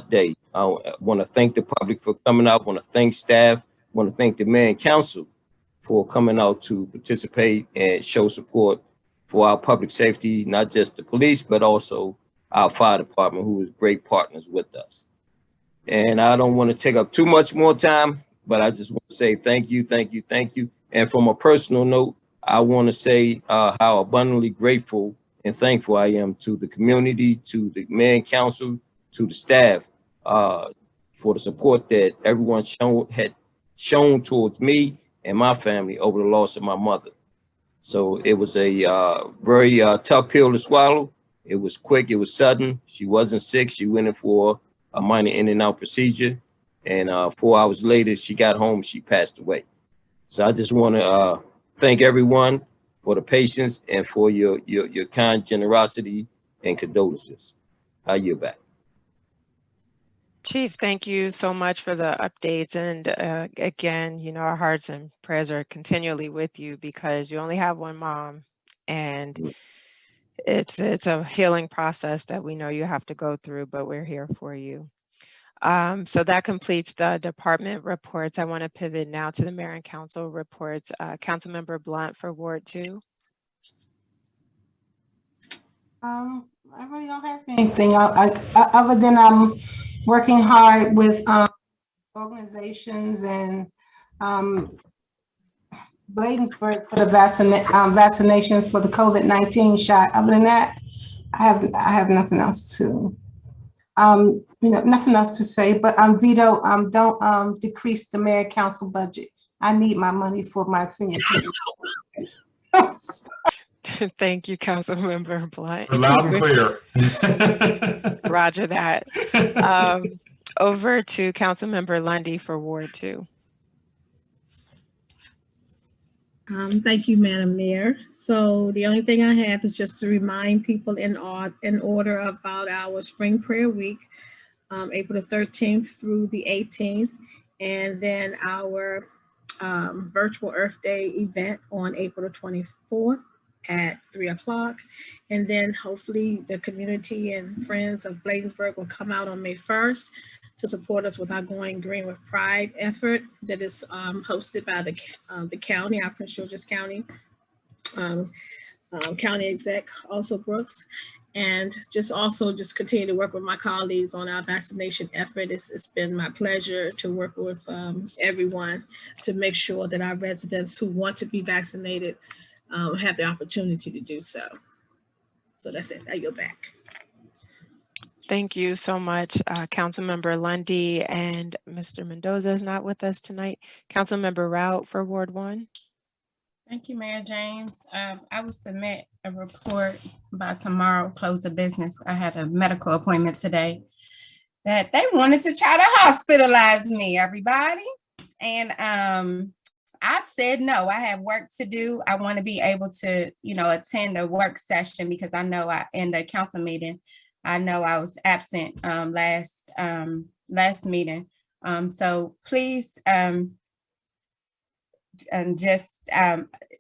day. I want to thank the public for coming out. I want to thank staff. I want to thank the mayor and council for coming out to participate and show support for our public safety, not just the police, but also our fire department, who is great partners with us. And I don't want to take up too much more time, but I just want to say thank you, thank you, thank you. And from a personal note, I want to say how abundantly grateful and thankful I am to the community, to the mayor and council, to the staff for the support that everyone had shown towards me and my family over the loss of my mother. So it was a very tough pill to swallow. It was quick, it was sudden. She wasn't sick. She went in for a minor in and out procedure. And 4 hours later, she got home, she passed away. So I just want to thank everyone for the patience and for your kind generosity and condolences. I yield back. Chief, thank you so much for the updates. And again, you know, our hearts and prayers are continually with you because you only have one mom, and it's a healing process that we know you have to go through, but we're here for you. So that completes the department reports. I want to pivot now to the mayor and council reports. Councilmember Blunt for Ward 2. I really don't have anything. Other than I'm working hard with organizations and Bladensburg for the vaccination for the COVID-19 shot. Other than that, I have nothing else to nothing else to say. But Vito, don't decrease the mayor council budget. I need my money for my senior people. Thank you, Councilmember Blunt. Loud and clear. Roger that. Over to Councilmember Lundy for Ward 2. Thank you, Madam Mayor. So the only thing I have is just to remind people in order about our Spring Prayer Week, April the 13th through the 18th, and then our virtual Earth Day event on April the 24th at 3 o'clock. And then hopefully the community and friends of Bladensburg will come out on May 1st to support us with our Going Green with Pride effort that is hosted by the county, our Prince George's County, county exec, also Brooks. And just continue to work with my colleagues on our vaccination effort. It's been my pleasure to work with everyone to make sure that our residents who want to be vaccinated have the opportunity to do so. So that's it. I yield back. Thank you so much, Councilmember Lundy, and Mr. Mendoza is not with us tonight. Councilmember Rout for Ward 1. Thank you, Mayor James. I will submit a report by tomorrow, close of business. I had a medical appointment today that they wanted to try to hospitalize me, everybody. And I said no, I have work to do. I want to be able to, attend a work session because I know in the council meeting, I know I was absent last meeting. So please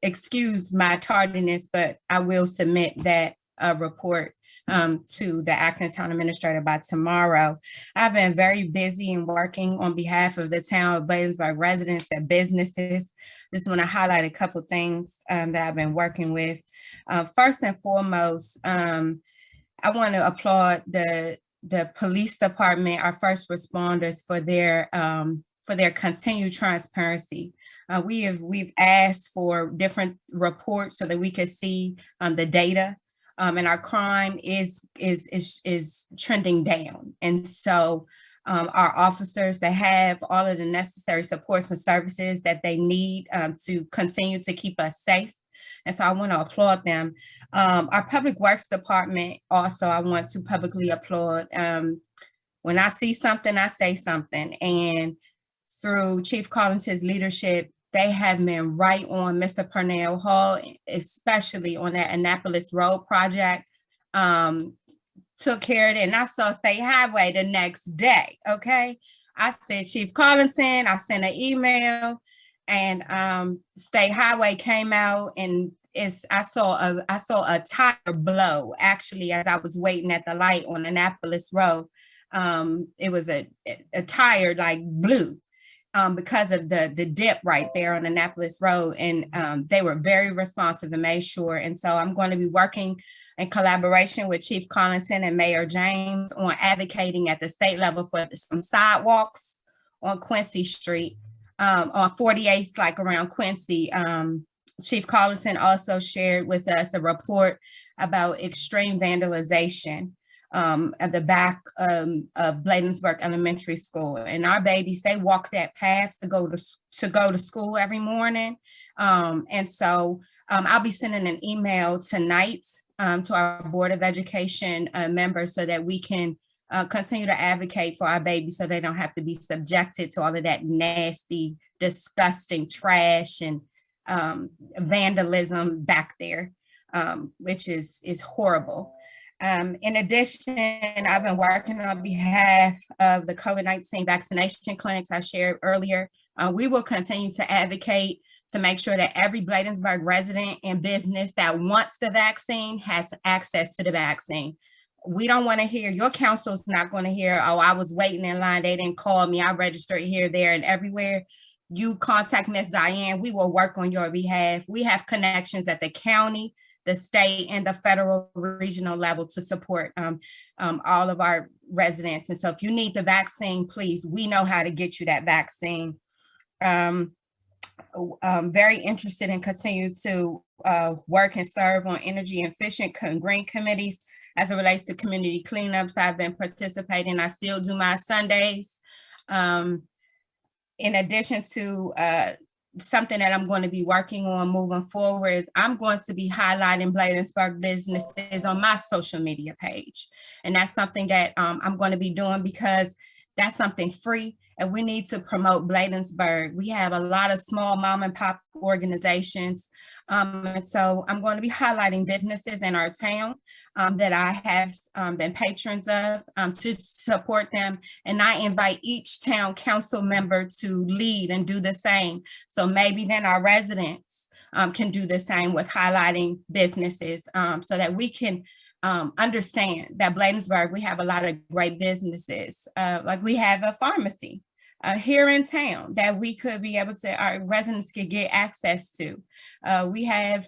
excuse my tardiness, but I will submit that report to the acting town administrator by tomorrow. I've been very busy and working on behalf of the town of Bladensburg residents and businesses. Just want to highlight a couple of things that I've been working with. First and foremost, I want to applaud the police department, our first responders, for their continued transparency. We've asked for different reports so that we could see the data, and our crime is trending down. And so our officers, they have all of the necessary supports and services that they need to continue to keep us safe. And so I want to applaud them. Our public works department also, I want to publicly applaud. When I see something, I say something. And through Chief Collins's leadership, they have been right on Mr. Purnell Hall, especially on that Annapolis Road project. Took care of it, and I saw State Highway the next day, okay? I said, Chief Collinson, I sent an email, and State Highway came out, and I saw a tire blow, actually, as I was waiting at the light on Annapolis Road. It was a tire like blew. Because of the dip right there on Annapolis Road, and they were very responsive and made sure. And so I'm going to be working in collaboration with Chief Collington and Mayor James on advocating at the state level for some sidewalks on Quincy Street, on 48th, like around Quincy. Chief Collington also shared with us a report about extreme vandalization at the back of Bladensburg Elementary School. And our babies, they walk that path to go to school every morning. And so I'll be sending an email tonight to our Board of Education members so that we can continue to advocate for our babies so they don't have to be subjected to all of that nasty, disgusting trash and vandalism back there, which is horrible. In addition, I've been working on behalf of the COVID-19 vaccination clinics I shared earlier. We will continue to advocate to make sure that every Bladensburg resident and business that wants the vaccine has access to the vaccine. We don't want to hear, your council's not going to hear, oh, I was waiting in line, they didn't call me, I registered here, there, and everywhere. You contact Ms. Diane, we will work on your behalf. We have connections at the county, the state, and the federal regional level to support all of our residents. And so if you need the vaccine, please, we know how to get you that vaccine. Very interested in continue to work and serve on energy efficient green committees as it relates to community cleanups. I've been participating. I still do my Sundays. In addition to something that I'm going to be working on moving forward is I'm going to be highlighting Bladensburg businesses on my social media page. And that's something that I'm going to be doing because that's something free. And we need to promote Bladensburg. We have a lot of small mom and pop organizations. And so I'm going to be highlighting businesses in our town that I have been patrons of to support them. And I invite each town council member to lead and do the same. So maybe then our residents can do the same with highlighting businesses so that we can understand that Bladensburg, we have a lot of great businesses. Like we have a pharmacy here in town that we could be able to, our residents could get access to. We have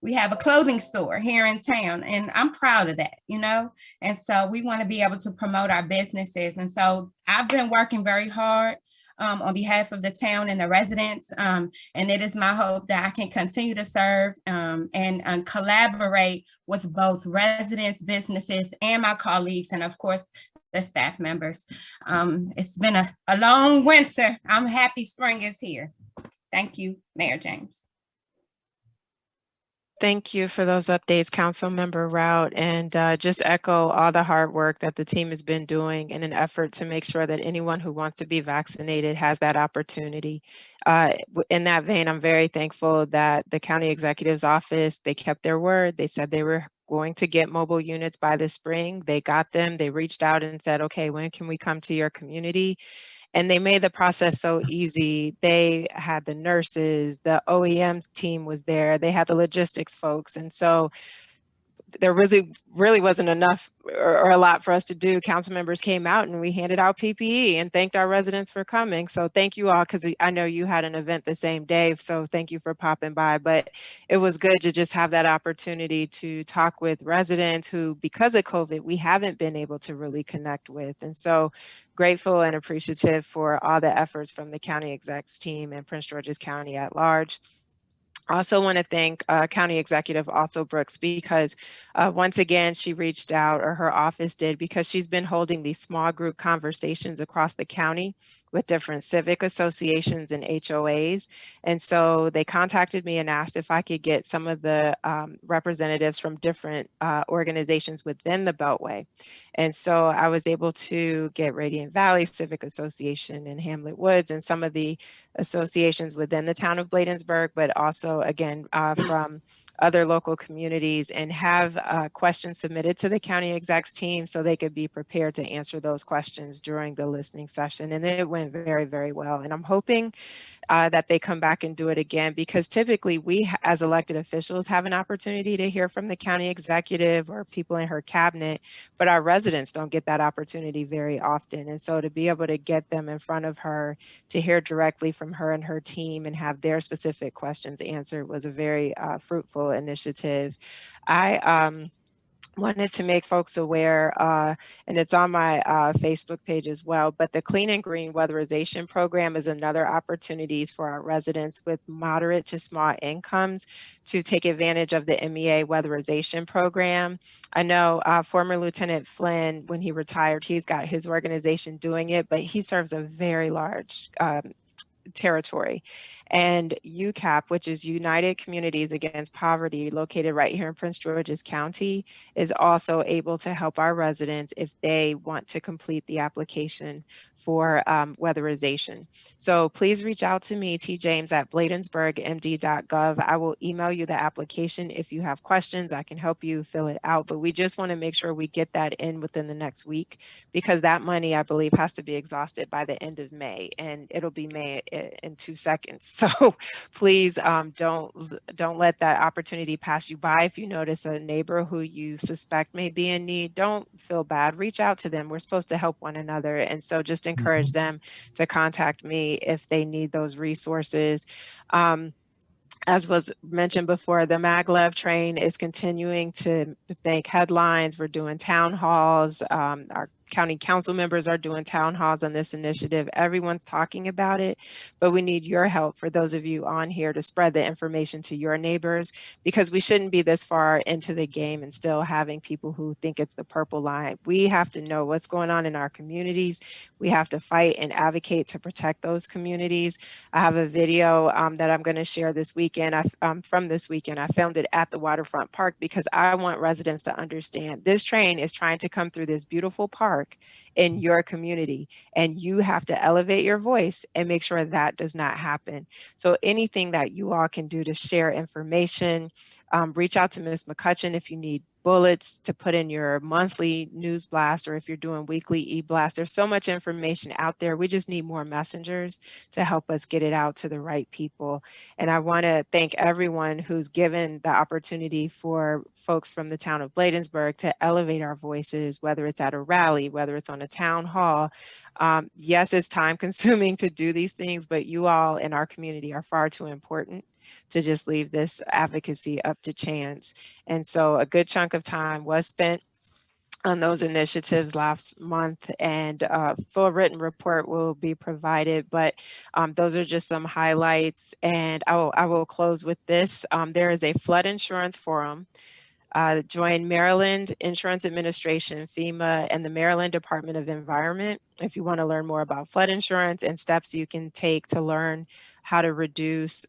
a clothing store here in town, and I'm proud of that, you know? And so we want to be able to promote our businesses. And so I've been working very hard on behalf of the town and the residents. And it is my hope that I can continue to serve and collaborate with both residents, businesses, and my colleagues, and of course, the staff members. It's been a long winter. I'm happy spring is here. Thank you, Mayor James. Thank you for those updates, Councilmember Rout, and just echo all the hard work that the team has been doing in an effort to make sure that anyone who wants to be vaccinated has that opportunity. In that vein, I'm very thankful that the County Executive's Office, they kept their word. They said they were going to get mobile units by the spring. They got them. They reached out and said, okay, when can we come to your community? And they made the process so easy. They had the nurses, the OEM team was there, they had the logistics folks. And so there really wasn't enough or a lot for us to do. Council members came out and we handed out PPE and thanked our residents for coming. So thank you all, because I know you had an event the same day. So thank you for popping by. But it was good to just have that opportunity to talk with residents who, because of COVID, we haven't been able to really connect with. And so grateful and appreciative for all the efforts from the county execs team and Prince George's County at large. I also want to thank County Executive also Brooks, because once again, she reached out, or her office did, because she's been holding these small group conversations across the county with different civic associations and HOAs. And so they contacted me and asked if I could get some of the representatives from different organizations within the Beltway. And so I was able to get Radiant Valley Civic Association and Hamlet Woods and some of the associations within the town of Bladensburg, but also again from other local communities, and have questions submitted to the county execs team so they could be prepared to answer those questions during the listening session. And it went very, very well. And I'm hoping that they come back and do it again, because typically we as elected officials have an opportunity to hear from the county executive or people in her cabinet, but our residents don't get that opportunity very often. And so to be able to get them in front of her, to hear directly from her and her team and have their specific questions answered was a very fruitful initiative. I wanted to make folks aware, and it's on my Facebook page as well, but the Clean and Green Weatherization Program is another opportunities for our residents with moderate to small incomes to take advantage of the MEA Weatherization Program. I know former Lieutenant Flynn, when he retired, he's got his organization doing it, but he serves a very large territory. And UCAP, which is United Communities Against Poverty, located right here in Prince George's County, is also able to help our residents if they want to complete the application for weatherization. So please reach out to me, tjames at bladensburgmd.gov. I will email you the application. If you have questions, I can help you fill it out, but we just want to make sure we get that in within the next week, because that money, I believe, has to be exhausted by the end of May, and it'll be May in 2 seconds. So please don't let that opportunity pass you by. If you notice a neighbor who you suspect may be in need, don't feel bad. Reach out to them. We're supposed to help one another. And so just encourage them to contact me if they need those resources. As was mentioned before, the maglev train is continuing to make headlines. We're doing town halls. Our county council members are doing town halls on this initiative. Everyone's talking about it, but we need your help, for those of you on here, to spread the information to your neighbors, because we shouldn't be this far into the game and still having people who think it's the purple line. We have to know what's going on in our communities. We have to fight and advocate to protect those communities. I have a video that I'm going to share this weekend. From this weekend, I filmed it at the waterfront park, because I want residents to understand this train is trying to come through this beautiful park in your community, and you have to elevate your voice and make sure that does not happen. So anything that you all can do to share information, reach out to Ms. McCutcheon if you need bullets to put in your monthly news blast, or if you're doing weekly e-blast. There's so much information out there. We just need more messengers to help us get it out to the right people. And I want to thank everyone who's given the opportunity for folks from the town of Bladensburg to elevate our voices, whether it's at a rally, whether it's on a town hall. Yes, it's time consuming to do these things, but you all in our community are far too important to just leave this advocacy up to chance. And so a good chunk of time was spent on those initiatives last month, and full written report will be provided, but those are just some highlights. And I will close with this. There is a flood insurance forum. Join Maryland Insurance Administration, FEMA, and the Maryland Department of Environment if you want to learn more about flood insurance and steps you can take to learn how to reduce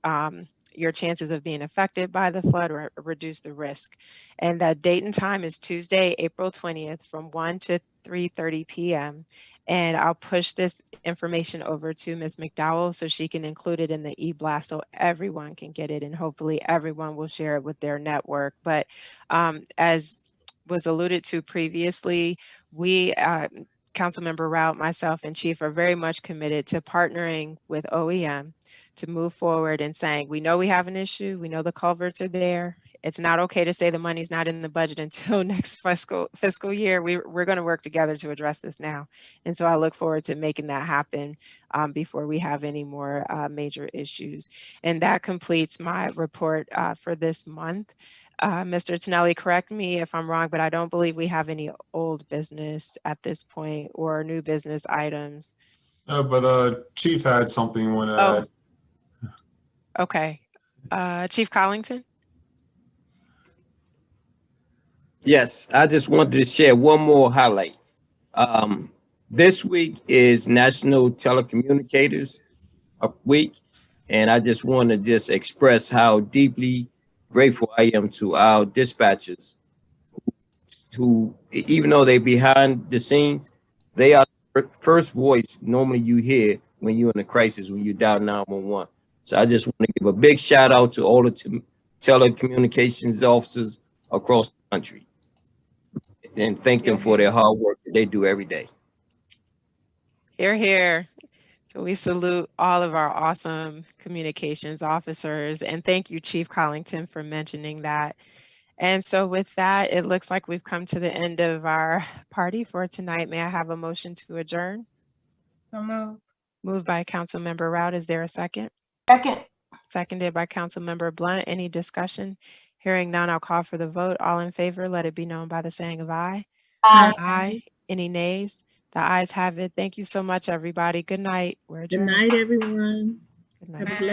your chances of being affected by the flood, or reduce the risk. And that date and time is Tuesday, April 20th from 1 to 3:30 p.m. And I'll push this information over to Ms. McDowell so she can include it in the e-blast so everyone can get it, and hopefully everyone will share it with their network. But as was alluded to previously, we, Councilmember Rout, myself, and Chief are very much committed to partnering with OEM to move forward and saying, we know we have an issue, we know the culverts are there. It's not okay to say the money's not in the budget until next fiscal year. We're going to work together to address this now. And so I look forward to making that happen before we have any more major issues. And that completes my report for this month. Mr. Tonelli, correct me if I'm wrong, but I don't believe we have any old business at this point or new business items. No, but Chief had something when Okay. Chief Collington? Yes, I just wanted to share one more highlight. This week is National Telecommunicators Week, and I just want to just express how deeply grateful I am to our dispatchers who, even though they're behind the scenes, they are the first voice normally you hear when you're in a crisis, when you dial 911. So I just want to give a big shout out to all the telecommunications officers across the country and thank them for their hard work that they do every day. Hear, hear. So we salute all of our awesome communications officers, and thank you, Chief Collington, for mentioning that. And so with that, it looks like we've come to the end of our party for tonight. May I have a motion to adjourn? So move. Moved by Councilmember Rout. Is there a second? Second. Seconded by Councilmember Blunt. Any discussion? Hearing none, I'll call for the vote. All in favor, let it be known by the saying of aye. Aye. Aye. Any nays? The ayes have it. Thank you so much, everybody. Good night. We're Good adjourned. night, everyone. Good night. Have a blessed